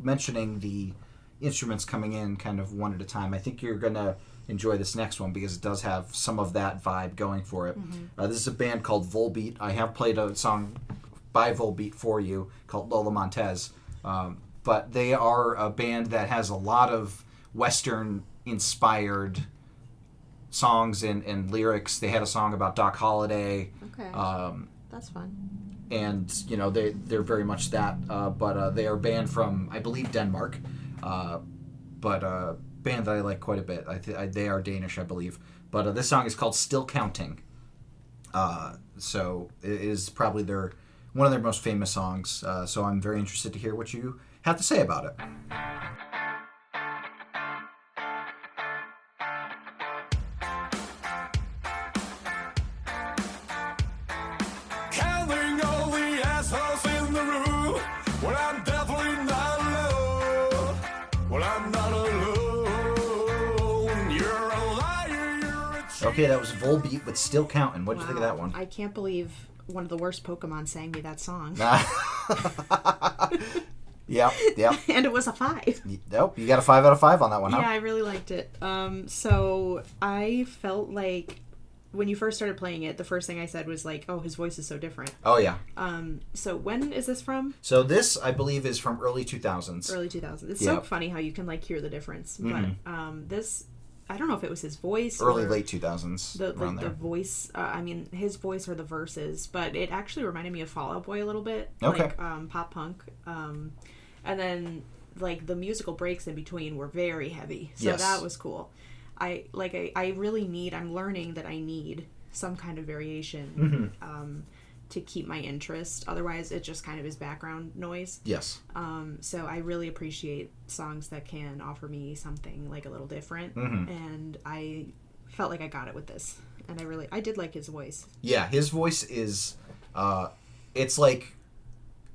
mentioning the instruments coming in kind of one at a time, I think you're gonna enjoy this next one because it does have some of that vibe going for it. This is a band called Volbeat. I have played a song by Volbeat for you called Lola Montez, but they are a band that has a lot of Western inspired songs and lyrics. They had a song about Doc Holliday. Okay. That's fun. And, you know, they're very much that. But they are banned from, I believe, Denmark. But a band that I like quite a bit. They are Danish, I believe. But this song is called Still Counting. So it is probably one of their most famous songs. So I'm very interested to hear what you have to say about it. Counting all the assholes in the room. Well, I'm definitely not alone. Well, I'm not alone. You're a liar, you're a cheat. Okay, that was Volbeat with Still Counting. What did you think of that one? I can't believe one of the worst Pokemon sang me that song. Yep. And it was a 5. Nope, you got a 5 out of 5 on that one, huh? Yeah, I really liked it. So I felt like when you first started playing it, the first thing I said was like, oh, his voice is so different. Oh, yeah. So when is this from? So this, I believe, is from early 2000s. Early 2000s. It's so funny how you can like hear the difference. But this, I don't know if it was his voice Early, or late 2000s. the voice. I mean, his voice or the verses, but it actually reminded me of Fall Out Boy a little bit. Okay. Like pop punk. And then like the musical breaks in between were very heavy. So Yes. that was cool. I'm learning that I need some kind of variation to keep my interest. Otherwise, it just kind of is background noise. Yes. So I really appreciate songs that can offer me something like a little different. And I felt like I got it with this. And I did like his voice. Yeah, his voice is, it's like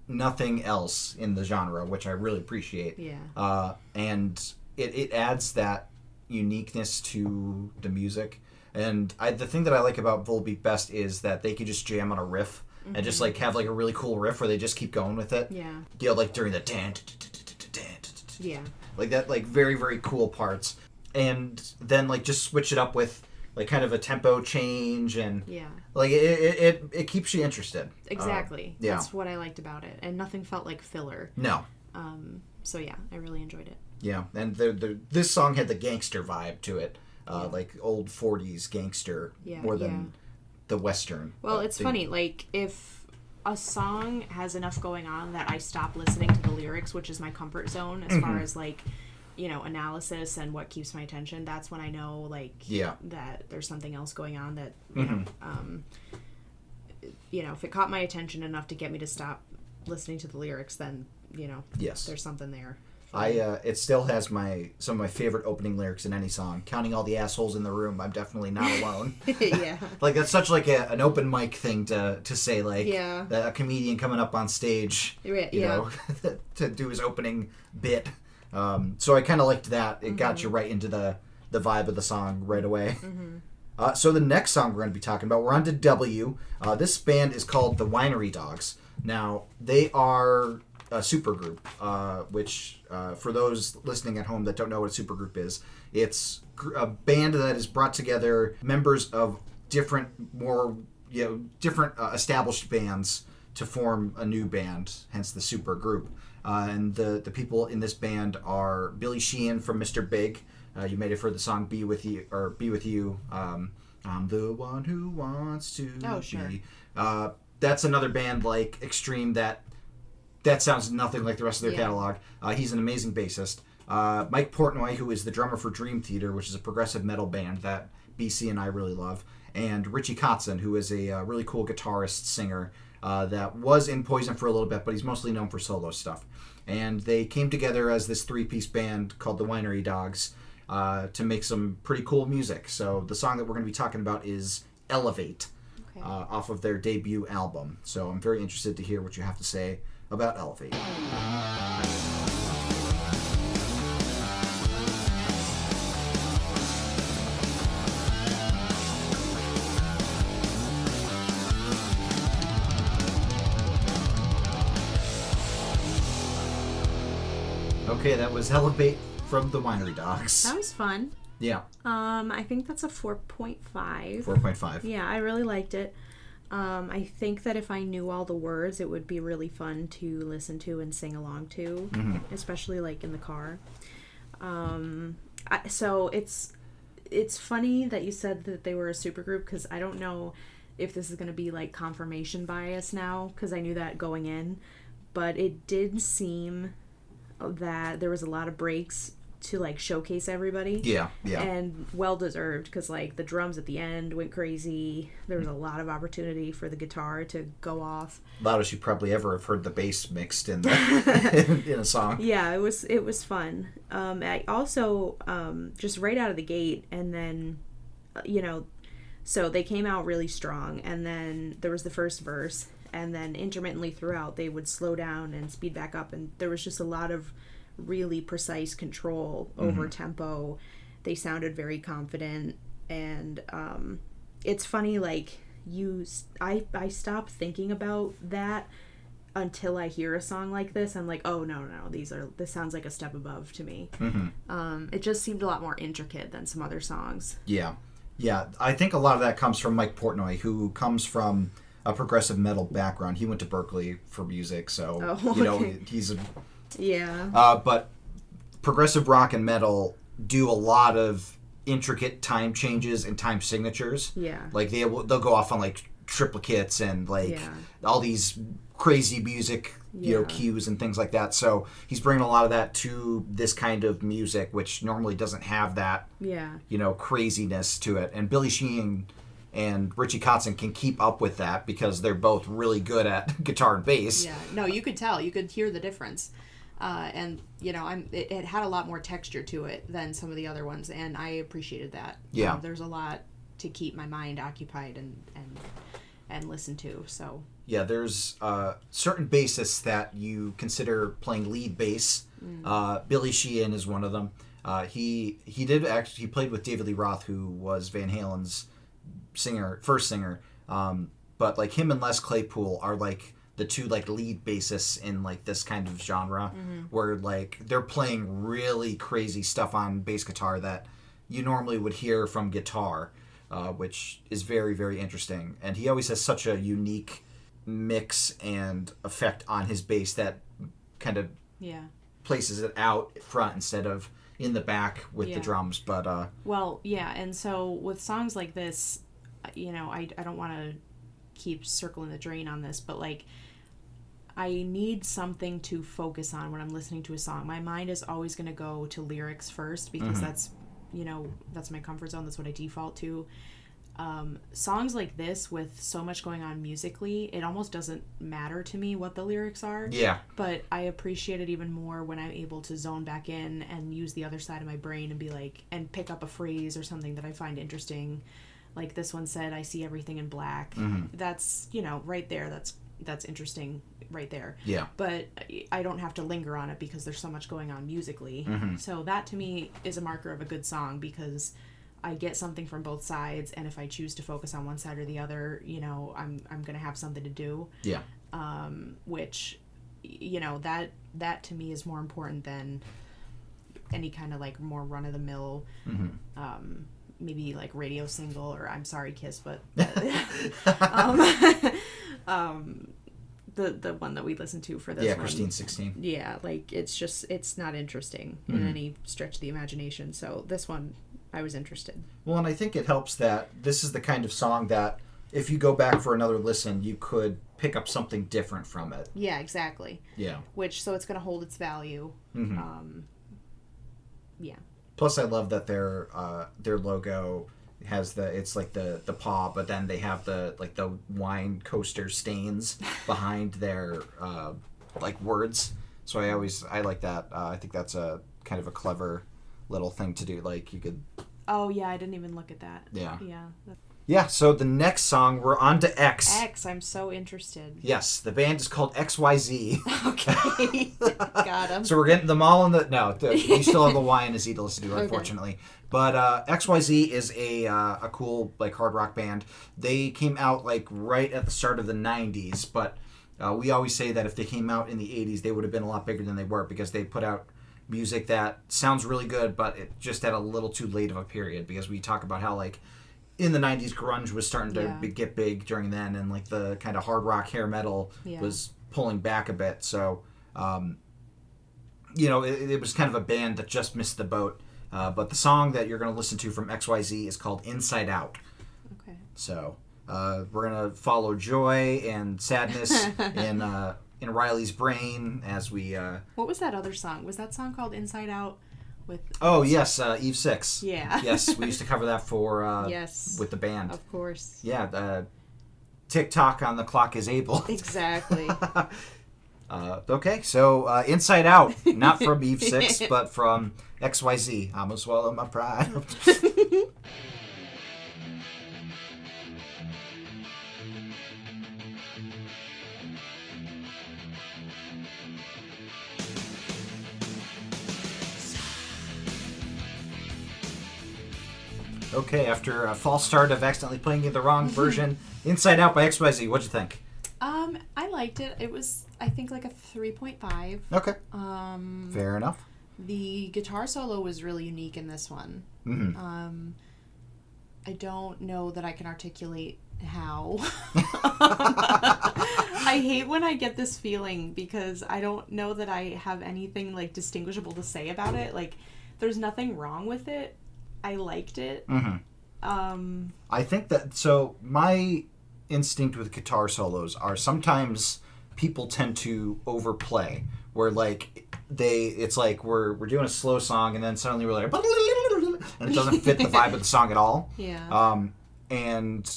nothing else in the genre, which I really appreciate. Yeah. And it adds that uniqueness to the music. And the thing that I like about Volbeat best is that they could just jam on a riff and just like have like a really cool riff where they just keep going with it. Yeah. You know, like during the Yeah. like that, like very, very cool parts. And then like just switch it up with like kind of a tempo change, and Yeah. like it keeps you interested. Exactly. Yeah. That's what I liked about it. And nothing felt like filler. No. So yeah, I really enjoyed it. Yeah, and this song had the gangster vibe to it, like old 40s gangster more than the Western. Well, it's funny, like, if a song has enough going on that I stop listening to the lyrics, which is my comfort zone as far as, like, you know, analysis and what keeps my attention, that's when I know, like, that there's something else going on that, you know, if it caught my attention enough to get me to stop listening to the lyrics, then, you know, there's something there. It still has some of my favorite opening lyrics in any song. Counting all the assholes in the room, I'm definitely not alone. Yeah. Like that's such like an open mic thing to say, like that a comedian coming up on stage, you know, to do his opening bit. So I kind of liked that. It got you right into the vibe of the song right away. So the next song we're going to be talking about, we're on to W. This band is called the Winery Dogs. Now they are a supergroup, which for those listening at home that don't know what a supergroup is, it's a band that has brought together members of different established bands to form a new band, hence the supergroup. And the people in this band are Billy Sheehan from Mr. Big. You may have heard the song "Be With You" or "Be With You." I'm the one who wants to be. That's another band like Extreme that sounds nothing like the rest of their catalog. He's an amazing bassist. Mike Portnoy, who is the drummer for Dream Theater, which is a progressive metal band that BC and I really love, and Richie Kotzen, who is a really cool guitarist, singer, that was in Poison for a little bit, but he's mostly known for solo stuff. And they came together as this three-piece band called the Winery Dogs to make some pretty cool music. So the song that we're going to be talking about is Elevate, off of their debut album. So I'm very interested to hear what you have to say about Elevate. Okay, that was Elevate from the Winery Dogs. That was fun. Yeah. I think that's a 4.5. 4.5. Yeah, I really liked it. I think that if I knew all the words, it would be really fun to listen to and sing along to, especially like in the car. So it's funny that you said that they were a supergroup, because I don't know if this is going to be like confirmation bias now, because I knew that going in, but it did seem that there was a lot of breaks to like showcase everybody. Yeah. And well deserved, because like the drums at the end went crazy. There was a lot of opportunity for the guitar to go off. Loudest you probably ever have heard the bass mixed in in a song. Yeah, it was fun. I also just right out of the gate, and then so they came out really strong, and then there was the first verse, and then intermittently throughout they would slow down and speed back up, and there was just a lot of really precise control over tempo. They sounded very confident, and it's funny, like I stopped thinking about that until I hear a song like this. I'm like, oh no, this sounds like a step above to me. It just seemed a lot more intricate than some other songs. Yeah, I think a lot of that comes from Mike Portnoy, who comes from a progressive metal background. He went to Berkeley for music, so he's a but progressive rock and metal do a lot of intricate time changes and time signatures. Yeah, like they'll go off on like triplicates and like all these crazy music cues and things like that. So he's bringing a lot of that to this kind of music, which normally doesn't have that craziness to it. And Billy Sheehan and Richie Kotzen can keep up with that because they're both really good at guitar and bass. Yeah, no, you could tell. You could hear the difference. And, you know, it had a lot more texture to it than some of the other ones, and I appreciated that. Yeah. There's a lot to keep my mind occupied and listen to, so... Yeah, there's certain bassists that you consider playing lead bass. Billy Sheehan is one of them. He played with David Lee Roth, who was Van Halen's first singer. But like him and Les Claypool are like the two like lead bassists in like this kind of genre, where like they're playing really crazy stuff on bass guitar that you normally would hear from guitar, which is very, very interesting. And he always has such a unique mix and effect on his bass that kind of places it out front instead of in the back with the drums. But well, yeah, and so with songs like this, you know, I don't want to keep circling the drain on this, but like I need something to focus on when I'm listening to a song. My mind is always going to go to lyrics first because that's, you know, that's my comfort zone. That's what I default to. Songs like this with so much going on musically, it almost doesn't matter to me what the lyrics are. Yeah. But I appreciate it even more when I'm able to zone back in and use the other side of my brain and be like, and pick up a phrase or something that I find interesting. Like this one said, I see everything in black. That's, you know, right there. That's interesting right there. Yeah. But I don't have to linger on it because there's so much going on musically. So that to me is a marker of a good song because I get something from both sides, and if I choose to focus on one side or the other, you know, I'm gonna have something to do. Yeah. Which, you know, that to me is more important than any kind of like more run of the mill, maybe like radio single or I'm sorry Kiss, but the one that we listened to for this one. Kristine 16. Yeah, like it's not interesting in any stretch of the imagination. So this one, I was interested. Well, and I think it helps that this is the kind of song that if you go back for another listen, you could pick up something different from it. Yeah, exactly. Yeah. Which, so it's going to hold its value. Yeah. Plus, I love that their logo has it's like the paw, but then they have the wine coaster stains behind their like words. So I like that. I think that's a kind of a clever little thing to do. Like you could. Oh yeah, I didn't even look at that. Yeah. Yeah. Yeah. So the next song, we're on to X. X. I'm so interested. Yes, the band is called XYZ. Okay. Got him. So we're getting them all in the... No, we still have the Y and a Z to listen to, unfortunately. But XYZ is a cool, like, hard rock band. They came out, like, right at the start of the 90s, but we always say that if they came out in the 80s, they would have been a lot bigger than they were because they put out music that sounds really good, but it just had a little too late of a period because we talk about how, like, in the 90s, grunge was starting to get big during then, and, like, the kind of hard rock hair metal was pulling back a bit, so... you know, it was kind of a band that just missed the boat. But the song that you're going to listen to from XYZ is called Inside Out. Okay. So we're going to follow joy and sadness in Riley's brain as we... What was that other song? Was that song called Inside Out? With Oh, yes, Eve 6. Yeah. Yes, we used to cover that for... yes. With the band. Of course. Yeah, tick-tock on the clock is able. Exactly. Okay, so Inside Out, not from Eve 6, but from XYZ. I'm gonna swallow my pride. Okay, after a false start of accidentally playing the wrong version, Inside Out by XYZ, what'd you think? I liked it. It was, I think, like a 3.5. Okay. Fair enough. The guitar solo was really unique in this one. I don't know that I can articulate how. I hate when I get this feeling because I don't know that I have anything like distinguishable to say about it. Like, there's nothing wrong with it. I liked it. I think that, so my instinct with guitar solos are sometimes people tend to overplay where like it's like we're doing a slow song and then suddenly we're like and it doesn't fit the vibe of the song at all. Yeah. and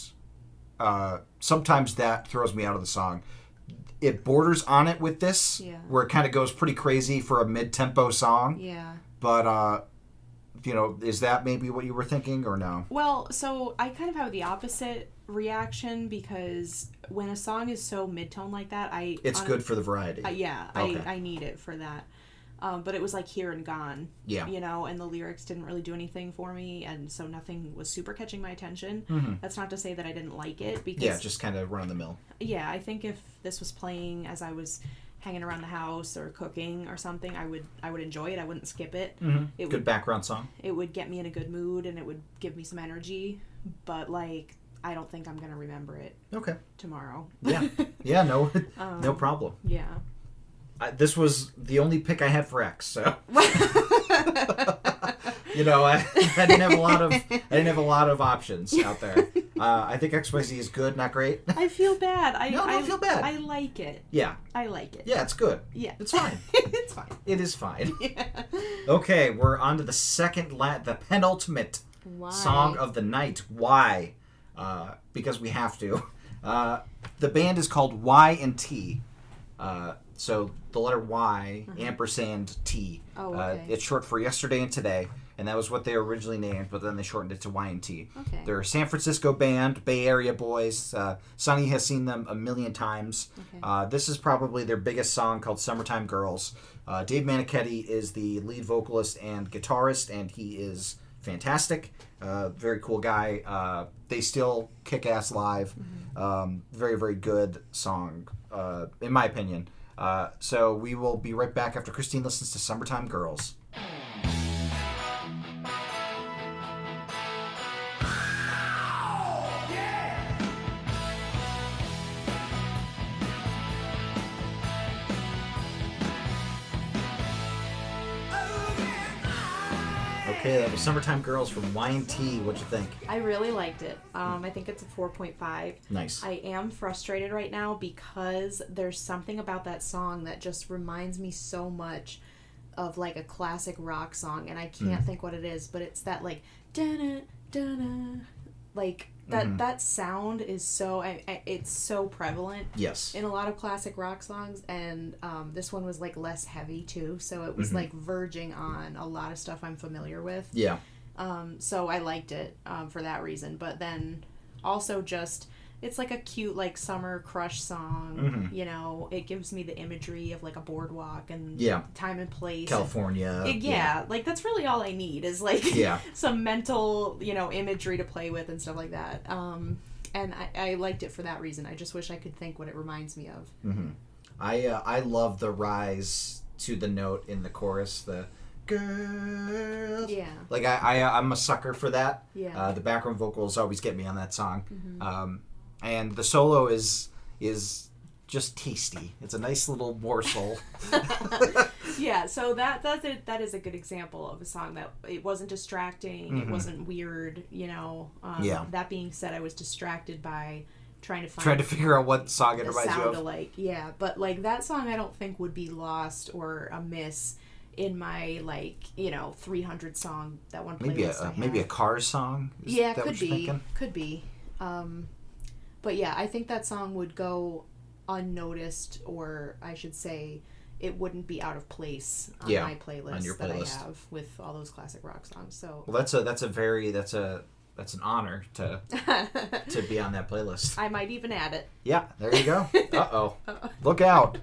sometimes that throws me out of the song. It borders on it with this, where it kind of goes pretty crazy for a mid-tempo song. Yeah. But, is that maybe what you were thinking, or no? Well, so I kind of have the opposite reaction, because when a song is so mid-tone like that, It's good for the variety. Okay. I need it for that. But it was like Here and Gone. Yeah. And the lyrics didn't really do anything for me, and so nothing was super catching my attention. Mm-hmm. That's not to say that I didn't like it, because... Yeah, just kind of run of the mill. Yeah, I think if this was playing as I was hanging around the house or cooking or something, I would enjoy it. I wouldn't skip it. Mm-hmm. Good background song. It would get me in a good mood, and it would give me some energy, but, like, I don't think I'm going to remember it tomorrow. Yeah. Yeah, no problem. Yeah. This was the only pick I had for X, so I didn't have a lot of options out there. I think XYZ is good, not great. I feel bad. Don't feel bad. I like it. Yeah. I like it. Yeah, it's good. Yeah. It's fine. It's fine. It is fine. Yeah. Okay, we're on to the penultimate song of the night. Why? Because we have to. The band is called Y and T. So the letter Y, ampersand T. Oh, okay. It's short for yesterday and today, and that was what they originally named, but then they shortened it to Y and T. Okay. They're a San Francisco band, Bay Area boys. Sonny has seen them a million times. Okay. This is probably their biggest song, called Summertime Girls. Dave Manichetti is the lead vocalist and guitarist, and he is fantastic. Very cool guy. They still kick ass live. Very, very good song, in my opinion. So we will be right back after Kristine listens to Summertime Girls. Okay, that was Summertime Girls from Y&T. What'd you think? I really liked it. I think it's a 4.5. Nice. I am frustrated right now because there's something about that song that just reminds me so much of like a classic rock song, and I can't think what it is, but it's that like da-na, da-na, like that sound is so it's so prevalent. Yes. In a lot of classic rock songs, and this one was like less heavy too, so it was like verging on a lot of stuff I'm familiar with. Yeah. So I liked it for that reason, but then also just it's like a cute like summer crush song. It gives me the imagery of like a boardwalk and time and place, California. Like that's really all I need is like some mental imagery to play with and stuff like that. And I liked it for that reason. I just wish I could think what it reminds me of. I love the rise to the note in the chorus, the girls. Yeah. Like I'm a sucker for that. Yeah. The background vocals always get me on that song. And the solo is just tasty. It's a nice little morsel. Yeah, so that is a good example of a song that it wasn't distracting, it wasn't weird, That being said, I was distracted by trying to figure out what song it reminds you of. Alike. Yeah, but like that song I don't think would be lost or a miss in my 300 song that one playlist maybe a Cars song. Could be. But yeah, I think that song would go unnoticed, or I should say it wouldn't be out of place on my playlist, on your playlist that I have with all those classic rock songs. So well, that's an honor to be on that playlist. I might even add it. Yeah, there you go. Uh-oh. Look out.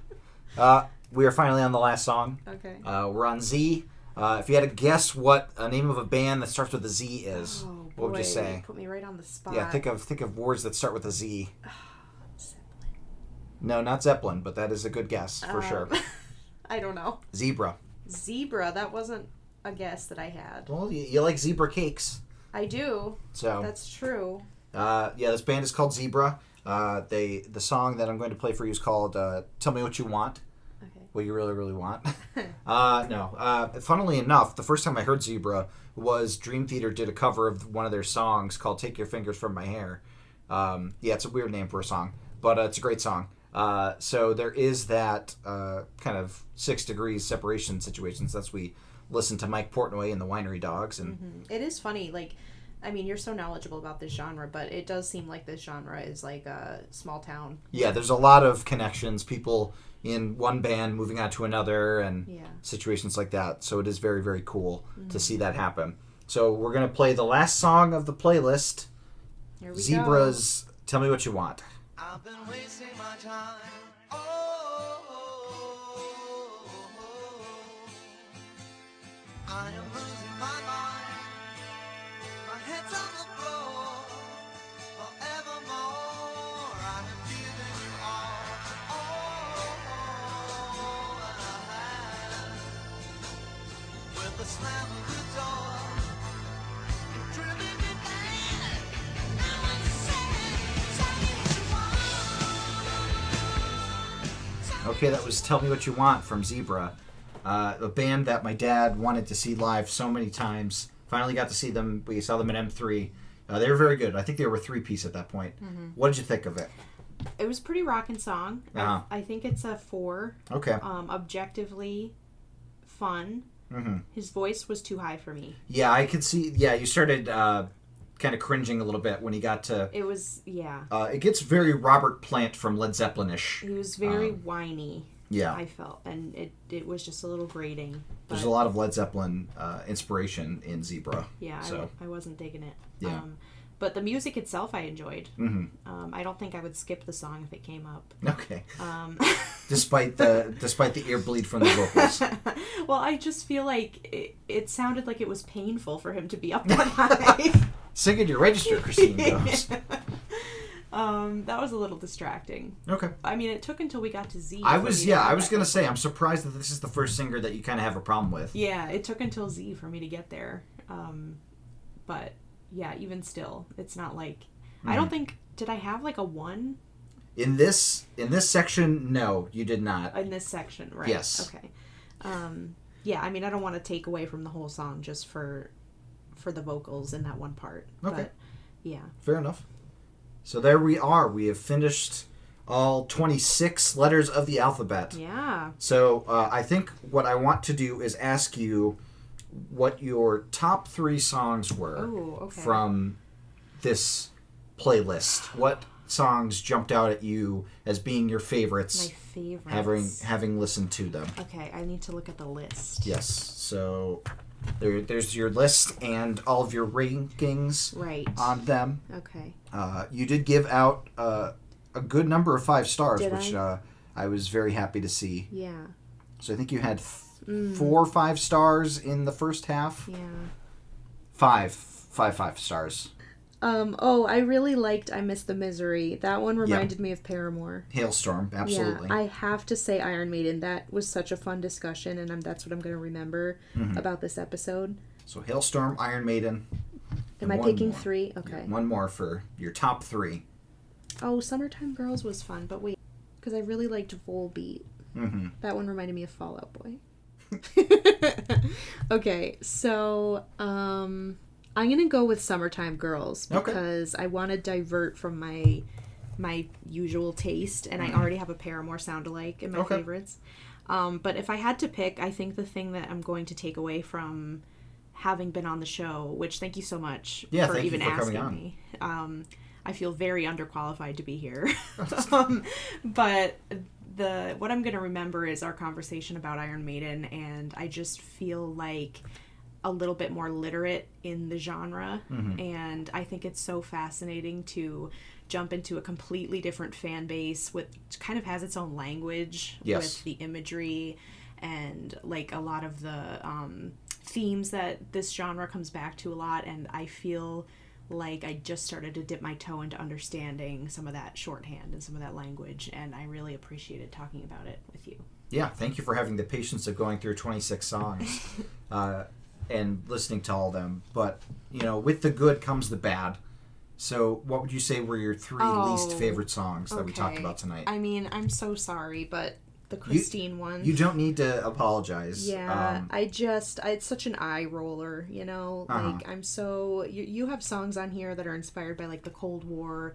We are finally on the last song. Okay. We're on Z. If you had to guess what a name of a band that starts with a Z is, what would you say? Put me right on the spot. Yeah, think of words that start with a Z. Zeppelin. No, not Zeppelin, but that is a good guess for sure. I don't know. Zebra. Zebra. That wasn't a guess that I had. Well, you like zebra cakes. I do. So that's true. This band is called Zebra. The song that I'm going to play for you is called "Tell Me What You Want." Okay. What you really, really want. No. Funnily enough, the first time I heard Zebra was Dream Theater did a cover of one of their songs called "Take Your Fingers from My Hair." It's a weird name for a song, but it's a great song. So there is that kind of 6 degrees separation situation since we listened to Mike Portnoy and the Winery Dogs. And It is funny, like I mean, you're so knowledgeable about this genre, but it does seem like this genre is like a small town. Yeah, there's a lot of connections, people in one band moving on to another, and situations like that. So it is very, very cool to see that happen. So we're going to play the last song of the playlist, Here we Zebra's Tell Me What You Want. I've been wasting my time. I am losing my mind. My head's on the floor. Forevermore, I have given you all that I have. With the slam of the door, you've driven me mad. Now I'm sad. Tell me what you want. Okay, that was Tell Me What You Want from Zebra. A band that my dad wanted to see live so many times. Finally got to see them. We saw them at M3. They were very good. I think they were a 3-piece at that point. What did you think of it? It was a pretty rockin' song. Uh-huh. I think it's a 4. Okay. Objectively fun. His voice was too high for me. Yeah, I could see. Yeah, you started kind of cringing a little bit when he got to... It was, it gets very Robert Plant from Led Zeppelin-ish. he was very whiny. Yeah. I felt, and it was just a little grating. There's a lot of Led Zeppelin inspiration in Zebra. Yeah, So. I wasn't digging it. Yeah. But the music itself I enjoyed. I don't think I would skip the song if it came up. Okay. Despite the ear bleed from the vocals. Well, I just feel like it sounded like it was painful for him to be up that high. Sing at your register, Kristine goes. That was a little distracting. Okay. I mean, it took until we got to Z. I was going to say, I'm surprised that this is the first singer that you kind of have a problem with. Yeah, it took until Z for me to get there. But yeah, even still, it's not like I don't think did I have like a 1 In this section, no, you did not. in this section, right? Yes. Okay. Yeah, I mean, I don't want to take away from the whole song just for the vocals in that one part. Okay. But, yeah. Fair enough. So there we are. We have finished all 26 letters of the alphabet. Yeah. So I think what I want to do is ask you what your top 3 songs were from this playlist. What songs jumped out at you as being your favorites? My favorites. Having listened to them. Okay, I need to look at the list. Yes. So there's your list and all of your rankings on them. Okay. You did give out a good number of 5 stars, Did which I was very happy to see. Yeah. So I think you had 4 or 5 stars in the first half. Yeah. 5 stars. I really liked I Miss the Misery. That one reminded me of Paramore. Hailstorm, absolutely. Yeah, I have to say Iron Maiden. That was such a fun discussion, and that's what I'm going to remember about this episode. So Hailstorm, Iron Maiden. Am I picking 3? Okay. Yeah, one more for your top 3. Oh, Summertime Girls was fun, but wait. Because I really liked Volbeat. That one reminded me of Fall Out Boy. Okay, so I'm going to go with Summertime Girls because I want to divert from my usual taste, and I already have a Paramore sound-alike in my favorites. But if I had to pick, I think the thing that I'm going to take away from having been on the show, which thank you so much for even asking me. I feel very underqualified to be here. But what I'm going to remember is our conversation about Iron Maiden, and I just feel like a little bit more literate in the genre, and I think it's so fascinating to jump into a completely different fan base which kind of has its own language with the imagery and like a lot of the themes that this genre comes back to a lot, and I feel like I just started to dip my toe into understanding some of that shorthand and some of that language, and I really appreciated talking about it with you. Yeah, thank you for having the patience of going through 26 songs and listening to all of them. But, with the good comes the bad. So what would you say were your 3 least favorite songs that we talked about tonight? I mean, I'm so sorry, but the Kristine one. You don't need to apologize. Yeah, it's such an eye roller, Like, I'm so... You have songs on here that are inspired by, like, the Cold War,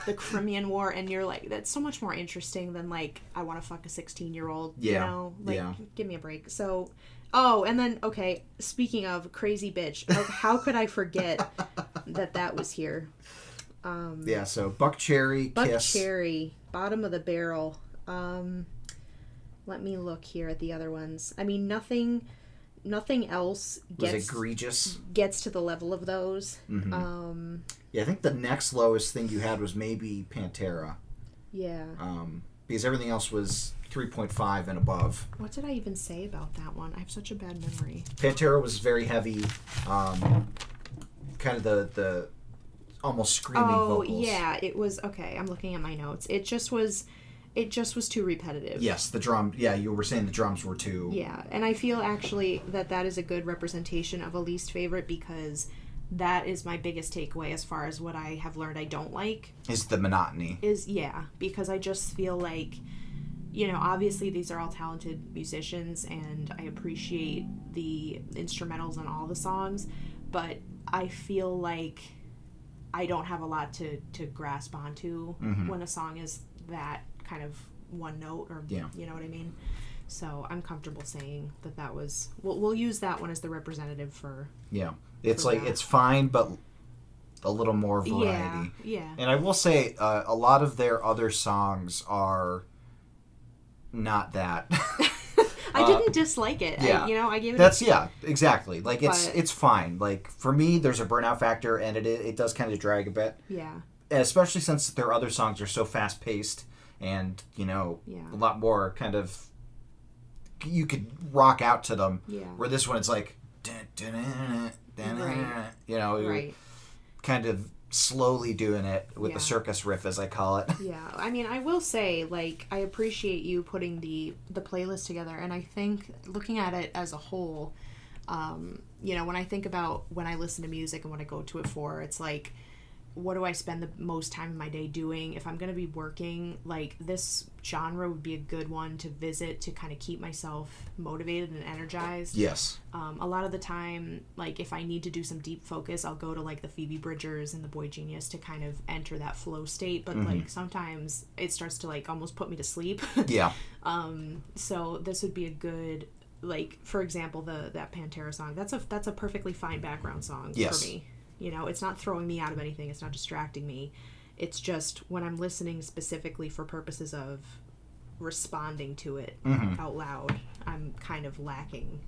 the Crimean War, and you're like, that's so much more interesting than, like, I want to fuck a 16-year-old, Like, give me a break. So, Oh, and then, okay, speaking of Crazy Bitch, how could I forget that was here? Yeah, so Buckcherry, Kiss. Buckcherry, Bottom of the Barrel. Let me look here at the other ones. I mean, nothing else Was egregious. gets to the level of those. Mm-hmm. Yeah, I think the next lowest thing you had was maybe Pantera. Yeah. Because everything else was 3.5 and above. What did I even say about that one? I have such a bad memory. Pantera was very heavy, kind of the almost screaming vocals. Oh, yeah, it was, okay, I'm looking at my notes. It just was too repetitive. Yes, the drum, yeah, you were saying the drums were too... Yeah, and I feel actually that is a good representation of a least favorite because that is my biggest takeaway as far as what I have learned I don't like. Is the monotony. Because I just feel like, obviously these are all talented musicians and I appreciate the instrumentals on all the songs, but I feel like I don't have a lot to grasp onto when a song is that kind of one note or, you know what I mean? So I'm comfortable saying that was, we'll use that one as the representative for... Yeah. It's like, it's fine, but a little more variety. Yeah. And I will say, a lot of their other songs are not that. I didn't dislike it. Yeah. I gave it... That's, exactly. Like, it's fine. Like, for me, there's a burnout factor, and it does kind of drag a bit. Yeah. And especially since their other songs are so fast-paced and, a lot more kind of... You could rock out to them. Yeah. Where this one, it's like... Right. Kind of slowly doing it with the circus riff, as I call it. Yeah, I mean, I will say, like, I appreciate you putting the playlist together, and I think looking at it as a whole, when I think about when I listen to music and what I go to it for, it's like, what do I spend the most time in my day doing? If I'm going to be working, like, this genre would be a good one to visit to kind of keep myself motivated and energized. Yes. A lot of the time, like, if I need to do some deep focus, I'll go to, like, the Phoebe Bridgers and the Boy Genius to kind of enter that flow state. But, like, sometimes it starts to, like, almost put me to sleep. Yeah. So this would be a good, like, for example, that Pantera song. That's a perfectly fine background song for me. It's not throwing me out of anything. It's not distracting me. It's just when I'm listening specifically for purposes of responding to it out loud, I'm kind of lacking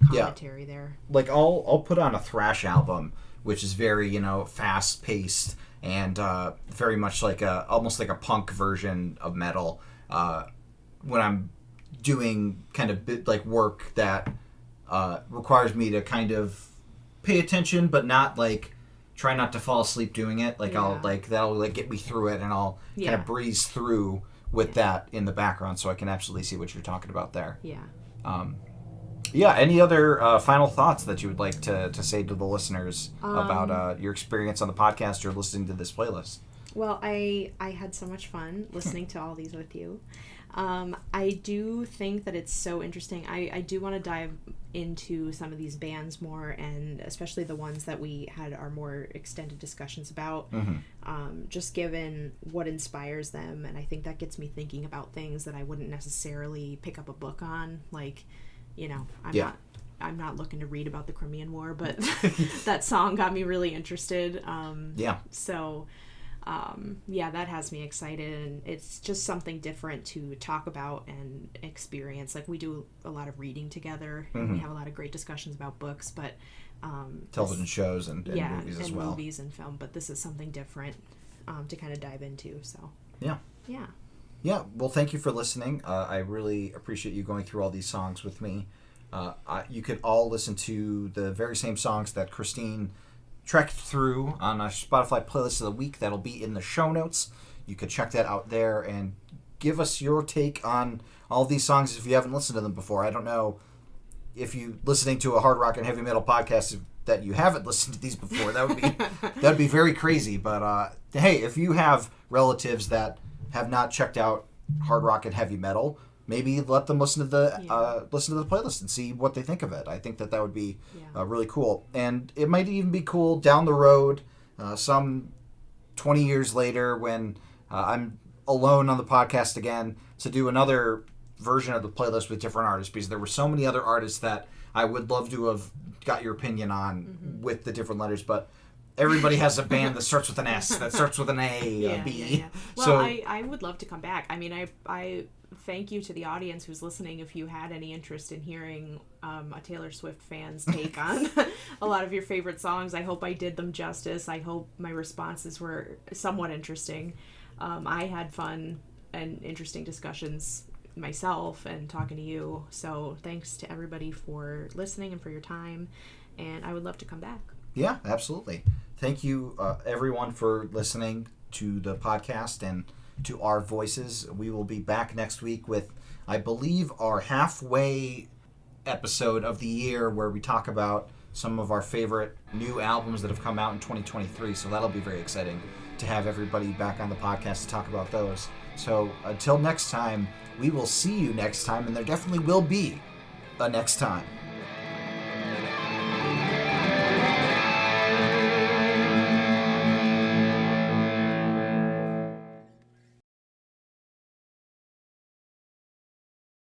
commentary there. Like, I'll put on a thrash album, which is very, fast-paced and very much like almost like a punk version of metal. When I'm doing kind of like work that requires me to kind of pay attention, but not like try not to fall asleep doing it. Like I'll like that'll like get me through it, and I'll kind of breeze through with that in the background, so I can absolutely see what you're talking about there. Yeah. Any other final thoughts that you would like to say to the listeners about your experience on the podcast or listening to this playlist? Well, I had so much fun listening to all these with you. I do think that it's so interesting. I do want to dive into some of these bands more, and especially the ones that we had our more extended discussions about, just given what inspires them. And I think that gets me thinking about things that I wouldn't necessarily pick up a book on. Like, I'm not looking to read about the Crimean War, but that song got me really interested. So... that has me excited, and it's just something different to talk about and experience. Like, we do a lot of reading together, and we have a lot of great discussions about books, but television shows and movies as well. Movies and film, but this is something different to kind of dive into. So yeah. Well, thank you for listening. I really appreciate you going through all these songs with me. You could all listen to the very same songs that Kristine trekked through on our Spotify playlist of the week. That'll be in the show notes. You could check that out there and give us your take on all of these songs if you haven't listened to them before. I don't know if you listening to a hard rock and heavy metal podcast that you haven't listened to these before. That would be very crazy. But hey, if you have relatives that have not checked out hard rock and heavy metal, maybe let them listen to the playlist and see what they think of it. I think that would be really cool. And it might even be cool down the road, some 20 years later when I'm alone on the podcast again, to do another version of the playlist with different artists because there were so many other artists that I would love to have got your opinion on with the different letters, but everybody has a band that starts with an S, that starts with an A, a B. Well, So I would love to come back. I mean, I thank you to the audience who's listening if you had any interest in hearing a Taylor Swift fan's take on a lot of your favorite songs. I hope I did them justice. I hope my responses were somewhat interesting. I had fun and interesting discussions myself and talking to you. So thanks to everybody for listening and for your time. And I would love to come back. yeah, absolutely. Thank you, everyone, for listening to the podcast and to our voices. We will be back next week with, I believe, our halfway episode of the year where we talk about some of our favorite new albums that have come out in 2023. So that'll be very exciting to have everybody back on the podcast to talk about those. So until next time, we will see you next time, and there definitely will be a next time.